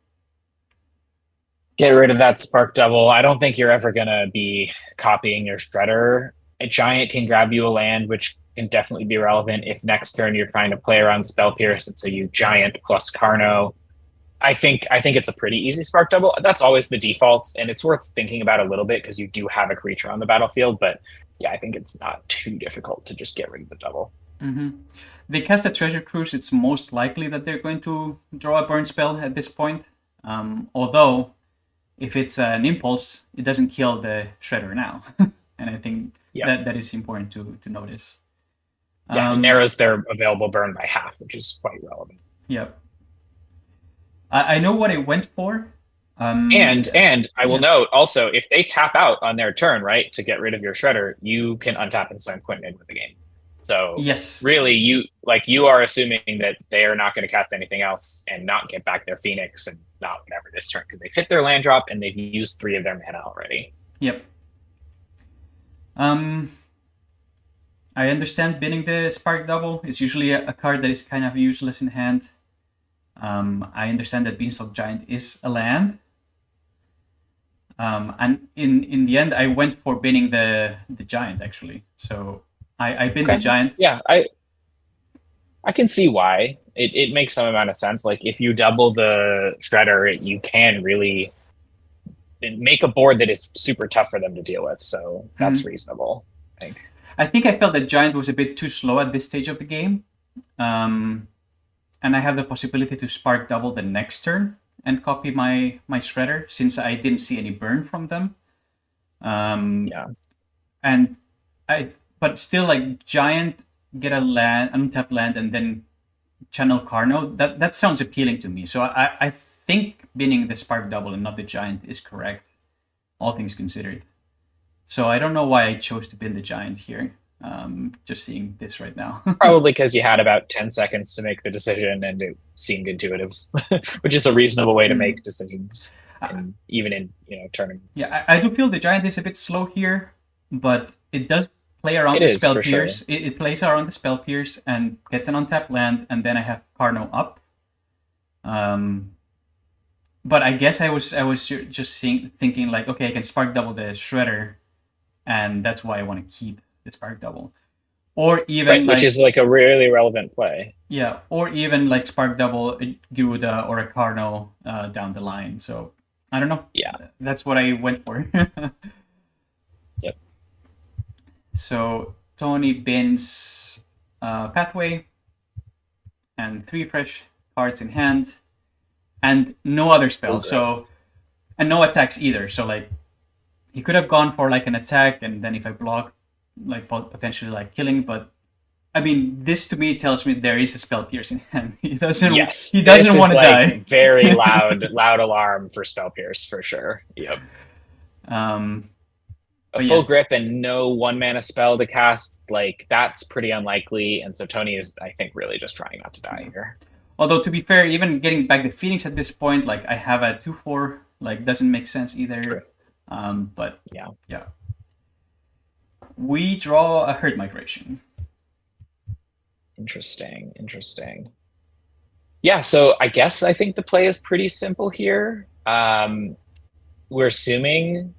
Get rid of that spark double. I don't think you're ever gonna be copying your shredder. A giant can grab you a land, which can definitely be relevant if next turn you're trying to play around Spell Pierce, and so you giant plus Carno. I think it's a pretty easy spark double. That's always the default, and it's worth thinking about a little bit because you do have a creature on the battlefield. But yeah, I think it's not too difficult to just get rid of the double. Mm-hmm. They cast a Treasure Cruise. It's most likely that they're going to draw a burn spell at this point. Although, if it's an impulse, it doesn't kill the Shredder now. And I think that is important to notice. Yeah, it narrows their available burn by half, which is quite relevant. Yep. I know what I went for. And I will note also, if they tap out on their turn, right, to get rid of your Shredder, you can untap and send Quint in with the game. So yes, really, you are assuming that they are not going to cast anything else and not get back their Phoenix and not whatever this turn, because they've hit their land drop and they've used 3 of their mana already. Yep. I understand binning the Spark Double is usually a card that is kind of useless in hand. I understand that Beanstalk Giant is a land. And in the end, I went for binning the Giant, actually. So I binned the Giant. Yeah, I can see why. It makes some amount of sense. Like, if you double the Shredder, you can really make a board that is super tough for them to deal with. So that's reasonable, I think. I think I felt that Giant was a bit too slow at this stage of the game. And I have the possibility to Spark Double the next turn and copy my Shredder, since I didn't see any burn from them. And but still, like, Giant, get a land, untap land, and then channel Carno. That sounds appealing to me. So I think binning the Spark Double and not the Giant is correct, all things considered. So I don't know why I chose to bin the Giant here. Just seeing this right now. Probably because you had about 10 seconds to make the decision and it seemed intuitive, which is a reasonable way to make decisions, and even in tournaments. Yeah, I do feel the Giant is a bit slow here, but it does play around the Spell Pierce. Sure. It plays around the Spell Pierce and gets an untapped land, and then I have Carno up. But I guess I was just thinking like, okay, I can Spark Double the Shredder, and that's why I want to keep the Spark Double. Or even which is like a really relevant play. Yeah, or even like Spark Double a Gyruda or a Carno down the line. So I don't know. Yeah, that's what I went for. Yep. So Tony bins Pathway and 3 fresh cards in hand, and no other spell. Okay. So, and no attacks either. So like, he could have gone for like an attack, and then if I block, like potentially like killing. But I mean, this to me tells me there is a Spell Pierce in hand. He doesn't. Yes, he doesn't want to die. Very loud alarm for Spell Pierce for sure. Yep. A full grip and no 1-mana spell to cast, like, that's pretty unlikely. And so Tony is, I think, really just trying not to die here. Although, to be fair, even getting back the Phoenix at this point, like, I have a 2/4, like, doesn't make sense either. True. But yeah. We draw a Herd Migration. Interesting. Yeah, so I think the play is pretty simple here. We're assuming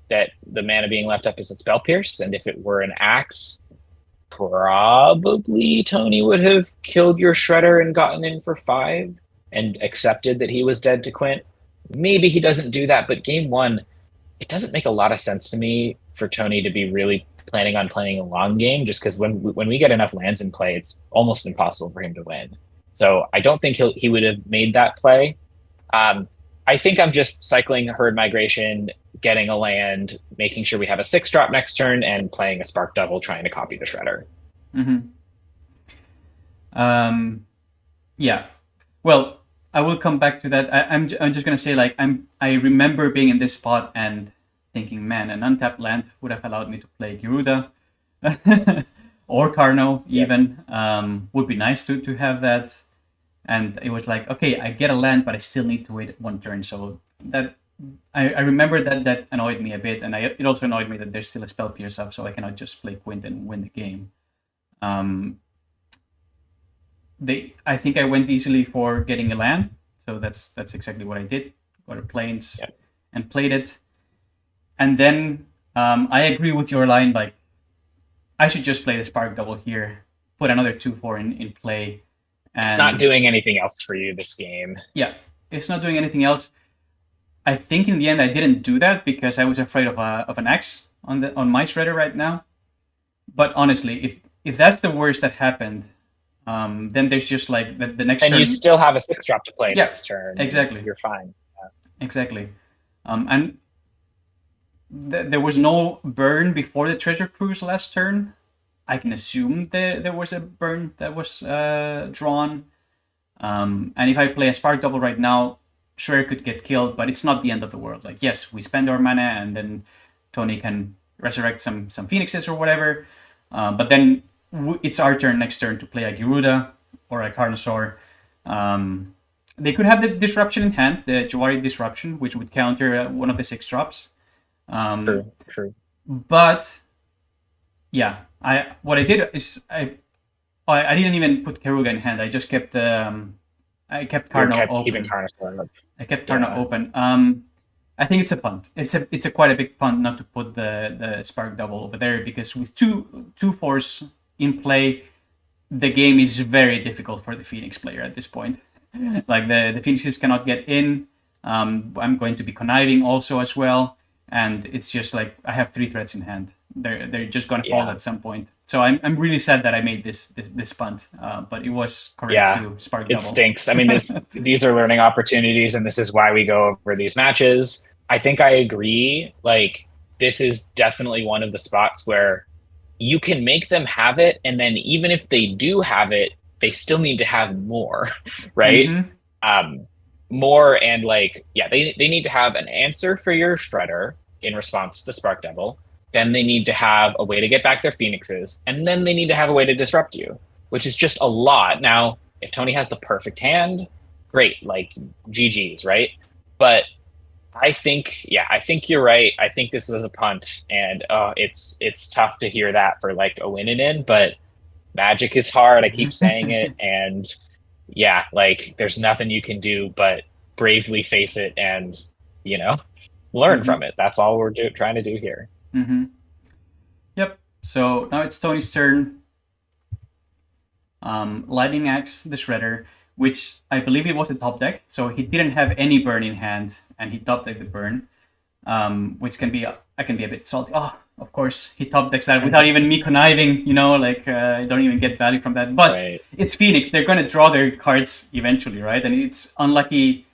that the mana being left up is a Spell Pierce, and if it were an axe, probably Tony would have killed your Shredder and gotten in for 5 and accepted that he was dead to Quint. Maybe he doesn't do that, but game 1, it doesn't make a lot of sense to me for Tony to be really planning on playing a long game, just because when we get enough lands in play, it's almost impossible for him to win. So I don't think he would have made that play. I think I'm just cycling Herd Migration, getting a land, making sure we have a 6-drop next turn, and playing a Spark Double, trying to copy the Shredder. Hmm. Um, yeah. Well, I will come back to that. I'm just gonna say like I remember being in this spot and thinking, man, an untapped land would have allowed me to play Giruda or Carno Yep. even. Would be nice to have that. And it was like, okay, I get a land, but I still need to wait one turn. So that I remember that annoyed me a bit, and it also annoyed me that there's still a spell pierce up, so I cannot just play Quint and win the game. Um, I think I went easily for getting a land, so that's exactly what I did. Got a plains Yep. and played it, and then I agree with your line. Like I should just play the spark double here, put another 2/4 in play, It's not and doing anything else for you this game. yeah, it's not doing anything else. I think in the end I didn't do that because I was afraid of an X on my shredder right now. But honestly, if that's the worst that happened, then there's just like the next And you turn. still have a 6-drop to play Yeah, next turn. exactly, You're fine. exactly. And there was no burn before the treasure cruise last turn. I can assume there was a burn that was drawn. And if I play a spark double right now, sure it could get killed, but it's not the end of the world. Like yes, we spend our mana and then Tony can resurrect some phoenixes or whatever. But then it's our turn next turn to play a Giruda or a Carnosaur. They could have the disruption in hand, the Jawari disruption, which would counter one of the 6 drops. True, true. But yeah, what I did is I didn't even put Karuga in hand. I kept Carno Keeping open. Carnosaur up. I kept Carno Yeah. open. I think it's a punt. It's a quite a big punt not to put the spark double over there because with two force in play, the game is very difficult for the Phoenix player at this point. Like the Phoenixes cannot get in. I'm going to be conniving also as well, and it's just like I have 3 threats in hand. They're just gonna fall Yeah. at some point. So I'm really sad that I made this punt, but it was correct Yeah. to spark It double. stinks. I mean, these are learning opportunities, and this is why we go over these matches. I think I agree. Like, this is definitely one of the spots where you can make them have it, and then even if they do have it, they still need to have more, right? Mm-hmm. Um, More and like, yeah, they need to have an answer for your shredder in response to the Spark Devil. Then they need to have a way to get back their phoenixes, and then they need to have a way to disrupt you, which is just a lot. Now, if Tony has the perfect hand, great, like GG's, right? But I think you're right. I think this was a punt, and it's tough to hear that for like a win and in, but Magic is hard. I keep saying it, and yeah, like there's nothing you can do but bravely face it and you know learn Mm-hmm. from it. That's all we're trying to do here. Mm-hmm. Yep. So now it's Tony's turn. Lightning Axe the Shredder, which I believe it was the top deck, so he didn't have any burn in hand, and he top decked the burn, which I can be a bit salty. Oh, of course he top decks that without even me conniving. Like I don't even get value from that. But Right. it's Phoenix; they're gonna draw their cards eventually, right? And it's unlucky.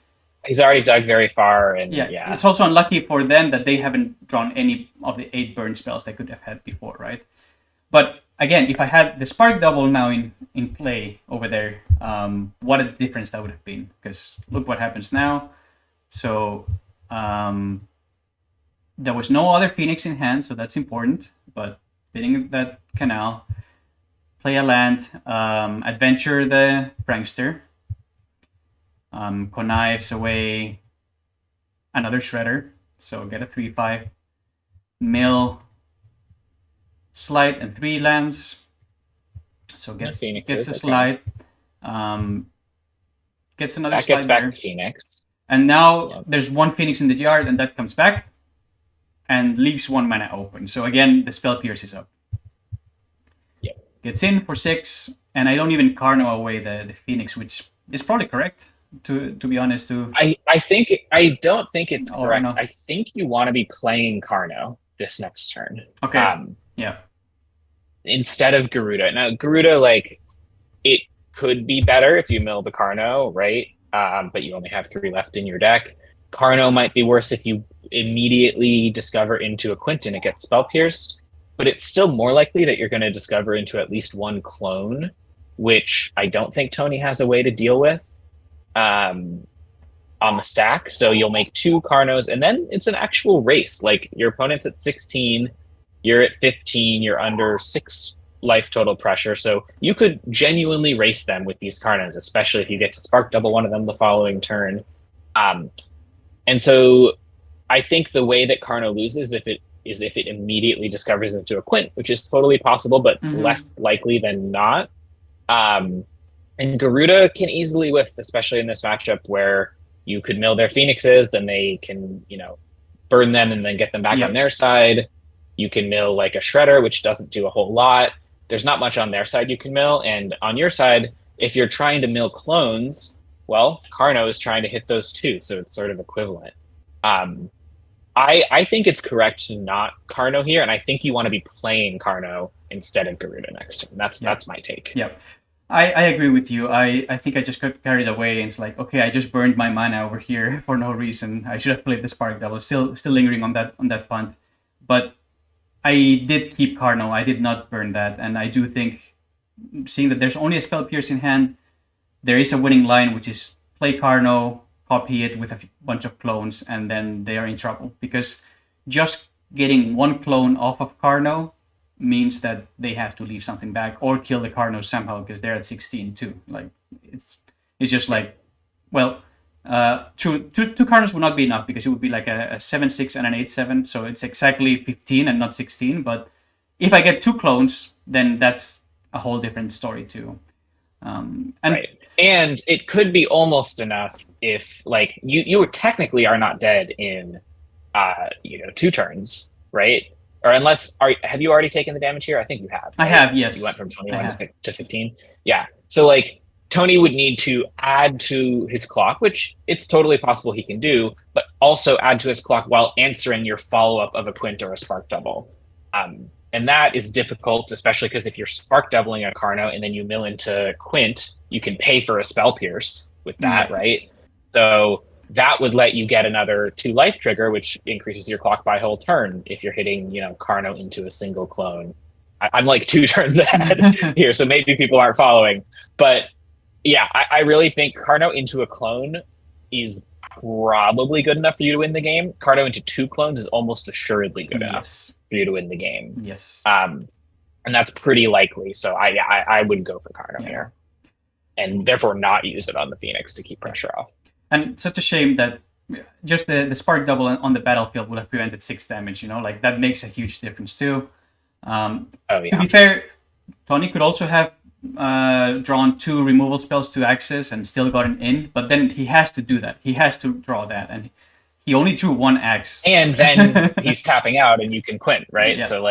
He's already dug very far, and Yeah, yeah, it's also unlucky for them that they haven't drawn any of the 8 burn spells they could have had before, right? But again, if I had the spark double now in play over there, what a difference that would have been. Because look what happens now. So there was no other Phoenix in hand, so that's important. But bidding that canal, play a land, adventure the prankster, connives away another shredder. So get a 3/5, mill, slide and 3 lands. So gets the slide. Gets another that slide gets back there. to Phoenix. And now there's 1 Phoenix in the yard, and that comes back and leaves 1 mana open. So again, the spell pierce is up. Yep. Gets in for 6, and I don't even Carno away the Phoenix, which is probably correct. To be honest, too. I don't think it's correct. No. I think you want to be playing Carno this next turn. Okay. Yeah. Instead of Garuda. Now Garuda, like, it could be better if you mill the Carno, right? But you only have 3 left in your deck. Carno might be worse if you immediately discover into a Quint and it gets spell pierced. but it's still more likely that you're going to discover into at least one clone, which I don't think Tony has a way to deal with um, on the stack. So you'll make two Carnos, and then it's an actual race. Like your opponent's at 16, you're at 15, you're under 6 life total pressure. So you could genuinely race them with these Carnos, especially if you get to spark double one of them the following turn. Um, and so I think the way that Carno loses if it immediately discovers into a Quint, which is totally possible, but less likely than not. And Garuda can easily whiff, especially in this matchup where you could mill their Phoenixes, then they can, burn them and then get them back on their side. You can mill like a Shredder, which doesn't do a whole lot. There's not much on their side you can mill. And on your side, if you're trying to mill clones, well, Carno is trying to hit those too, so it's sort of equivalent. I think it's correct to not Carno here, and I think you want to be playing Carno instead of Garuda next turn. That's my take. Yeah. I agree with you. I think I just got carried away, and it's like, okay, I just burned my mana over here for no reason. I should have played the Spark Double. Still lingering on that punt. But I did keep Carno. I did not burn that, and I do think, seeing that there's only a Spell Pierce in hand, there is a winning line, which is play Carno, copy it with a bunch of clones, and then they are in trouble. Because just getting one clone off of Carno means that they have to leave something back or kill the Carnos somehow, because they're at 16 too. Like it's just like, well, two Carnos would not be enough, because it would be like a 7-6 and an 8-7, so it's exactly 15 and not 16. But if I get two clones, then that's a whole different story too. Right. And it could be almost enough if, like, you technically are not dead in 2 turns, right? Or unless, have you already taken the damage here? I think you have. Right? I have, yes. You went from 21 to 15. Yeah. So, like, Tony would need to add to his clock, which it's totally possible he can do, but also add to his clock while answering your follow-up of a Quint or a Spark Double. And that is difficult, especially because if you're Spark Doubling a Carno and then you mill into Quint, you can pay for a Spell Pierce with that, right? So that would let you get another 2 life trigger, which increases your clock by a whole turn if you're hitting, Carno into a single clone. I'm like 2 turns ahead here, so maybe people aren't following. But yeah, I really think Carno into a clone is probably good enough for you to win the game. Carno into 2 clones is almost assuredly good enough for you to win the game. Yes. And that's pretty likely. So I would go for Carno here. And therefore not use it on the Phoenix to keep pressure off. And such a shame that just the Spark Double on the battlefield would have prevented 6 damage, like that makes a huge difference too. To be fair, Tony could also have drawn 2 removal spells to access and still gotten in, but then he has to do that. He has to draw that, and he only drew 1 axe. And then he's tapping out and you can Quint, right? Yeah. So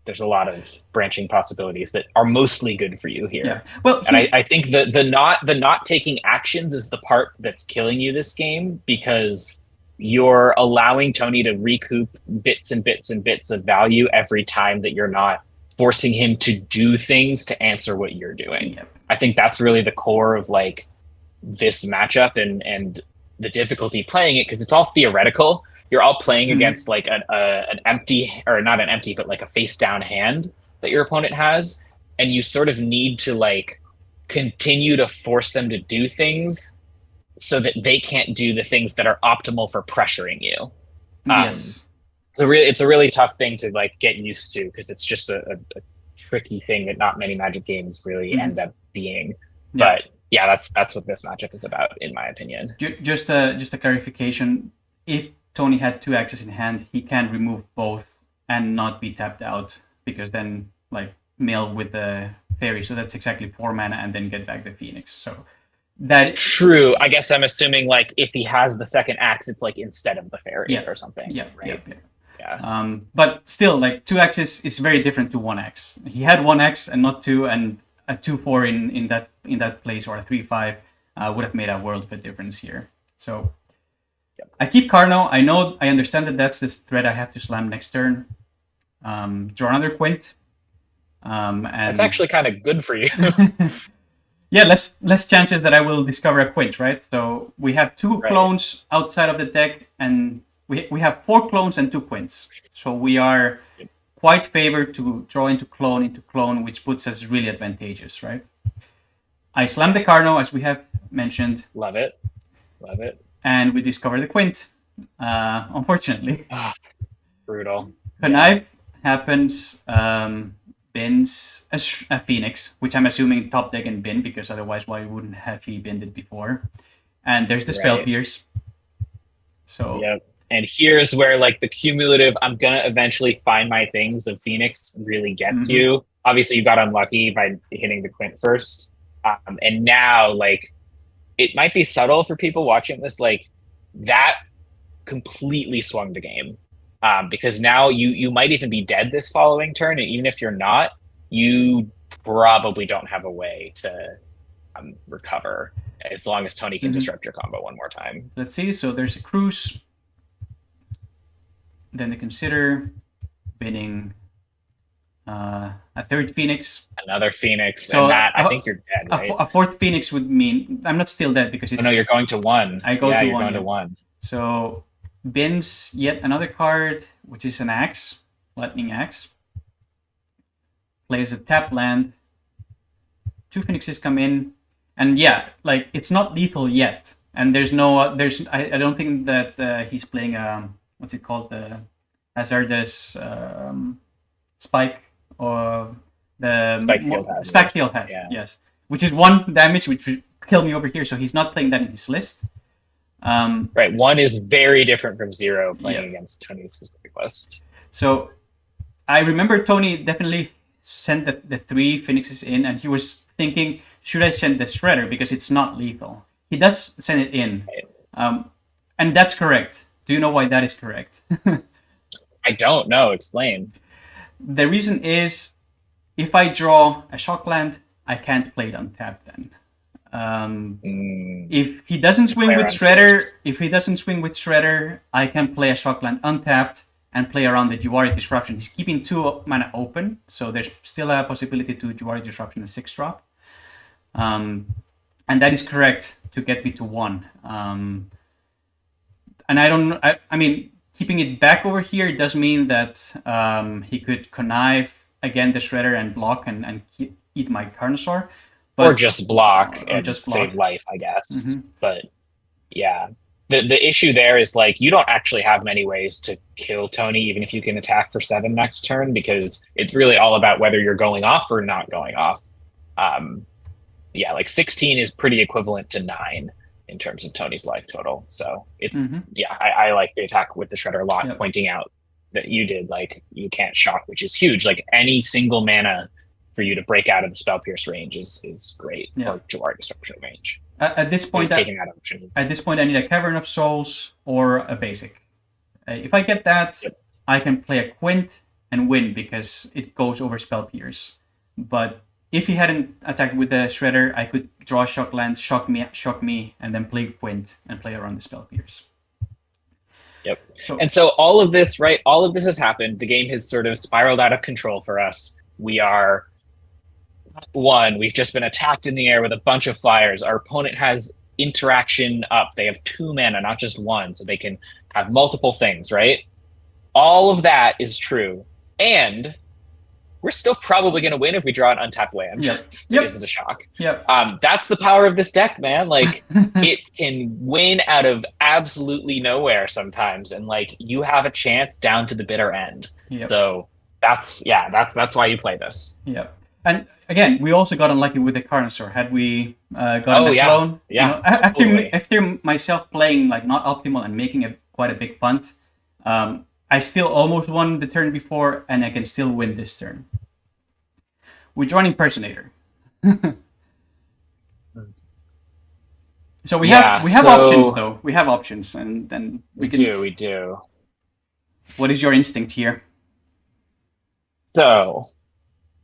there's a lot of branching possibilities that are mostly good for you here. Yeah. Well, I think the not taking actions is the part that's killing you this game, because you're allowing Tony to recoup bits and bits and bits of value every time that you're not forcing him to do things to answer what you're doing. Yep. I think that's really the core of like this matchup and the difficulty playing it, because it's all theoretical. You're all playing against like an empty, or not an empty, but like a face down hand that your opponent has. And you sort of need to like continue to force them to do things so that they can't do the things that are optimal for pressuring you. Yes. It's a really tough thing to like get used to, because it's just a tricky thing that not many Magic games really end up being. Yeah. But yeah, that's what this matchup is about, in my opinion. Just a clarification. If Tony had 2 axes in hand, he can remove both and not be tapped out, because then like mill with the fairy. So that's exactly 4 mana and then get back the Phoenix. So that true. I guess I'm assuming like if he has the second axe, it's like instead of the fairy or something. Yeah. Right. Yeah. But still, like 2 axes is very different to 1 axe. He had 1 axe and not 2, and a 2/4 in that place, or a 3/5 would have made a world of a difference here. So I keep Carno. I understand that that's this thread I have to slam next turn. Draw another Quint. And that's actually kind of good for you. Yeah, less chances that I will discover a Quint, right? So we have 2 clones outside of the deck, and we have 4 clones and 2 quints, so we are quite favored to draw into clone, which puts us really advantageous, right? I slam the Carno, as we have mentioned. Love it. Love it. And we discover the Quint, unfortunately. Brutal. Connive happens, bins a Phoenix, which I'm assuming top deck and bin, because otherwise why wouldn't have he binned it before? And there's the Spell Pierce. So yep. And here's where like the cumulative I'm gonna eventually find my things of Phoenix really gets you. Obviously you got unlucky by hitting the Quint first. And now like it might be subtle for people watching this, like that completely swung the game. Because now you might even be dead this following turn, and even if you're not, you probably don't have a way to recover as long as Tony can disrupt your combo one more time. Let's see. So there's a Cruise. Then they consider binning a 3rd Phoenix. Another Phoenix. So and that, I think you're dead, right? A 4th Phoenix would mean I'm not still dead because it's... Oh, no, you're going to 1. I go to 1. You're going to 1. So bins yet another card, which is an Axe, Lightning Axe. Plays a tap land. 2 Phoenixes come in. And yeah, like it's not lethal yet. And there's no, I don't think that he's playing what's it called, the hazardous spike, or the spike field hazard. Yeah. Yes, which is 1 damage, which would kill me over here. So he's not playing that in his list. Right, 1 is very different from 0 playing against Tony's specific list. So I remember Tony definitely sent the 3 Phoenixes in, and he was thinking, should I send the Shredder because it's not lethal? He does send it in, and that's correct. Do you know why that is correct? I don't know. Explain. The reason is, if I draw a shock land, I can't play it untapped then. If he doesn't swing with Shredder, I can play a shock land untapped and play around the Juari Disruption. He's keeping 2 mana open, so there's still a possibility to Juari Disruption a 6-drop. And that is correct to get me to 1. And I mean, keeping it back over here does mean that he could connive again the Shredder and block and eat my Carnosaur. Or just block and just save life, I guess. But yeah, the issue there is like you don't actually have many ways to kill Tony, even if you can attack for 7 next turn, because it's really all about whether you're going off or not going off. Yeah, like 16 is pretty equivalent to 9 in terms of Tony's life total. So it's I like the attack with the Shredder a lot, pointing out that you did like you can't shock, which is huge. Like any single mana for you to break out of the Spell Pierce range is great, or Juari Disruption range. At this point, taking that option. At this point, I need a Cavern of Souls or a basic. If I get that, I can play a Quint and win because it goes over Spell Pierce. But if he hadn't attacked with the Shredder, I could draw a shock land, shock me, and then play Quint and play around the Spell Pierce. Yep. And so all of this, right? All of this has happened. The game has sort of spiraled out of control for us. We are... we've just been attacked in the air with a bunch of flyers. Our opponent has interaction up. They have 2 mana, not just 1, so they can have multiple things, right? All of that is true. And we're still probably going to win if we draw an untapped land. It isn't a shock. That's the power of this deck, man. Like, it can win out of absolutely nowhere sometimes, and like you have a chance down to the bitter end. So that's why you play this. And again, we also got unlucky with the Carnosaur. Had we gotten a clone, you know, after myself playing like not optimal and making quite a big punt, I still almost won the turn before, and I can still win this turn. We draw an Impersonator. So we have options though. We have options, and then we do. What is your instinct here? So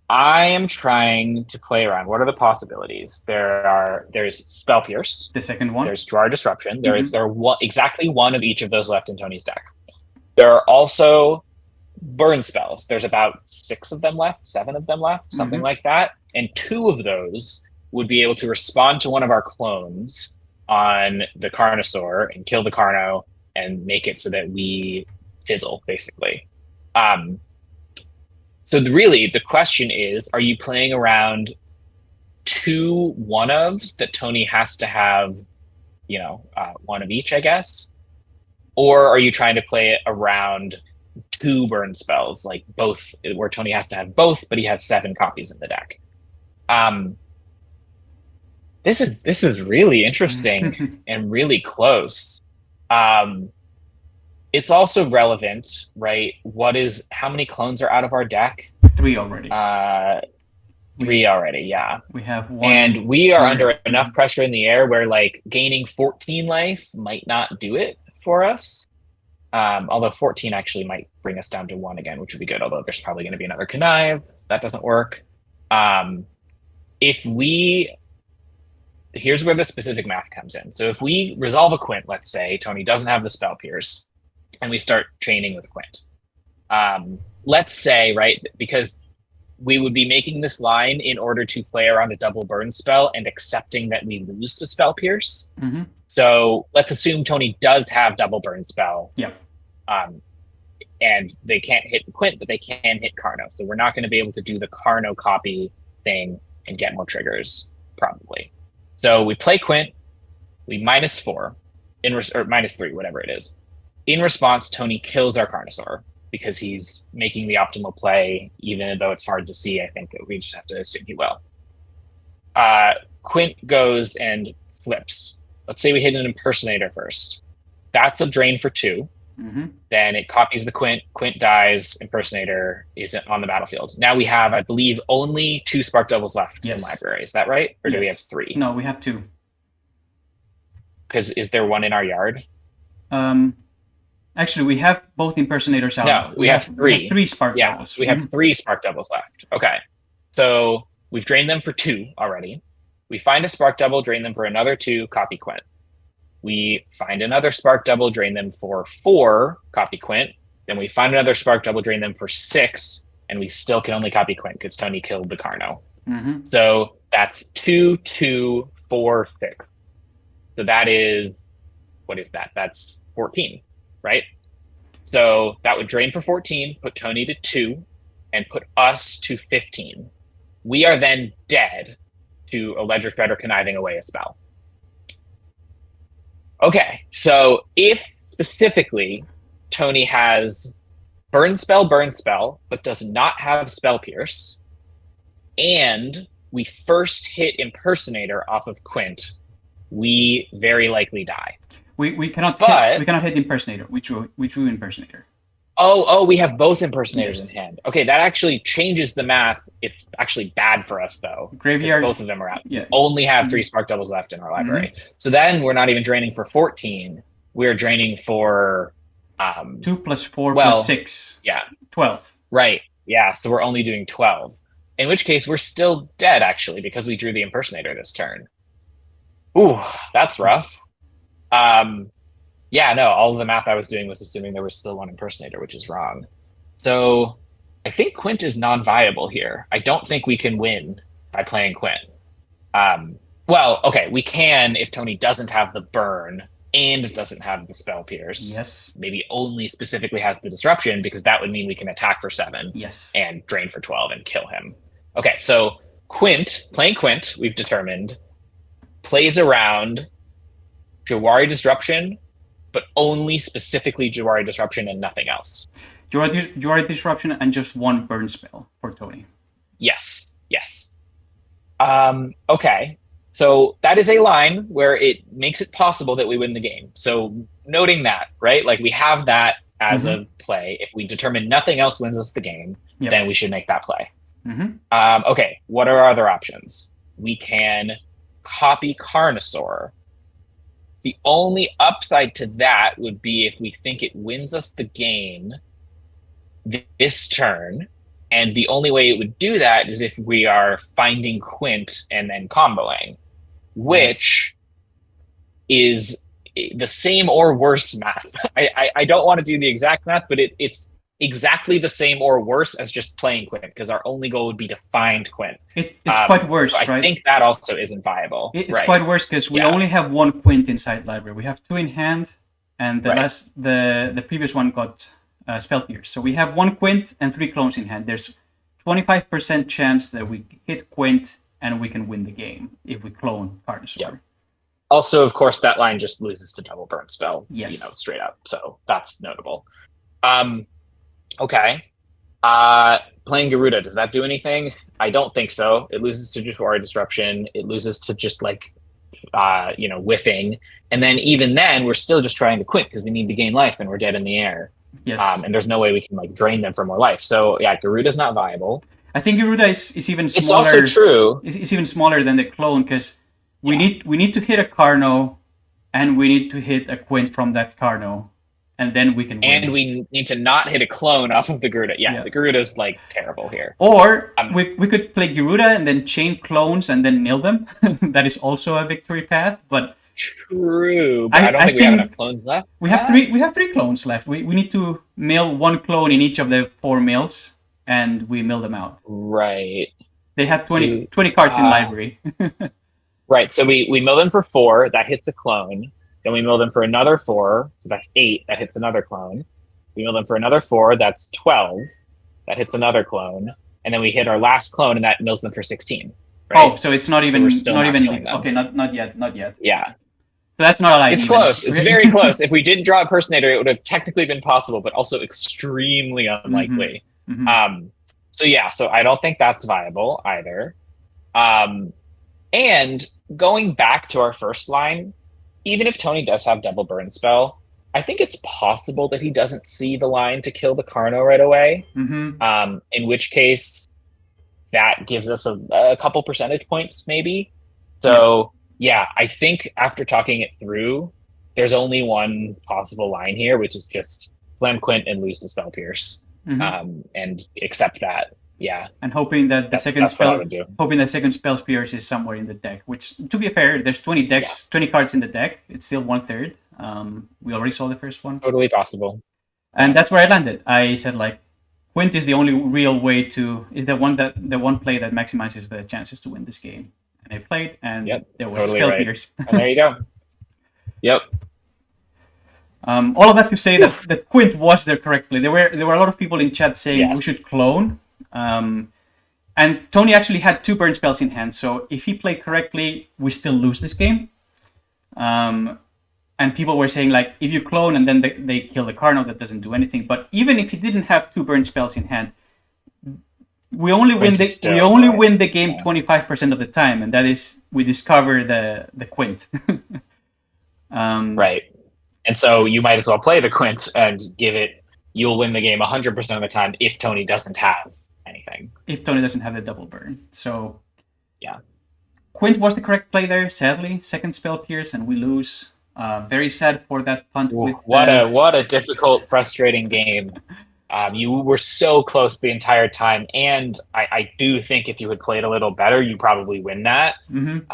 I am trying to play around. What are the possibilities? There's Spell Pierce. The second one. There's Juari Disruption. There is exactly 1 of each of those left in Tony's deck. There are also burn spells. There's about 6 of them left, 7 of them left, something like that. And 2 of those would be able to respond to one of our clones on the Carnosaur and kill the Carno, and make it so that we fizzle, basically. So really, the question is, are you playing around 2 one-ofs that Tony has to have, one of each, I guess? Or are you trying to play it around 2 burn spells, like both, where Tony has to have both, but he has 7 copies in the deck? This is really interesting and really close. It's also relevant, right? How many clones are out of our deck? 3 already. 3 already, yeah. We have 1. And we are under enough pressure in the air where like gaining 14 life might not do it for us. Although 14 actually might bring us down to 1 again, which would be good, although there's probably going to be another connive, so that doesn't work. Here's where the specific math comes in. So if we resolve a Quint, let's say Tony doesn't have the Spell Pierce, and we start chaining with Quint. Let's say, right, because we would be making this line in order to play around a double burn spell and accepting that we lose to Spell Pierce. Mm-hmm. So let's assume Tony does have double burn spell. Yeah. And they can't hit Quint, but they can hit Carno. So we're not going to be able to do the Carno copy thing and get more triggers, probably. So we play Quint, we -4, or -3, whatever it is. In response, Tony kills our Carnosaur because he's making the optimal play, even though it's hard to see. I think that we just have to assume he will. Quint goes and flips. Let's say we hit an Impersonator first. That's a drain for 2. Mm-hmm. Then it copies the Quint. Quint dies. Impersonator isn't on the battlefield. Now we have, I believe, only 2 Spark Doubles left in library. Is that right? Or do we have 3? No, we have 2. Because is there 1 in our yard? Actually, we have both Impersonators out. No, we have 3. We have 3 Spark Doubles. We have 3 Spark Doubles left. Okay. So we've drained them for 2 already. We find a Spark Double, drain them for another 2, copy Quint. We find another Spark Double, drain them for 4, copy Quint. Then we find another Spark Double, drain them for 6, and we still can only copy Quint because Tony killed the Carno. Mm-hmm. So that's 2, 2, 4, 6. So that is, what is that? That's 14, right? So that would drain for 14, put Tony to 2, and put us to 15. We are then dead to Electric Thread or Conniving Away a spell. Okay, so if specifically Tony has burn spell, but does not have Spell Pierce, and we first hit Impersonator off of Quint, we very likely die. We cannot hit Impersonator. We drew Impersonator. Oh, we have both Impersonators in hand. Okay, that actually changes the math. It's actually bad for us, though. Graveyard. Both of them are out. Yeah. We only have 3 Spark Doubles left in our library. Mm-hmm. So then we're not even draining for 14. We're draining for... 2 plus 4 plus 6. Yeah. 12. Right. Yeah, so we're only doing 12. In which case, we're still dead, actually, because we drew the Impersonator this turn. Ooh, that's rough. Yeah, no, all of the math I was doing was assuming there was still 1 Impersonator, which is wrong. So I think Quint is non-viable here. I don't think we can win by playing Quint. Well, okay, we can if Tony doesn't have the burn and doesn't have the Spell Pierce. Yes. Maybe only specifically has the Disruption, because that would mean we can attack for 7. Yes. And drain for 12 and kill him. Okay, so playing Quint, we've determined, plays around Jawari Disruption, but only specifically Jawari Disruption and nothing else. Jawari Disruption and just 1 burn spell for Tony. Yes. Okay. So that is a line where it makes it possible that we win the game. So noting that, right? Like we have that as a play. If we determine nothing else wins us the game, then we should make that play. Mm-hmm. Okay, what are our other options? We can copy Carnosaur. The only upside to that would be if we think it wins us the game this turn, and the only way it would do that is if we are finding Quint and then comboing, which is the same or worse math. I don't want to do the exact math, but it's exactly the same or worse as just playing Quint, because our only goal would be to find Quint. It's quite worse, right? I think that also isn't viable. It's quite worse because we only have 1 Quint inside library. We have 2 in hand, and the previous one got Spell Pierce. So we have 1 Quint and 3 clones in hand. There's 25% chance that we hit Quint and we can win the game if we clone Carnosaur. Yep. Also, of course, that line just loses to Double Burn Spell, yes. Straight up. So that's notable. Okay. Playing Garuda, does that do anything? I don't think so. It loses to just Aura Disruption. It loses to just whiffing. And then even then, we're still just trying to Quint because we need to gain life and we're dead in the air. Yes. And there's no way we can drain them for more life. So yeah, Garuda's not viable. I think Garuda is even smaller. It's also true. It's even smaller than the clone because we need to hit a Carno and we need to hit a Quint from that Carno. And then we can win. And we need to not hit a clone off of the Garuda. Yeah. The Garuda's terrible here. Or we could play Garuda and then chain clones and then mill them. That is also a victory path. But true. But I don't think we have enough clones left. We have three clones left. We need to mill 1 clone in each of the 4 mills, and we mill them out. Right. They have 20 cards in library. Right. So we mill them for 4. That hits a clone. Then we mill them for another 4, so that's 8. That hits another clone. We mill them for another 4. That's 12. That hits another clone. And then we hit our last clone, and that mills them for 16. Right? Oh, so it's not even okay. Not yet. Yeah. So that's not a line. It's close. It's very close. If we didn't draw Impersonator, it would have technically been possible, but also extremely unlikely. Mm-hmm. So I don't think that's viable either. And going back to our first line, even if Tony does have Double Burn Spell, I think it's possible that he doesn't see the line to kill the Carno right away. Mm-hmm. In which case, that gives us a couple percentage points, maybe. So, I think after talking it through, there's only one possible line here, which is just slam Quint and lose to Spell Pierce, and accept that. Yeah, and hoping that the second spell Pierce is somewhere in the deck. Which, to be fair, there's 20 cards in the deck. It's still 1/3. We already saw the first one. Totally possible. And that's where I landed. I said Quint is the only real way is the one play that maximizes the chances to win this game. And I played, and there was totally spell right. Pierce. And there you go. Yep. All of that to say that Quint was the correct play. There were a lot of people in chat saying we should clone. And Tony actually had 2 burn spells in hand, so if he played correctly, we still lose this game. And people were saying if you clone and then they kill the Carno, that doesn't do anything. But even if he didn't have 2 burn spells in hand, we only win the game 25% of the time, and that is we discover the Quint. Right. And so you might as well play the Quint and give it. You'll win the game 100% of the time if Tony doesn't have anything. If Tony doesn't have the double burn. So yeah. Quint was the correct play there, sadly. Second spell Pierce, and we lose. Very sad for that punt. What a difficult, frustrating game. You were so close the entire time, and I do think if you had played a little better, you probably win that. Mm-hmm.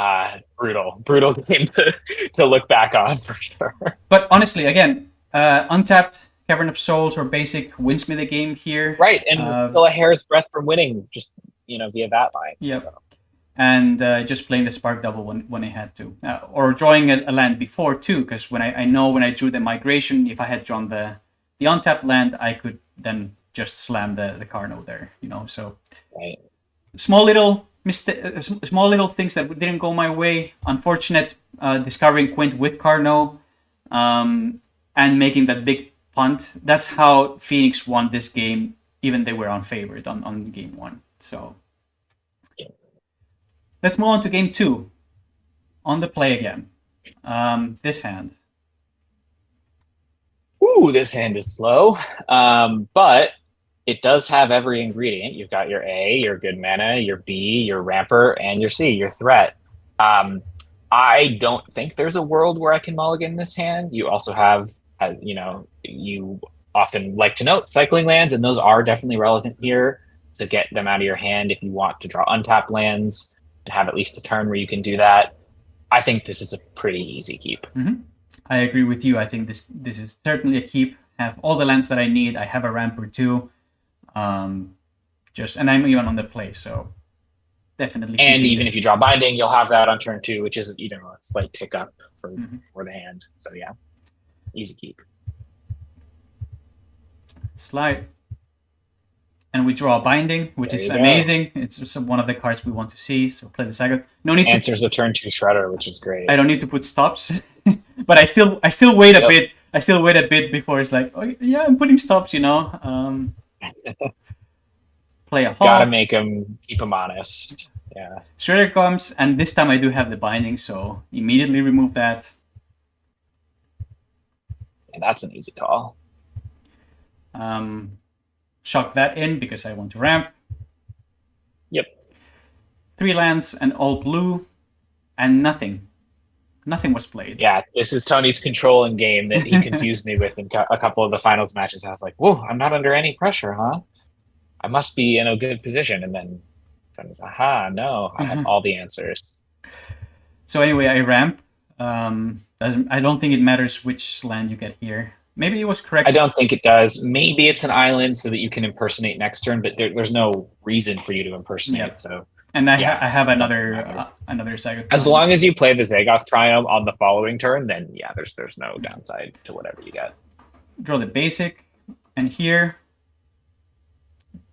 Brutal game to look back on for sure. But honestly, again, untapped Cavern of Souls or basic wins me the game here. Right, and still a hair's breadth from winning, just via that line. Yeah. So. And just playing the Spark Double when I had to. Or drawing a land before too, because when I drew the Migration, if I had drawn the untapped land, I could then just slam the Carno there, so. Right. Small little things that didn't go my way. Unfortunate discovering Quint with Carno and making that big punt. That's how Phoenix won this game, even they were unfavored on game 1. So let's move on to game 2. On the play again. This hand. Ooh, this hand is slow. But it does have every ingredient. You've got your A, your good mana, your B, your ramper, and your C, your threat. I don't think there's a world where I can mulligan this hand. You also have, you often like to note cycling lands, and those are definitely relevant here to get them out of your hand if you want to draw untapped lands and have at least a turn where you can do that. I think this is a pretty easy keep. Mm-hmm. I agree with you. I think this is certainly a keep. I have all the lands that I need. I have a ramper too. And I'm even on the play, so definitely. And even if you draw Binding, you'll have that on turn 2, which is a slight tick up for the hand. So yeah. Easy keep. Slide. And we draw a Binding, which There is you go. amazing. It's just one of the cards we want to see. So play the Sagat. No need Answers a turn 2 Shredder, which is great. I don't need to put stops, but I still wait a Yep. bit. I still wait a bit before it's like, oh yeah, I'm putting stops. Play a Gotta Hawk. make him, keep him honest. Yeah. Shredder comes, and this time I do have the Binding, so immediately remove that. And that's an easy call. Shock that in because I want to ramp. Yep. 3 lands and all blue, and nothing. Nothing was played. Yeah, this is Tony's controlling game that he confused me with in a couple of the finals matches. I was like, whoa, I'm not under any pressure, huh? I must be in a good position. And then Tony's, aha, no, I have all the answers. So anyway, I ramp. I don't think it matters which land you get here. Maybe it was correct. I don't think it does. Maybe it's an island so that you can impersonate next turn, but there's no reason for you to impersonate. Yep. So, and I have another Sagoth. As long as you play the Zagoth Triumph on the following turn, then yeah, there's no downside to whatever you get. Draw the basic, and here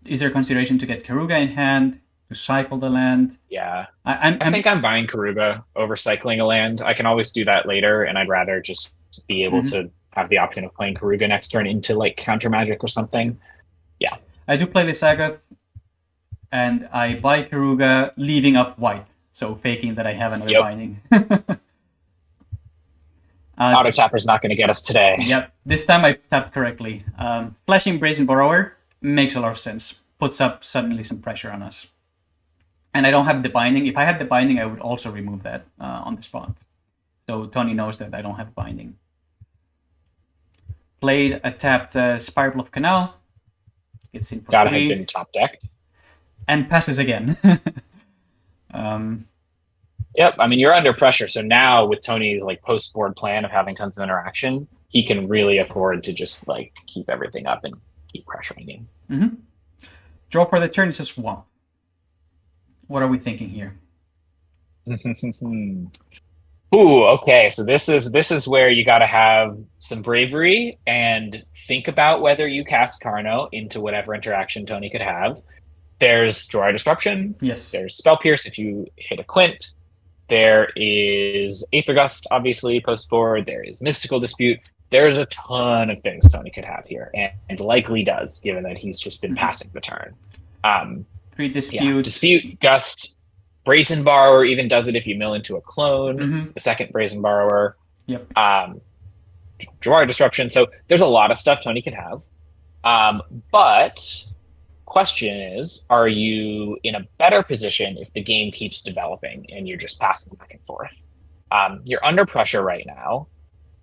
is there consideration to get Karuga in hand to cycle the land? Yeah, I think I'm buying Karuga over cycling a land. I can always do that later, and I'd rather just be able to have the option of playing Karuga next turn into like counter magic or something. Yeah, I do play the Sagoth, and I buy Karuga, leaving up white, so faking that I have another Binding. Auto Tapper's not going to get us today. Yep, this time I tapped correctly. Flashing Brazen Borrower makes a lot of sense. Puts up suddenly some pressure on us. And I don't have the Binding. If I had the Binding, I would also remove that on the spot. So Tony knows that I don't have Binding. Played a tapped Spiral of Canal. Gets in for Gotta 3. have been top decked. And passes again. Yep, I mean, you're under pressure. So now with Tony's like post-board plan of having tons of interaction, he can really afford to just like keep everything up and keep pressuring you. Draw for the turn is a Swamp. What are we thinking here? Ooh, okay. So this is where you got to have some bravery and think about whether you cast Carno into whatever interaction Tony could have. There's Draw Disruption. Yes. There's Spell Pierce if you hit a Quint. There is Aether Gust, obviously, post board. There is Mystical Dispute. There's a ton of things Tony could have here, and likely does, given that he's just been passing the turn. 3 Disputes. Yeah, Dispute, Gust, Brazen Borrower even does it if you mill into a clone. The second Brazen Borrower. Yep. Draw Disruption. So there's a lot of stuff Tony can have. But question is, are you in a better position if the game keeps developing and you're just passing back and forth? You're under pressure right now.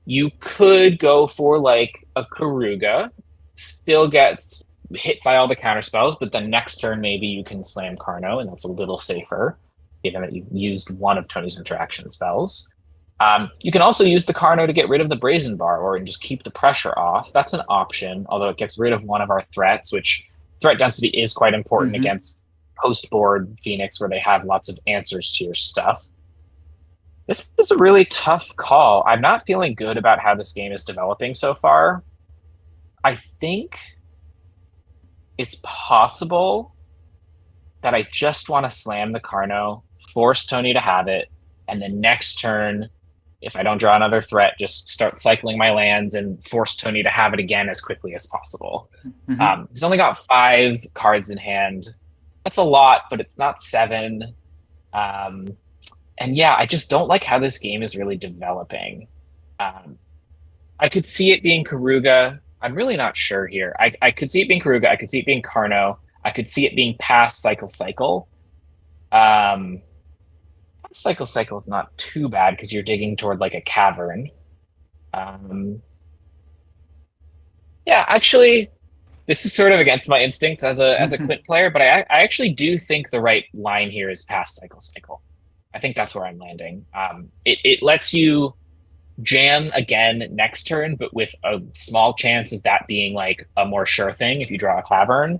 You could go for like a Karuga, still gets hit by all the counter spells, but then next turn maybe you can slam Carno, and that's a little safer, given that you've used one of Tony's interaction spells. You can also use the Carno to get rid of the Brazen Borrower and just keep the pressure off. That's an option, although it gets rid of one of our threats, which threat density is quite important against post-board Phoenix, where they have lots of answers to your stuff. This is a really tough call. I'm not feeling good about how this game is developing so far. I think it's possible that I just want to slam the Carno, force Tony to have it, and then next turn, if I don't draw another threat, just start cycling my lands and force Tony to have it again as quickly as possible. He's only got 5 cards in hand. That's a lot, but it's not 7. And yeah, I just don't like how this game is really developing. I could see it being Karuga. I'm really not sure here. I could see it being Karuga. I could see it being Carno. I could see it being pass, cycle, cycle. Cycle is not too bad because you're digging toward like a cavern. Yeah, actually, this is sort of against my instincts as a Quint player, but I actually do think the right line here is pass, cycle. I think that's where I'm landing. It lets you jam again next turn, but with a small chance of that being like a more sure thing if you draw a cavern.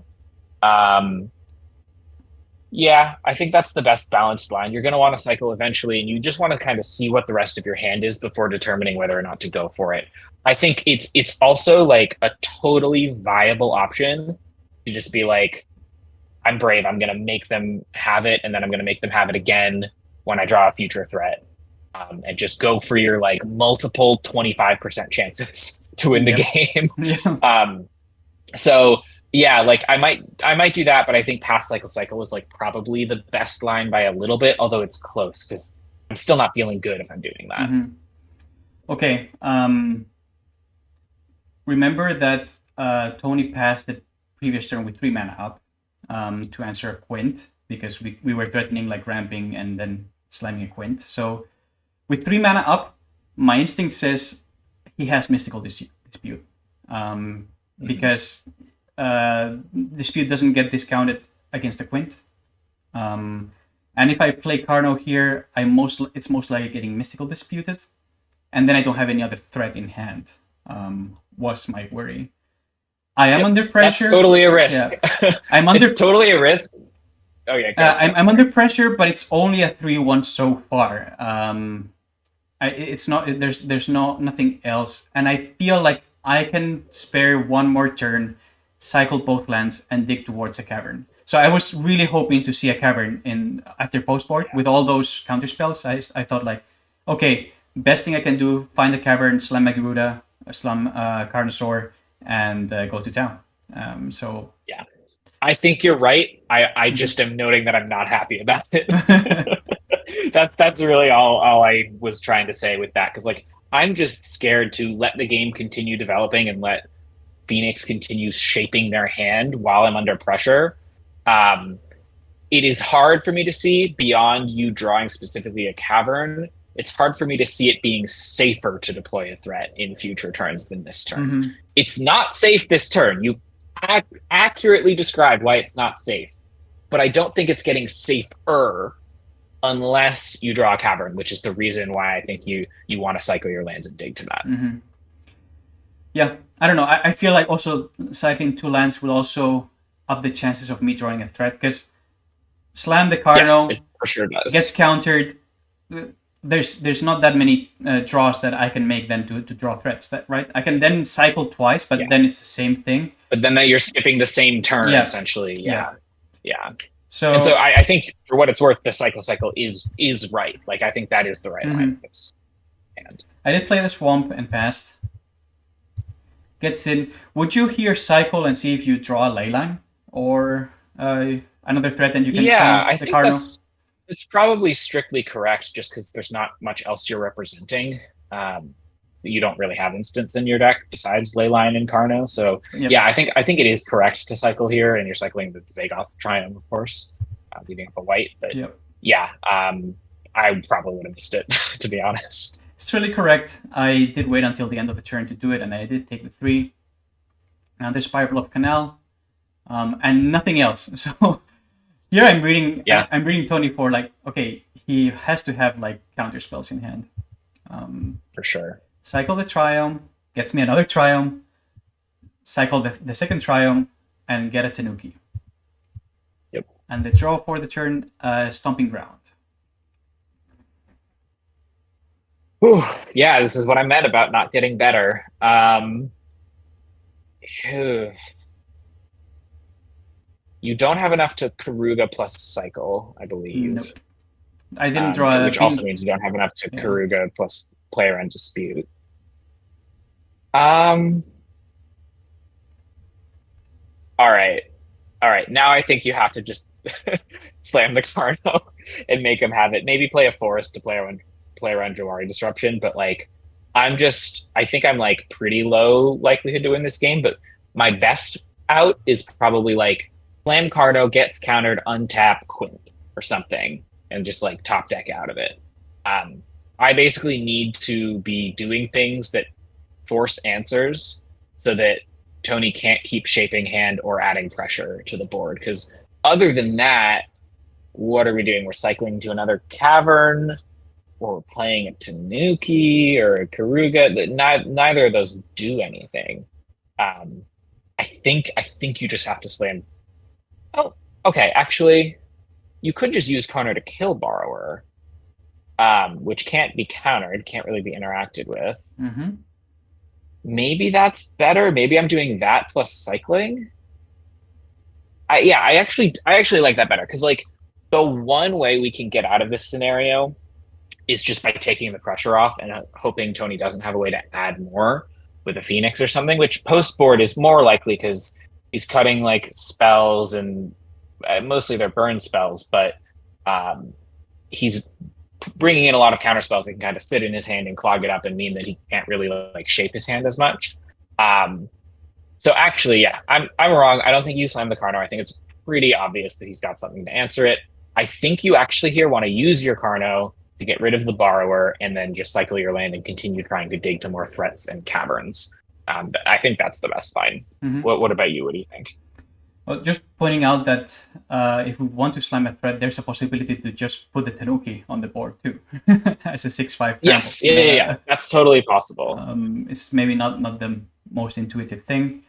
Yeah, I think that's the best balanced line. You're going to want to cycle eventually, and you just want to kind of see what the rest of your hand is before determining whether or not to go for it. I think it's also like a totally viable option to just be like, I'm brave. I'm going to make them have it, and then I'm going to make them have it again when I draw a future threat, and just go for your like multiple 25% chances to win the Yep. game. Yeah. Um, so yeah, like I might do that, but I think past cycle is like probably the best line by a little bit, although it's close because I'm still not feeling good if I'm doing that. Okay. Remember that Tony passed the previous turn with 3 mana up to answer a Quint because we were threatening like ramping and then slamming a Quint. So with 3 mana up, my instinct says he has Mystical Dispute because Dispute doesn't get discounted against a Quint. And if I play Carno here, it's most likely getting Mystical Disputed, and then I don't have any other threat in hand. Was my worry. I am under pressure. That's totally a risk. Yeah. I'm under. It's totally a risk. Oh yeah. I'm under pressure, but it's only a 3/1 so far. It's not. There's nothing else, and I feel like I can spare one more turn, cycle both lands, and dig towards a cavern. So I was really hoping to see a cavern in after postboard with all those counter spells. I thought like, okay, best thing I can do: find a cavern, slam Garuda, slam Carnosaur, and go to town. So yeah, I think you're right. I just am noting that I'm not happy about it. That's really all I was trying to say with that, because like I'm just scared to let the game continue developing and let Phoenix continue shaping their hand while I'm under pressure. It is hard for me to see beyond you drawing specifically a cavern. It's hard for me to see it being safer to deploy a threat in future turns than this turn. It's not safe this turn. You accurately described why it's not safe, but I don't think it's getting safer unless you draw a cavern, which is the reason why I think you want to cycle your lands and dig to that. Yeah, I don't know. I feel like also cycling 2 lands will also up the chances of me drawing a threat, because slam the Carno, yes, it for sure does. Gets countered. There's not that many draws that I can make then to draw threats, right? I can then cycle twice, but then it's the same thing. But then that you're skipping the same turn essentially. Yeah. So I think for what it's worth, the cycle is right. Like I think that is the right line. And I did play the swamp and passed. Gets in. Would you here cycle and see if you draw a leyline or another threat, and you can I the think Carno? it's probably strictly correct, just because there's not much else you're representing. You don't really have instants in your deck besides Leyline and Carno. So yeah, I think it is correct to cycle here, and you're cycling the Zagoth Triumph, of course, leading up a white. But I probably would have missed it, to be honest. It's really correct. I did wait until the end of the turn to do it, and I did take the 3. And there's Spiral of Canal, and nothing else. So here I'm reading. I'm reading Tony for like, okay, he has to have like counter spells in hand. For sure. Cycle the Triumph, gets me another Triumph. Cycle the second Triumph, and get a Tanuki. Yep. And the draw for the turn, Stomping Ground. Whew. Yeah, this is what I meant about not getting better. You don't have enough to Karuga plus cycle, I believe. Nope. I didn't draw, which also means you don't have enough to Karuga plus player and dispute. All right. Now I think you have to just slam the Carno and make him have it. Maybe play a forest to play around Jawari Disruption, but like I think I'm like pretty low likelihood to win this game, but my best out is probably like slam Carno, gets countered, untap Quint or something, and just like top deck out of it. I basically need to be doing things that force answers so that Tony can't keep shaping hand or adding pressure to the board, because other than that, what are we doing? We're cycling to another cavern, or we're playing a Tanuki or a Karuga. Neither of those do anything. I think you just have to slam. Oh, okay. Actually, you could just use Karno to kill Borrower, which can't be countered, can't really be interacted with. Mm-hmm. Maybe that's better. Maybe I'm doing that plus cycling. I actually like that better because like the one way we can get out of this scenario is just by taking the pressure off and hoping Tony doesn't have a way to add more with a Phoenix or something, which post board is more likely because he's cutting like spells and mostly they're burn spells, but he's bringing in a lot of counter spells that can kind of sit in his hand and clog it up and mean that he can't really like shape his hand as much. So actually, yeah, I'm wrong. I don't think you slam the Carno. I think it's pretty obvious that he's got something to answer it. I think you actually here want to use your Carno to get rid of the Borrower and then just cycle your land and continue trying to dig to more threats and caverns. I think that's the best line. Mm-hmm. What about you? What do you think? Well, just pointing out that if we want to slam a threat, there's a possibility to just put the Tanuki on the board too, as a 6/5. Yes, yeah. That's totally possible. It's maybe not the most intuitive thing.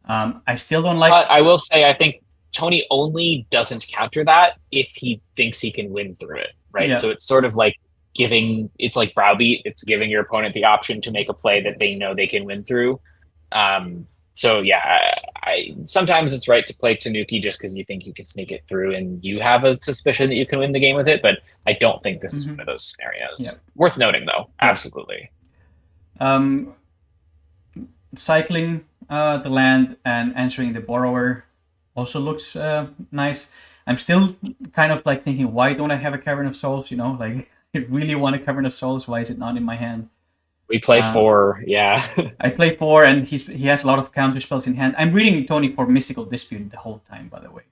I still don't like. But I will say, I think Tony only doesn't counter that if he thinks he can win through it, right? Yeah. So it's sort of like it's like browbeat. It's giving your opponent the option to make a play that they know they can win through. So yeah, I sometimes it's right to play Tanuki just because you think you can sneak it through and you have a suspicion that you can win the game with it. But I don't think this is one of those scenarios. Yeah. Worth noting, though. Yeah. Absolutely. Cycling the land and answering the Borrower also looks nice. I'm still kind of like thinking, why don't I have a Cavern of Souls? You know, like I really want a Cavern of Souls. Why is it not in my hand? We play 4, yeah. I play 4, and he has a lot of counter spells in hand. I'm reading Tony for Mystical Dispute the whole time, by the way,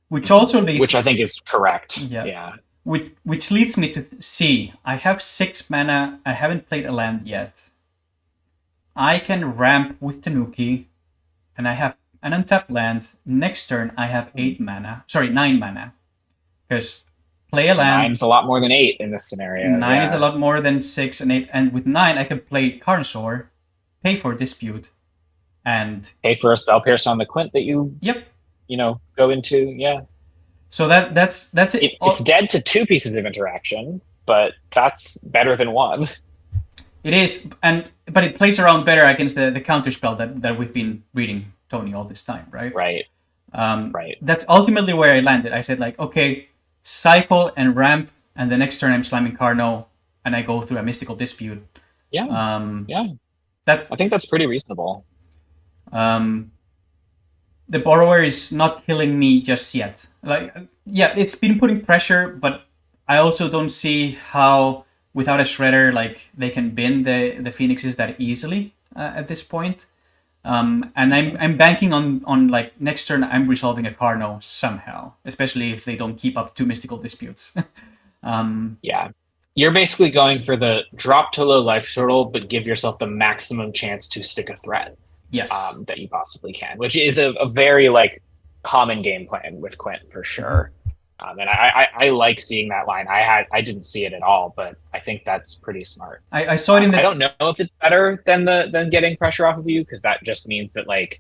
which also leads. Which I think is correct. Yeah. Which leads me to see I have 6 mana. I haven't played a land yet. I can ramp with Tanuki, and I have an untapped land. Next turn, I have 9 mana, because play a land. 9's a lot more than 8 in this scenario. 9 is a lot more than 6 and 8, and with 9 I can play Carnosaur, pay for Dispute, and pay for a Spell Pierce on the Quint that you go into. Yeah. So that's it. It's dead to 2 pieces of interaction, but that's better than 1. It is, but it plays around better against the counter spell that we've been reading Tony all this time, right? Right. Right. That's ultimately where I landed. I said like, okay, cycle and ramp, and the next turn I'm slamming Carno, and I go through a Mystical Dispute. Yeah. I think that's pretty reasonable. The Borrower is not killing me just yet. Like, yeah, it's been putting pressure, but I also don't see how without a Shredder, like they can bin the Phoenixes that easily at this point. And I'm banking on like next turn I'm resolving a Carno somehow, especially if they don't keep up 2 Mystical Disputes. Yeah. You're basically going for the drop to low life total, but give yourself the maximum chance to stick a threat. Yes. That you possibly can, which is a very like common game plan with Quint for sure. And I like seeing that line. I didn't see it at all, but I think that's pretty smart. I saw it in the. I don't know if it's better than getting pressure off of you, because that just means that like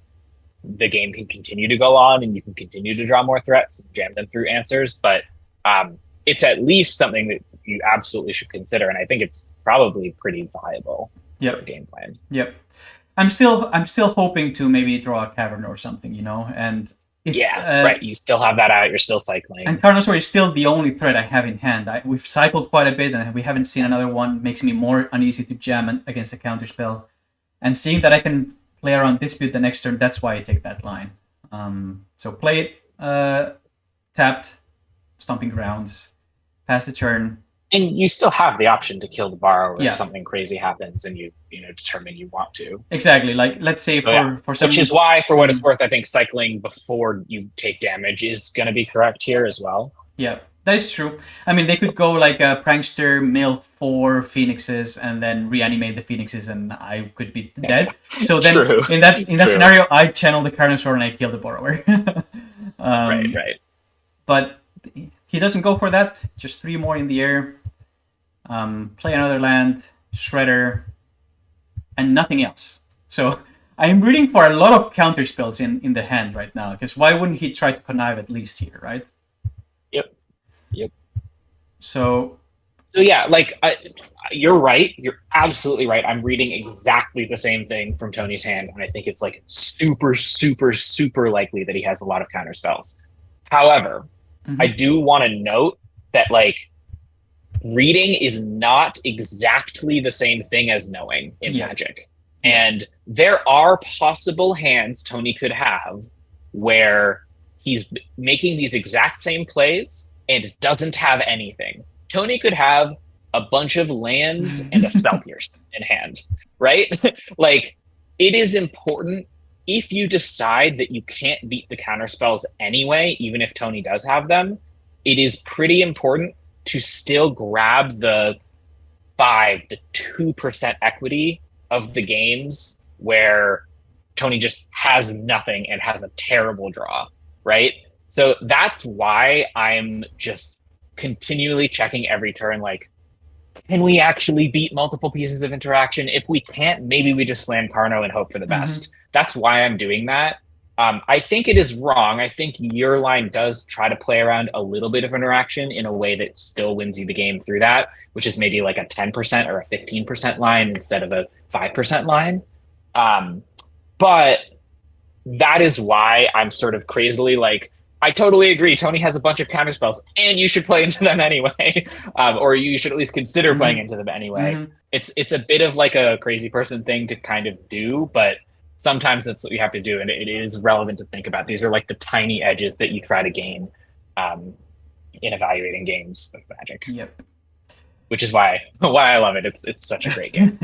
the game can continue to go on and you can continue to draw more threats and jam them through answers. But it's at least something that you absolutely should consider, and I think it's probably pretty viable for a game plan. Yep. I'm still hoping to maybe draw a Cavern or something, and right. You still have that out. You're still cycling. And Carnosaur is still the only threat I have in hand. We've cycled quite a bit, and we haven't seen another one. Makes me more uneasy to jam against a counterspell. And seeing that I can play around Dispute the next turn, that's why I take that line. So play it tapped, Stomping Grounds, pass the turn. And you still have the option to kill the Borrower if something crazy happens and you determine you want to. Exactly. Like, let's say for some... Which is why, for what it's worth, I think cycling before you take damage is going to be correct here as well. Yeah, that is true. I mean, they could go like a Prankster, mill 4 Phoenixes, and then reanimate the Phoenixes, and I could be dead. So then, in that scenario, I channel the Carnosaur and I kill the Borrower. Right. But he doesn't go for that. Just 3 more in the air. Play another land, Shredder, and nothing else. So I'm rooting for a lot of counter spells in the hand right now, because why wouldn't he try to connive at least here, right? Yep. Yep. So yeah, like you're right. You're absolutely right. I'm reading exactly the same thing from Tony's hand, and I think it's like super, super, super likely that he has a lot of counter spells. However, I do want to note that like reading is not exactly the same thing as knowing in yeah, Magic. And there are possible hands Tony could have where he's making these exact same plays and doesn't have anything. Tony could have a bunch of lands and a spell pierce in hand, right? Like, it is important if you decide that you can't beat the counter spells anyway, even if Tony does have them, it is pretty important to still grab the 2% equity of the games where Tony just has nothing and has a terrible draw, right? So that's why I'm just continually checking every turn, like, can we actually beat multiple pieces of interaction? If we can't, maybe we just slam Carno and hope for the best. That's why I'm doing that. I think it is wrong. I think your line does try to play around a little bit of interaction in a way that still wins you the game through that, which is maybe like a 10% or a 15% line instead of a 5% line. But that is why I'm sort of crazily like, I totally agree. Tony has a bunch of counter spells, and you should play into them anyway, or you should at least consider playing into them anyway. It's a bit of like a crazy person thing to kind of do, but sometimes that's what you have to do, and it is relevant to think about. These are like the tiny edges that you try to gain in evaluating games of Magic. Yep. Which is why I love it. It's such a great game.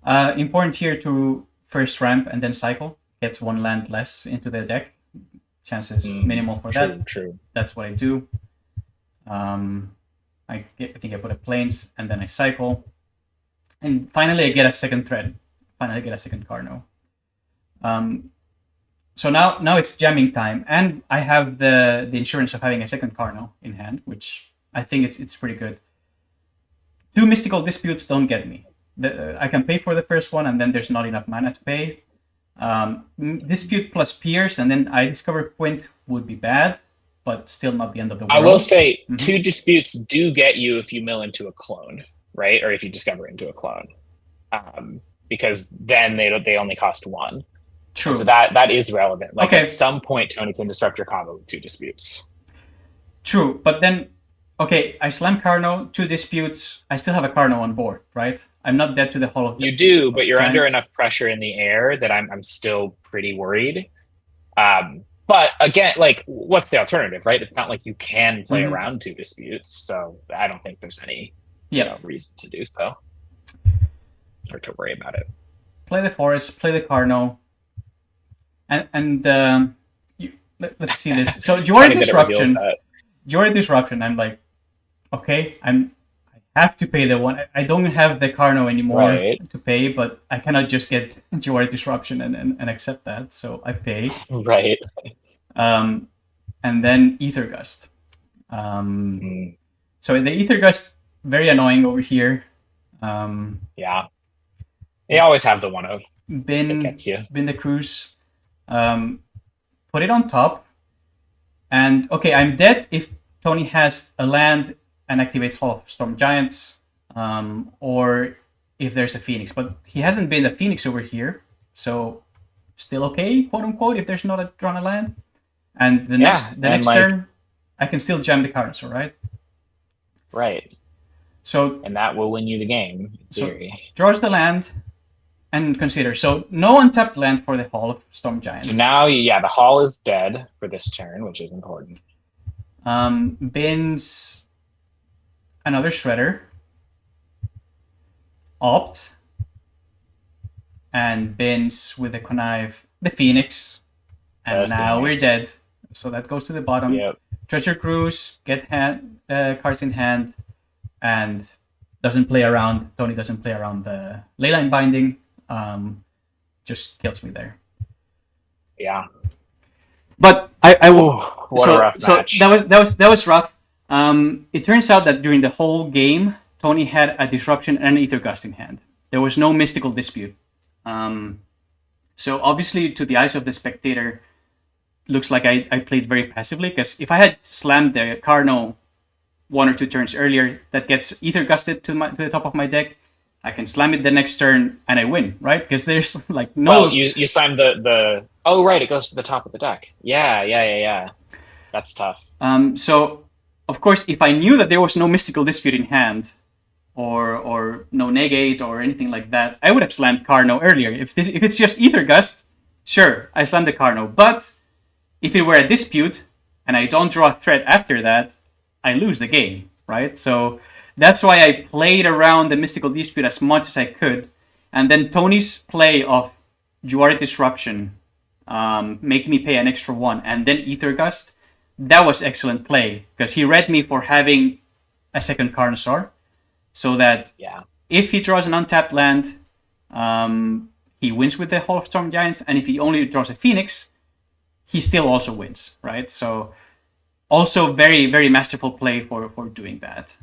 Important here to first ramp and then cycle. Gets one land less into the deck. Chances minimal for that. True. That's what I do. I think I put a plains and then I cycle. And finally I get a second thread. Finally I get a second Carno. So now it's jamming time, and I have the insurance of having a second Carno in hand, which I think it's pretty good. 2 mystical disputes don't get me. I can pay for the first one, and then there's not enough mana to pay. Dispute plus Pierce, and then I discover Quint would be bad, but still not the end of the world. I will say 2 disputes do get you if you mill into a clone, right? Or if you discover into a clone, because then they only cost 1. True. And so that is relevant. Like at some point, Tony can disrupt your combo with 2 disputes. True, but then I slam Carno, 2 disputes. I still have a Carno on board, right? I'm not dead to the Hall of You do, but you're under enough pressure in the air that I'm still pretty worried. But again, like, what's the alternative, right? It's not like you can play around 2 disputes, so I don't think there's any reason to do so or to worry about it. Play the forest, play the Carno, and let's see this. So Joy Disruption. Joy Disruption. I'm like, okay, I have to pay the one. I don't have the Carno anymore to pay, but I cannot just get Joy Disruption and accept that. So I pay. Right. And then Ether Gust. So the Ether Gust, very annoying over here. Yeah. They always have the one of. That gets you. Bin the Cruise. Put it on top. And I'm dead if Tony has a land and activates Hall of Storm Giants, or if there's a Phoenix. But he hasn't been a Phoenix over here, so still okay, quote unquote, if there's not a drawn a land. And the next turn, I can still jam the cards, all right? Right. So and that will win you the game, in theory. So draws the land and consider. So no untapped land for the Hall of Storm Giants. So now, the Hall is dead for this turn, which is important. Bins another Shredder. Opt. And bins with the Connive the Phoenix. And now we're dead. So that goes to the bottom. Yep. Treasure Cruise, get cards in hand, and doesn't play around. Tony doesn't play around the Leyline Binding. Just kills me there. Yeah. But I will. What a rough match. So that was rough. It turns out that during the whole game, Tony had a Disruption and an Ether Gust in hand. There was no mystical dispute. So obviously, to the eyes of the spectator, looks like I played very passively, because if I had slammed the Carno 1 or 2 turns earlier, that gets Ether Gusted to the top of my deck. I can slam it the next turn and I win, right? Because there's like no. Well, you slam the. Oh right, it goes to the top of the deck. Yeah. That's tough. So of course, if I knew that there was no Mystical Dispute in hand, or no negate or anything like that, I would have slammed Carno earlier. If it's just Ether Gust, sure, I slam the Carno. But if it were a dispute and I don't draw a threat after that, I lose the game, right? So that's why I played around the Mystical Dispute as much as I could. And then Tony's play of Juari Disruption, make me pay an extra 1, and then Ether Gust, that was excellent play, because he read me for having a second Carnosaur, so that if he draws an untapped land, he wins with the Hall of Storm Giants, and if he only draws a Phoenix, he still also wins, right? So also very, very masterful play for doing that,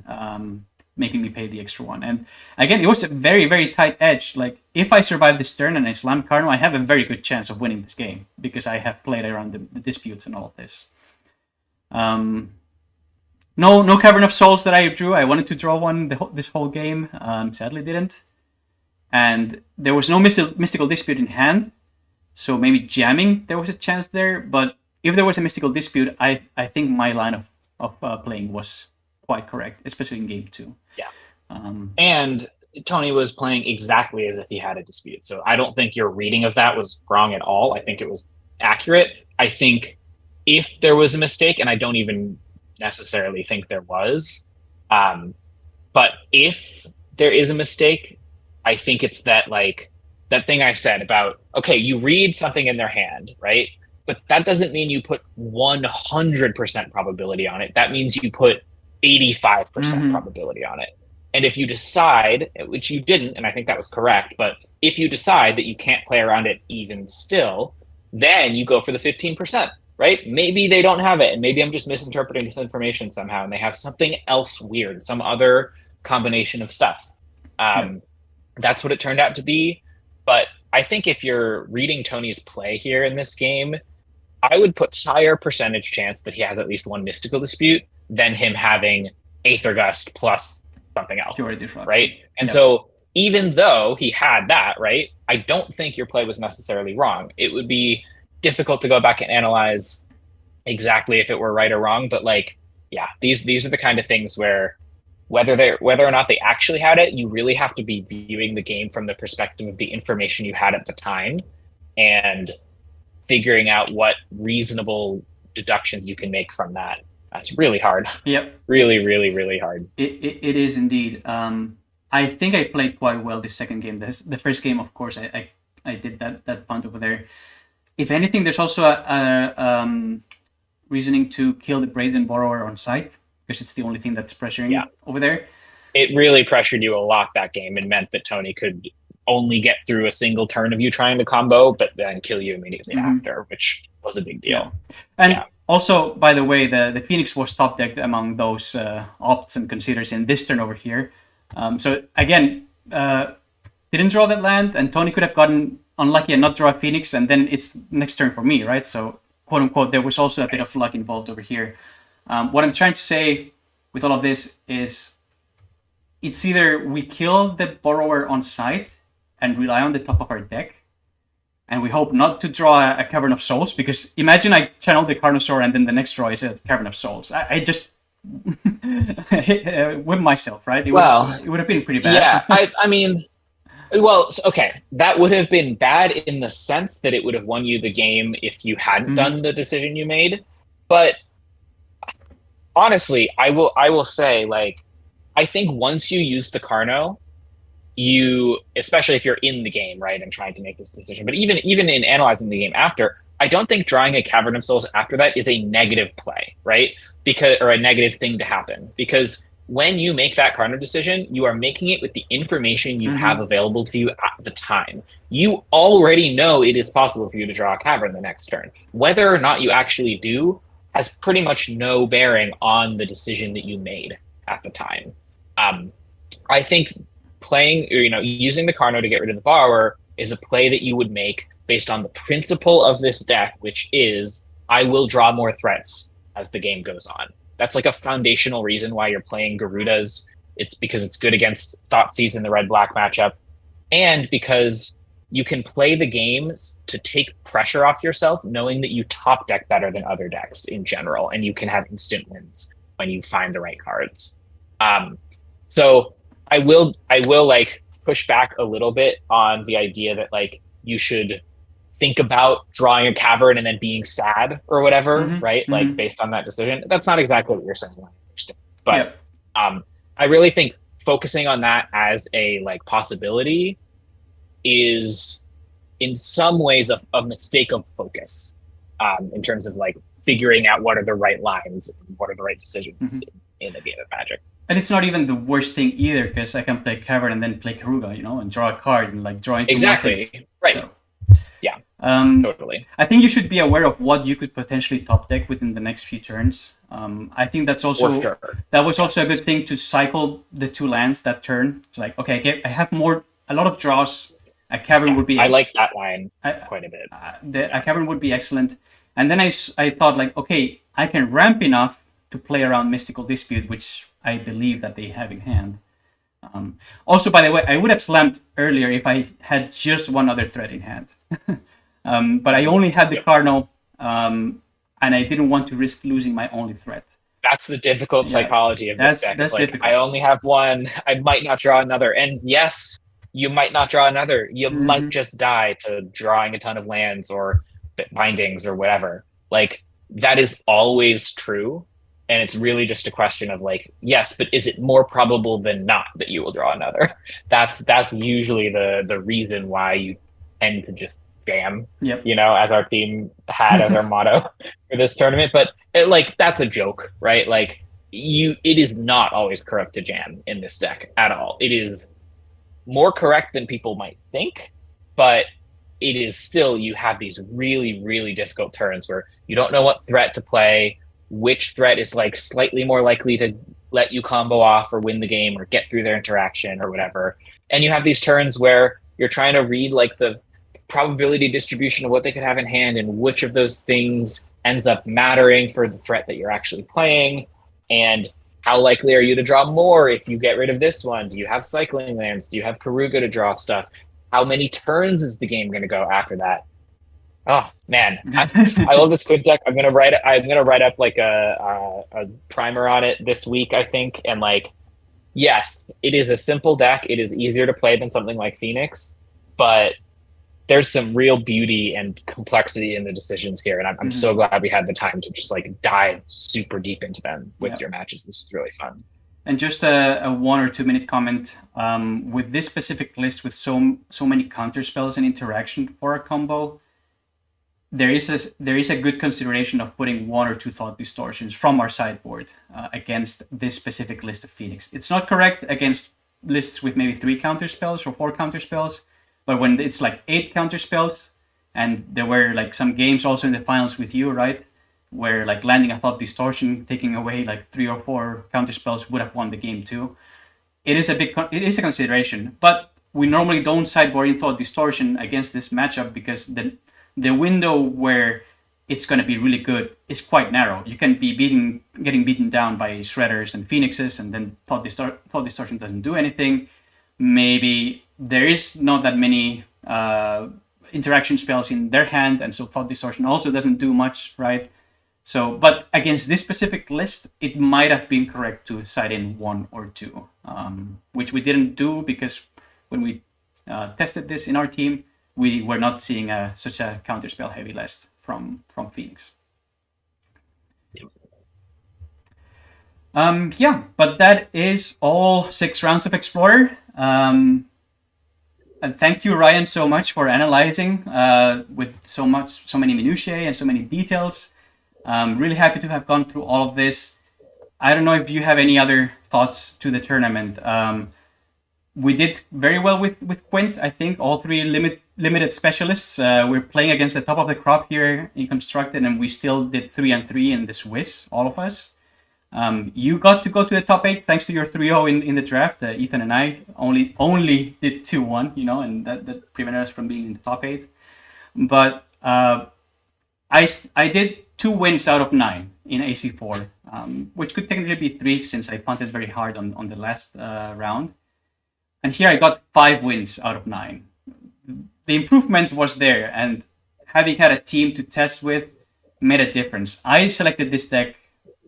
making me pay the extra 1. And again, it was a very, very tight edge. Like, if I survive this turn and I slam Carno, I have a very good chance of winning this game, because I have played around the disputes and all of this. No Cavern of Souls that I drew. I wanted to draw one this whole game. Sadly didn't. And there was no Mystical Dispute in hand, so maybe jamming, there was a chance there. But if there was a Mystical Dispute, I think my line of playing was quite correct, especially in game 2. Yeah. And Tony was playing exactly as if he had a dispute. So I don't think your reading of that was wrong at all. I think it was accurate. I think if there was a mistake, and I don't even necessarily think there was, but if there is a mistake, I think it's that, like, that thing I said about, okay, you read something in their hand, right? But that doesn't mean you put 100% probability on it. That means you put 85% probability on it. And if you decide, which you didn't, and I think that was correct, but if you decide that you can't play around it even still, then you go for the 15%, right? Maybe they don't have it, and maybe I'm just misinterpreting this information somehow, and they have something else weird, some other combination of stuff. That's what it turned out to be. But I think if you're reading Tony's play here in this game, I would put higher percentage chance that he has at least one Mystical Dispute than him having Aether Gust plus something else, right? And so even though he had that, right, I don't think your play was necessarily wrong. It would be difficult to go back and analyze exactly if it were right or wrong, but like, yeah, these are the kind of things where whether or not they actually had it, you really have to be viewing the game from the perspective of the information you had at the time and figuring out what reasonable deductions you can make from that. That's really hard. Yep. Really, really, really hard. It is indeed. I think I played quite well this second game. The first game, of course, I did that punt over there. If anything, there's also a reasoning to kill the Brazen Borrower on site, because it's the only thing that's pressuring over there. It really pressured you a lot that game, and meant that Tony could only get through a single turn of you trying to combo, but then kill you immediately after, which was a big deal. And also, by the way, the Phoenix was top decked among those opts and considers in this turn over here. So again, didn't draw that land, and Tony could have gotten unlucky and not draw a Phoenix, and then it's next turn for me, right? So, quote unquote, there was also a bit of luck involved over here. What I'm trying to say with all of this is, it's either we kill the Borrower on site and rely on the top of our deck, and we hope not to draw a Cavern of Souls, because imagine I channel the Carnosaur and then the next draw is a Cavern of Souls. I just whip myself, right? It would have been pretty bad. Yeah, I mean, well, okay, that would have been bad in the sense that it would have won you the game if you hadn't done the decision you made. But honestly, I will say, like, I think once you use the Carno, you, especially if you're in the game, right, and trying to make this decision, but even in analyzing the game after, I don't think drawing a Cavern of Souls after that is a negative play, right? Or a negative thing to happen, because when you make that Carno decision, you are making it with the information you have available to you at the time. You already know it is possible for you to draw a Cavern the next turn. Whether or not you actually do has pretty much no bearing on the decision that you made at the time. I think playing, using the Carno to get rid of the Borrower is a play that you would make based on the principle of this deck, which is I will draw more threats as the game goes on. That's like a foundational reason why you're playing Garudas. It's because it's good against Thoughtseize in the red black matchup, and because you can play the games to take pressure off yourself, knowing that you top deck better than other decks in general, and you can have instant wins when you find the right cards. So I will like push back a little bit on the idea that like you should think about drawing a cavern and then being sad or whatever, right? Like based on that decision. That's not exactly what you're saying. I understand. But I really think focusing on that as a like possibility is in some ways a mistake of focus in terms of like figuring out what are the right lines and what are the right decisions in the game of Magic. And it's not even the worst thing either, because I can play Cavern and then play Karuga, and draw a card and like draw into exactly right. So, yeah, totally. I think you should be aware of what you could potentially top deck within the next few turns. I think that's also that was also a good thing to cycle the 2 lands that turn. It's like, okay, I have a lot of draws. A Cavern would be. I like that line quite a bit. A Cavern would be excellent. And then I thought like, okay, I can ramp enough to play around Mystical Dispute, which I believe that they have in hand. Also, by the way, I would have slammed earlier if I had just one other threat in hand. But I only had the Cardinal, and I didn't want to risk losing my only threat. That's the difficult psychology of this deck. That's like, difficult. I only have one. I might not draw another. And yes, you might not draw another. You might just die to drawing a ton of lands or bindings or whatever. Like, that is always true. And it's really just a question of like, yes, but is it more probable than not that you will draw another? That's usually the reason why you tend to just jam, as our team had as our motto for this tournament. But that's a joke, right? Like it is not always correct to jam in this deck at all. It is more correct than people might think, but it is still, you have these really, really difficult turns where you don't know what threat to play, which threat is like slightly more likely to let you combo off or win the game or get through their interaction or whatever. And you have these turns where you're trying to read like the probability distribution of what they could have in hand and which of those things ends up mattering for the threat that you're actually playing. And how likely are you to draw more if you get rid of this one? Do you have cycling lands? Do you have Karuga to draw stuff? How many turns is the game going to go after that? Oh man, I love this Quint deck. I'm gonna write up like a primer on it this week, I think. And like, yes, it is a simple deck. It is easier to play than something like Phoenix, but there's some real beauty and complexity in the decisions here. And I'm so glad we had the time to just like dive super deep into them with your matches. This is really fun. And just a 1 or 2 minute comment, with this specific list with so many counter spells and interaction for a combo, there is a good consideration of putting 1 or 2 thought distortions from our sideboard against this specific list of Phoenix. It's not correct against lists with maybe 3 counter spells or 4 counter spells, but when it's like 8 counter spells, and there were like some games also in the finals with you, right, where like landing a thought distortion, taking away like 3 or 4 counter spells would have won the game too. It is a consideration, but we normally don't sideboard in thought distortion against this matchup because the window where it's going to be really good is quite narrow. You can be getting beaten down by Shredders and Phoenixes, and then Thought Distortion doesn't do anything. Maybe there is not that many interaction spells in their hand, and so Thought Distortion also doesn't do much, right? So, but against this specific list, it might have been correct to side in 1 or 2, which we didn't do because when we tested this in our team, we were not seeing such a counterspell heavy list from Phoenix. But that is all 6 rounds of Explorer. And thank you, Ryan, so much for analyzing with so many minutiae and so many details. Really happy to have gone through all of this. I don't know if you have any other thoughts to the tournament. We did very well with Quint. I think all 3 limited specialists. We're playing against the top of the crop here in Constructed, and we still did 3-3 in the Swiss, all of us. You got to go to the top 8 thanks to your 3-0 in the draft. Ethan and I only did 2-1, and that prevented us from being in the top 8. But I did 2 wins out of 9 in AC4, which could technically be 3 since I punted very hard on the last round. And here I got 5 wins out of 9. The improvement was there, and having had a team to test with made a difference. I selected this deck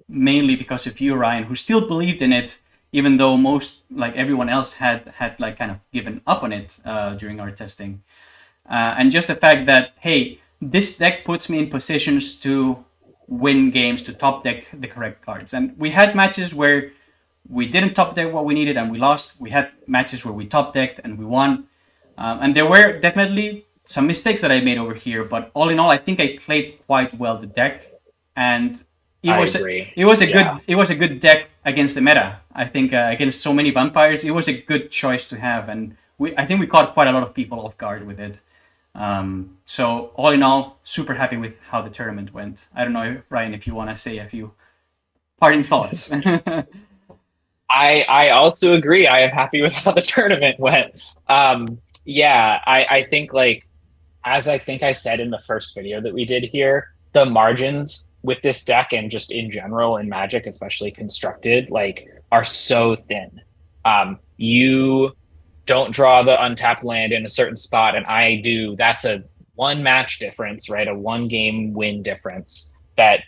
mainly because of you, Ryan, who still believed in it, even though most, like everyone else, had like kind of given up on it during our testing. And just the fact that, hey, this deck puts me in positions to win games, to top deck the correct cards. And we had matches where we didn't top deck what we needed and we lost. We had matches where we top decked and we won. And there were definitely some mistakes that I made over here, but all in all, I think I played quite well the deck, and it was a good deck against the meta. I think against so many vampires, it was a good choice to have, and I think we caught quite a lot of people off guard with it. So all in all, super happy with how the tournament went. I don't know, Ryan, if you want to say a few parting thoughts. I also agree. I am happy with how the tournament went. I think, like, as I think I said in the first video that we did here, the margins with this deck and just in general in Magic, especially constructed, like, are so thin. You don't draw the untapped land in a certain spot, and I do. That's a 1 match difference, right? A 1 game win difference that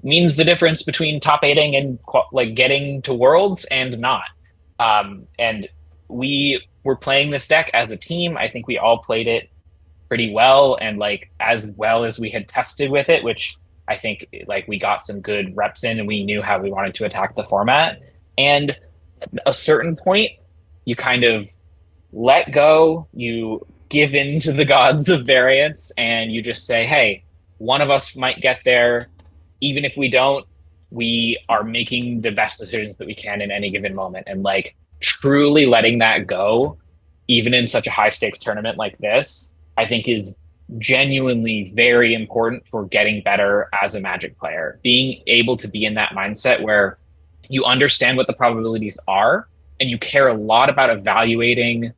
means the difference between top 8ing and like getting to Worlds and not. And we were playing this deck as a team. I think we all played it pretty well, and like as well as we had tested with it, which I think like we got some good reps in and we knew how we wanted to attack the format. And at a certain point, you kind of let go, you give in to the gods of variance, and you just say, hey, one of us might get there. Even if we don't, we are making the best decisions that we can in any given moment. And like truly letting that go, even in such a high stakes tournament like this, I think is genuinely very important for getting better as a Magic player. Being able to be in that mindset where you understand what the probabilities are and you care a lot about evaluating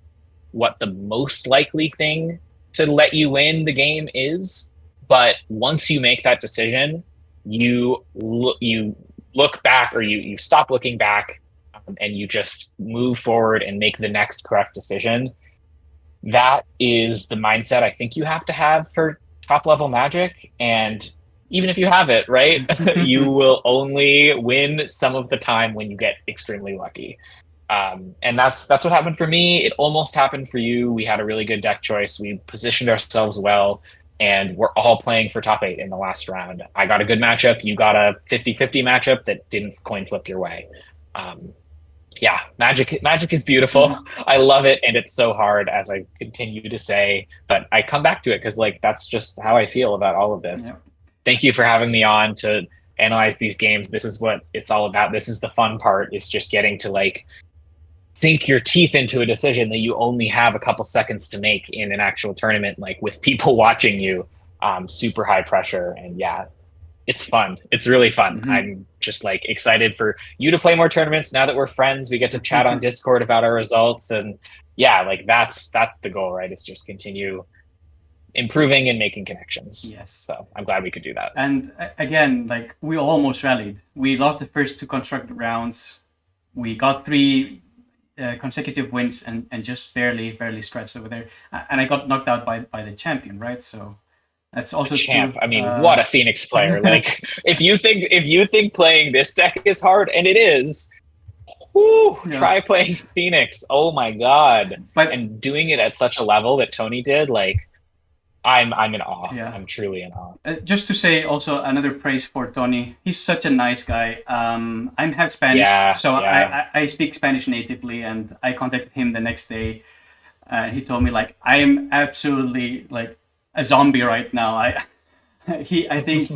what the most likely thing to let you win the game is. But once you make that decision, you look back, or you stop looking back, and you just move forward and make the next correct decision. That is the mindset I think you have to have for top level Magic. And even if you have it, right, you will only win some of the time when you get extremely lucky. And that's what happened for me. It almost happened for you. We had a really good deck choice. We positioned ourselves well, and we're all playing for top 8 in the last round. I got a good matchup. You got a 50-50 matchup that didn't coin flip your way. Magic is beautiful. Mm-hmm. I love it, and it's so hard, as I continue to say, but I come back to it because like that's just how I feel about all of this. Yeah. Thank you for having me on to analyze these games. This is what it's all about. This is the fun part, is just getting to like sink your teeth into a decision that you only have a couple seconds to make in an actual tournament, like with people watching you, super high pressure. And yeah, it's fun. It's really fun. Mm-hmm. I'm just like excited for you to play more tournaments. Now that we're friends, we get to chat on Discord about our results. And yeah, like that's the goal, right? It's just continue improving and making connections. Yes. So I'm glad we could do that. And again, like we almost rallied. We lost the first 2 constructed rounds. We got 3 consecutive wins and just barely scratched over there. And I got knocked out by the champion, right? So that's also champ. I mean, what a Phoenix player! Like, if you think playing this deck is hard, and it is, try playing Phoenix. Oh my god! And doing it at such a level that Tony did, like, I'm in awe. Yeah. I'm truly in awe. Just to say also another praise for Tony. He's such a nice guy. I'm half Spanish, I speak Spanish natively, and I contacted him the next day. He told me like I am absolutely like a zombie right now. I think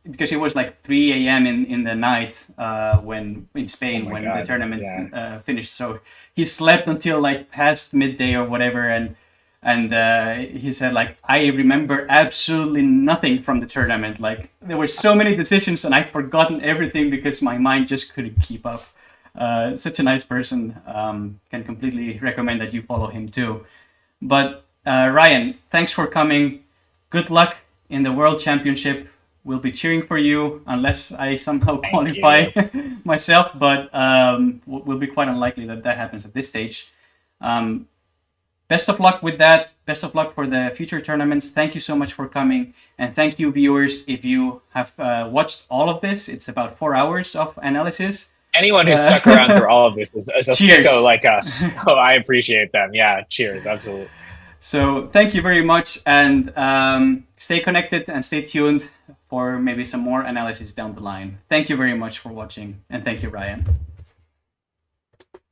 because it was like 3 a.m. in the night when in Spain when the tournament finished. So he slept until like past midday or whatever, and he said like I remember absolutely nothing from the tournament. Like there were so many decisions and I've forgotten everything because my mind just couldn't keep up. Such a nice person. Can completely recommend that you follow him too. But Ryan, thanks for coming. Good luck in the World Championship. we'll be cheering for you unless I somehow Thank qualify you. myself, but will be quite unlikely that that happens at this stage. Best of luck with that. Best of luck for the future tournaments. Thank you so much for coming. And thank you, viewers, if you have watched all of this. It's about 4 hours of analysis. Anyone who stuck around through all of this is a cheers. sicko like us. So I appreciate them. Yeah, cheers. Absolutely. So thank you very much. And stay connected and stay tuned for maybe some more analysis down the line. Thank you very much for watching. And thank you, Ryan.